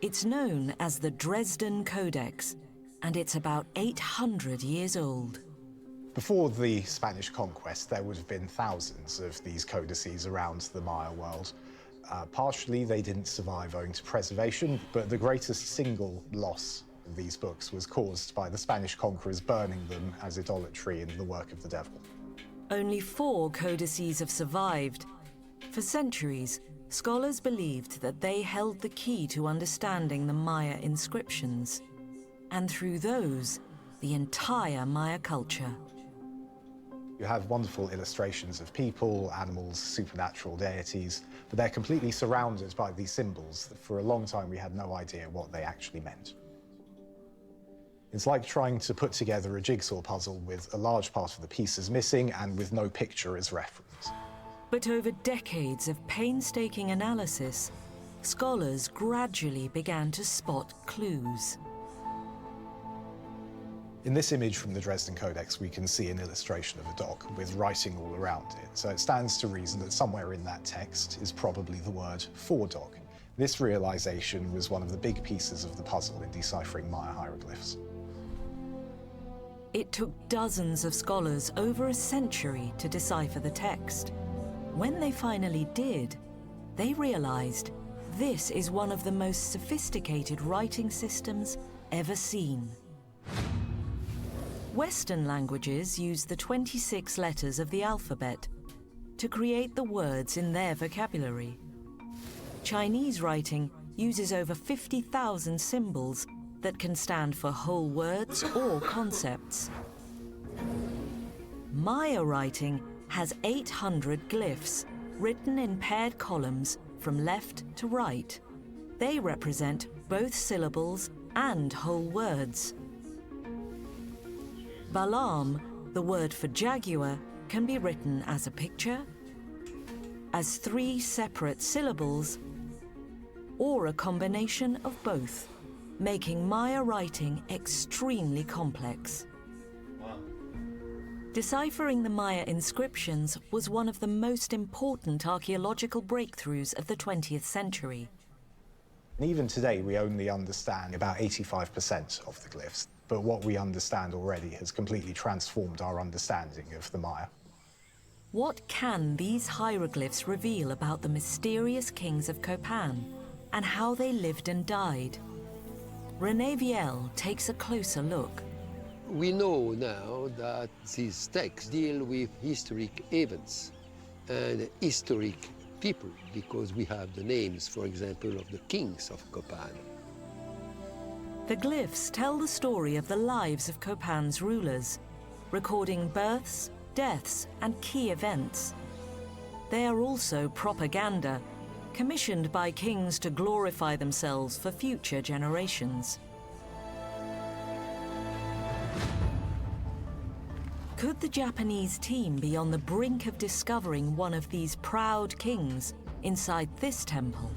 Speaker 5: It's known as the Dresden Codex, and it's about 800 years old.
Speaker 7: Before the Spanish conquest, there would have been thousands of these codices around the Maya world. Partially, they didn't survive owing to preservation, but the greatest single loss of these books was caused by the Spanish conquerors burning them as idolatry and the work of the devil.
Speaker 5: Only 4 codices have survived. For centuries, scholars believed that they held the key to understanding the Maya inscriptions, and through those, the entire Maya culture.
Speaker 7: You have wonderful illustrations of people, animals, supernatural deities, but they're completely surrounded by these symbols that for a long time we had no idea what they actually meant. It's like trying to put together a jigsaw puzzle with a large part of the pieces missing and with no picture as reference.
Speaker 5: But over decades of painstaking analysis, scholars gradually began to spot clues.
Speaker 7: In this image from the Dresden Codex, we can see an illustration of a dog with writing all around it. So it stands to reason that somewhere in that text is probably the word for dog. This realization was one of the big pieces of the puzzle in deciphering Maya hieroglyphs.
Speaker 5: It took dozens of scholars over a century to decipher the text. When they finally did, they realized this is one of the most sophisticated writing systems ever seen. Western languages use the 26 letters of the alphabet to create the words in their vocabulary. Chinese writing uses over 50,000 symbols that can stand for whole words or concepts. Maya writing has 800 glyphs written in paired columns from left to right. They represent both syllables and whole words. Balam, the word for jaguar, can be written as a picture, as 3 separate syllables, or a combination of both, making Maya writing extremely complex. Deciphering the Maya inscriptions was one of the most important archaeological breakthroughs of the 20th century.
Speaker 7: Even today, we only understand about 85% of the glyphs, but what we understand already has completely transformed our understanding of the Maya.
Speaker 5: What can these hieroglyphs reveal about the mysterious kings of Copan and how they lived and died? René Viel takes a closer look.
Speaker 12: We know now that these texts deal with historic events and historic people because we have the names, for example, of the kings of Copan.
Speaker 5: The glyphs tell the story of the lives of Copan's rulers, recording births, deaths, and key events. They are also propaganda, commissioned by kings to glorify themselves for future generations. Could the Japanese team be on the brink of discovering one of these proud kings inside this temple?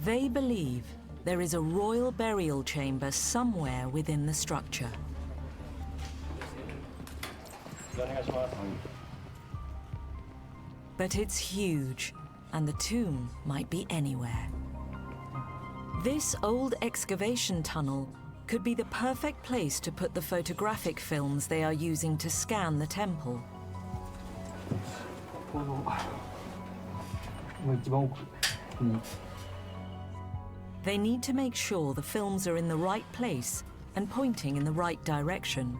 Speaker 5: They believe there is a royal burial chamber somewhere within the structure. But it's huge, and the tomb might be anywhere. This old excavation tunnel could be the perfect place to put the photographic films they are using to scan the temple. They need to make sure the films are in the right place and pointing in the right direction.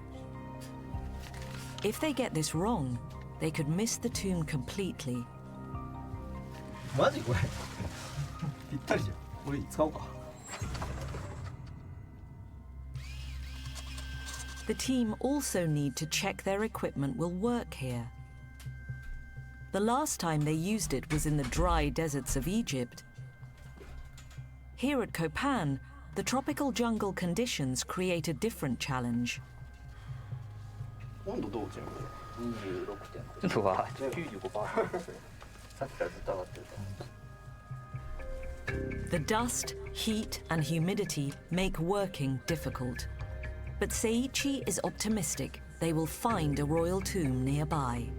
Speaker 5: If they get this wrong, they could miss the tomb completely. The team also need to check their equipment will work here. The last time they used it was in the dry deserts of Egypt. Here at Copan, the tropical jungle conditions create a different challenge. The dust, heat, and humidity make working difficult. But Seiichi is optimistic they will find a royal tomb nearby.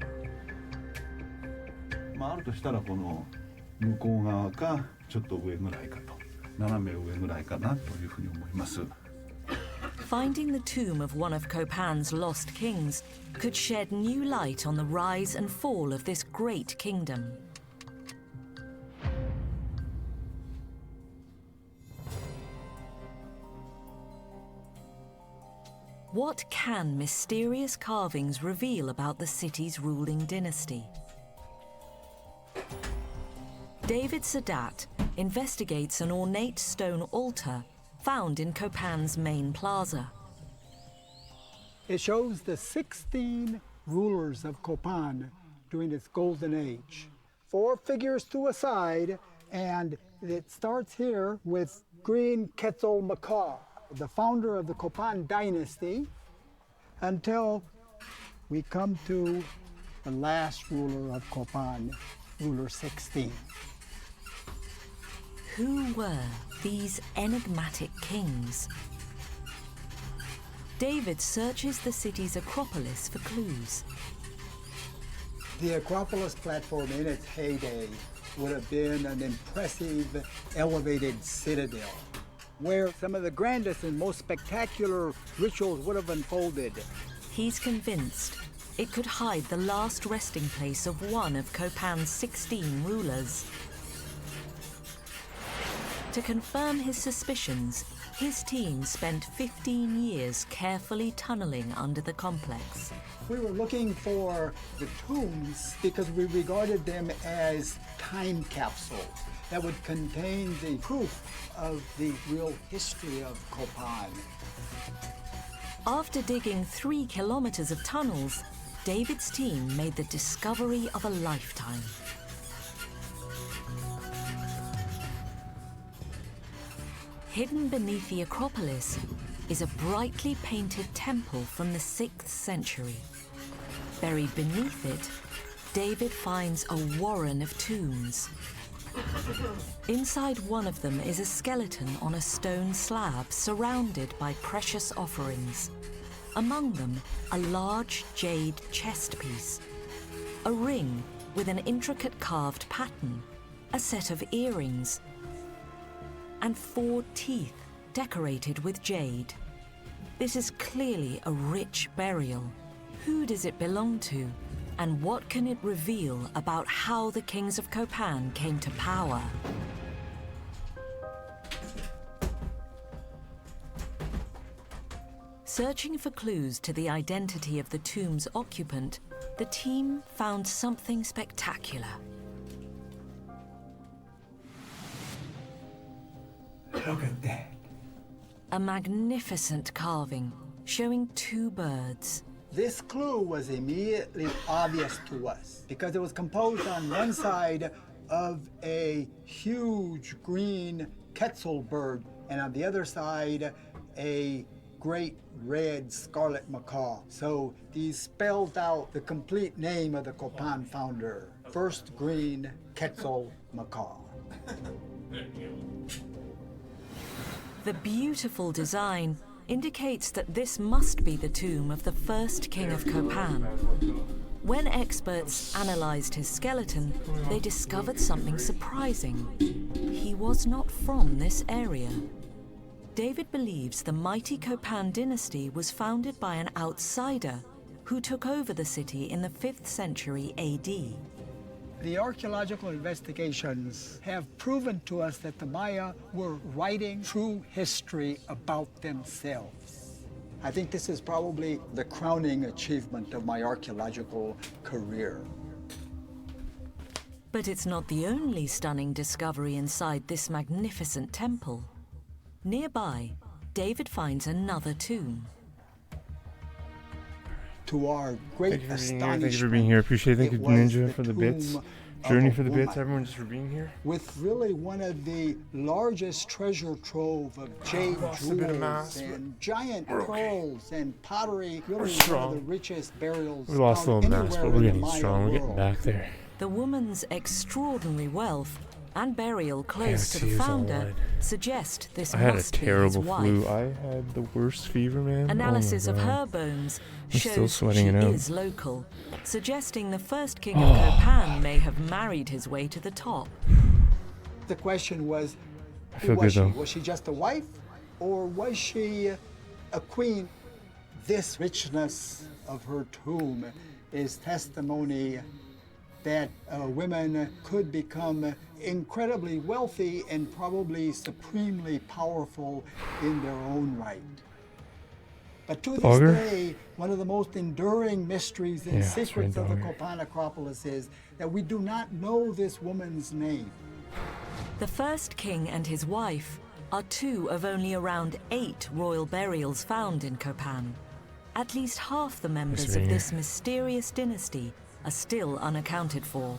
Speaker 5: Finding the tomb of one of Copan's lost kings could shed new light on the rise and fall of this great kingdom. What can mysterious carvings reveal about the city's ruling dynasty? David Sadat investigates an ornate stone altar found in Copan's main plaza.
Speaker 6: It shows the 16 rulers of Copan during its golden age. 4 figures to a side, and it starts here with Green Quetzalcoatl, the founder of the Copan dynasty, until we come to the last ruler of Copan, ruler 16.
Speaker 5: Who were these enigmatic kings? David searches the city's Acropolis for clues.
Speaker 6: The Acropolis platform in its heyday would have been an impressive, elevated citadel, where some of the grandest and most spectacular rituals would have unfolded.
Speaker 5: He's convinced it could hide the last resting place of one of Copan's 16 rulers. To confirm his suspicions, his team spent 15 years carefully tunneling under the complex.
Speaker 6: We were looking for the tombs because we regarded them as time capsules that would contain the proof of the real history of Copan.
Speaker 5: After digging 3 kilometers of tunnels, David's team made the discovery of a lifetime. Hidden beneath the Acropolis is a brightly painted temple from the 6th century. Buried beneath it, David finds a warren of tombs. Inside one of them is a skeleton on a stone slab surrounded by precious offerings. Among them, a large jade chest piece, a ring with an intricate carved pattern, a set of earrings, and 4 teeth decorated with jade. This is clearly a rich burial. Who does it belong to? And what can it reveal about how the kings of Copan came to power? Searching for clues to the identity of the tomb's occupant, the team found something spectacular.
Speaker 6: Look at that.
Speaker 5: A magnificent carving showing 2 birds.
Speaker 6: This clue was immediately obvious to us because it was composed on one side of a huge green quetzal bird and on the other side a great red scarlet macaw. So these spelled out the complete name of the Copan founder, First Green Quetzal Macaw.
Speaker 5: The beautiful design indicates that this must be the tomb of the first king of Copan. When experts analyzed his skeleton, they discovered something surprising. He was not from this area. David believes the mighty Copan dynasty was founded by an outsider who took over the city in the 5th century AD.
Speaker 6: The archaeological investigations have proven to us that the Maya were writing true history about themselves. I think this is probably the crowning achievement of my archaeological career.
Speaker 5: But it's not the only stunning discovery inside this magnificent temple. Nearby, David finds another tomb.
Speaker 6: To our great astonishment,
Speaker 2: thank you for being here. Appreciate it. Thank you, Ninja, for the bits.
Speaker 6: tomb
Speaker 2: Journey
Speaker 6: of
Speaker 2: for the
Speaker 6: a
Speaker 2: bits.
Speaker 6: woman
Speaker 2: Everyone, just for being here.
Speaker 6: with really one of the largest treasure trove of jade
Speaker 2: Lost a bit of
Speaker 6: jewels
Speaker 2: mass,
Speaker 6: and giant
Speaker 2: we're okay.
Speaker 6: pearls and pottery. Really one of
Speaker 2: strong.
Speaker 6: the richest burials
Speaker 2: We lost a
Speaker 6: found
Speaker 2: little mass,
Speaker 6: anywhere
Speaker 2: but we're
Speaker 6: in the
Speaker 2: getting
Speaker 6: Maya
Speaker 2: strong. We're getting
Speaker 6: world.
Speaker 2: back there.
Speaker 5: The woman's extraordinary wealth and burial close to the
Speaker 2: tears all
Speaker 5: founder
Speaker 2: wide.
Speaker 5: suggest this
Speaker 2: I had a
Speaker 5: must be his
Speaker 2: terrible
Speaker 5: wife.
Speaker 2: flu. I had the worst fever, man.
Speaker 5: Analysis
Speaker 2: oh my
Speaker 5: of
Speaker 2: God.
Speaker 5: her bones
Speaker 2: I'm still
Speaker 5: shows
Speaker 2: sweating
Speaker 5: she
Speaker 2: it out.
Speaker 5: is local, suggesting the first king of Copan may have married his way to the top.
Speaker 6: The question was,
Speaker 2: I
Speaker 6: who
Speaker 2: feel
Speaker 6: was
Speaker 2: good
Speaker 6: she?
Speaker 2: though.
Speaker 6: Was she just a wife or was she a queen? This richness of her tomb is testimony that women could become incredibly wealthy and probably supremely powerful in their own right. But to this
Speaker 2: Dogger?
Speaker 6: day, one of the most enduring mysteries and
Speaker 2: Yeah, that's
Speaker 6: secrets
Speaker 2: right,
Speaker 6: of the
Speaker 2: Dogger.
Speaker 6: Copan Acropolis is that we do not know this woman's name.
Speaker 5: The first king and his wife are 2 of only around 8 royal burials found in Copan. At least half the members of
Speaker 2: being
Speaker 5: this mysterious dynasty are still unaccounted for.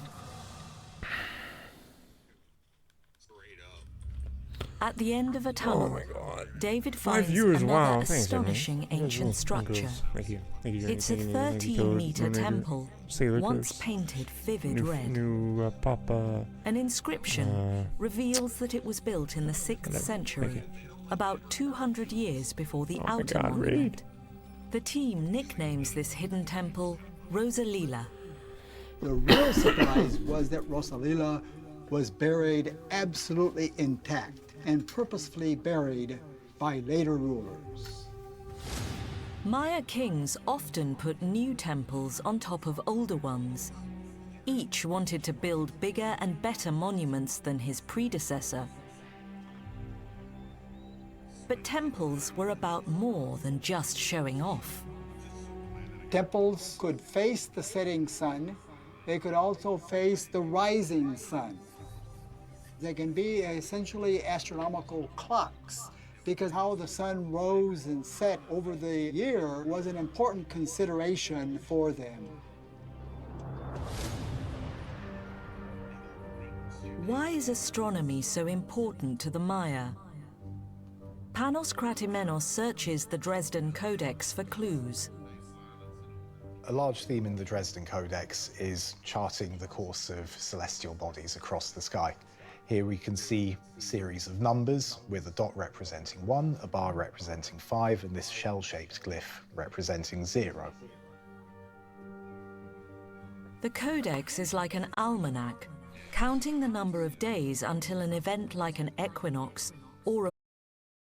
Speaker 5: At the end of a tunnel,
Speaker 2: Oh my God.
Speaker 5: David
Speaker 2: 5
Speaker 5: finds
Speaker 2: viewers,
Speaker 5: another
Speaker 2: wow. Thanks,
Speaker 5: astonishing
Speaker 2: everyone.
Speaker 5: ancient
Speaker 2: Thank
Speaker 5: structure.
Speaker 2: you. Thank you. Journey.
Speaker 5: It's a
Speaker 2: Thank you, Thank you,
Speaker 5: 13-meter
Speaker 2: Mermaid,
Speaker 5: temple,
Speaker 2: Sailor
Speaker 5: once
Speaker 2: Curse.
Speaker 5: painted vivid
Speaker 2: New,
Speaker 5: red.
Speaker 2: new Papa.
Speaker 5: An inscription reveals that it was built in the 6th
Speaker 2: Thank
Speaker 5: century,
Speaker 2: you.
Speaker 5: about 200 years before the
Speaker 2: Oh my
Speaker 5: outer
Speaker 2: God,
Speaker 5: monument. The team nicknames this hidden temple Rosalila.
Speaker 6: The real surprise was that Rosalila was buried absolutely intact and purposefully buried by later rulers.
Speaker 5: Maya kings often put new temples on top of older ones. Each wanted to build bigger and better monuments than his predecessor. But temples were about more than just showing off.
Speaker 6: Temples could face the setting sun. They could also face the rising sun. They can be essentially astronomical clocks, because how the sun rose and set over the year was an important consideration for them.
Speaker 5: Why is astronomy so important to the Maya? Panos Kratimenos searches the Dresden Codex for clues.
Speaker 7: A large theme in the Dresden Codex is charting the course of celestial bodies across the sky. Here we can see a series of numbers with a dot representing 1, a bar representing 5, and this shell-shaped glyph representing 0.
Speaker 5: The Codex is like an almanac, counting the number of days until an event like an equinox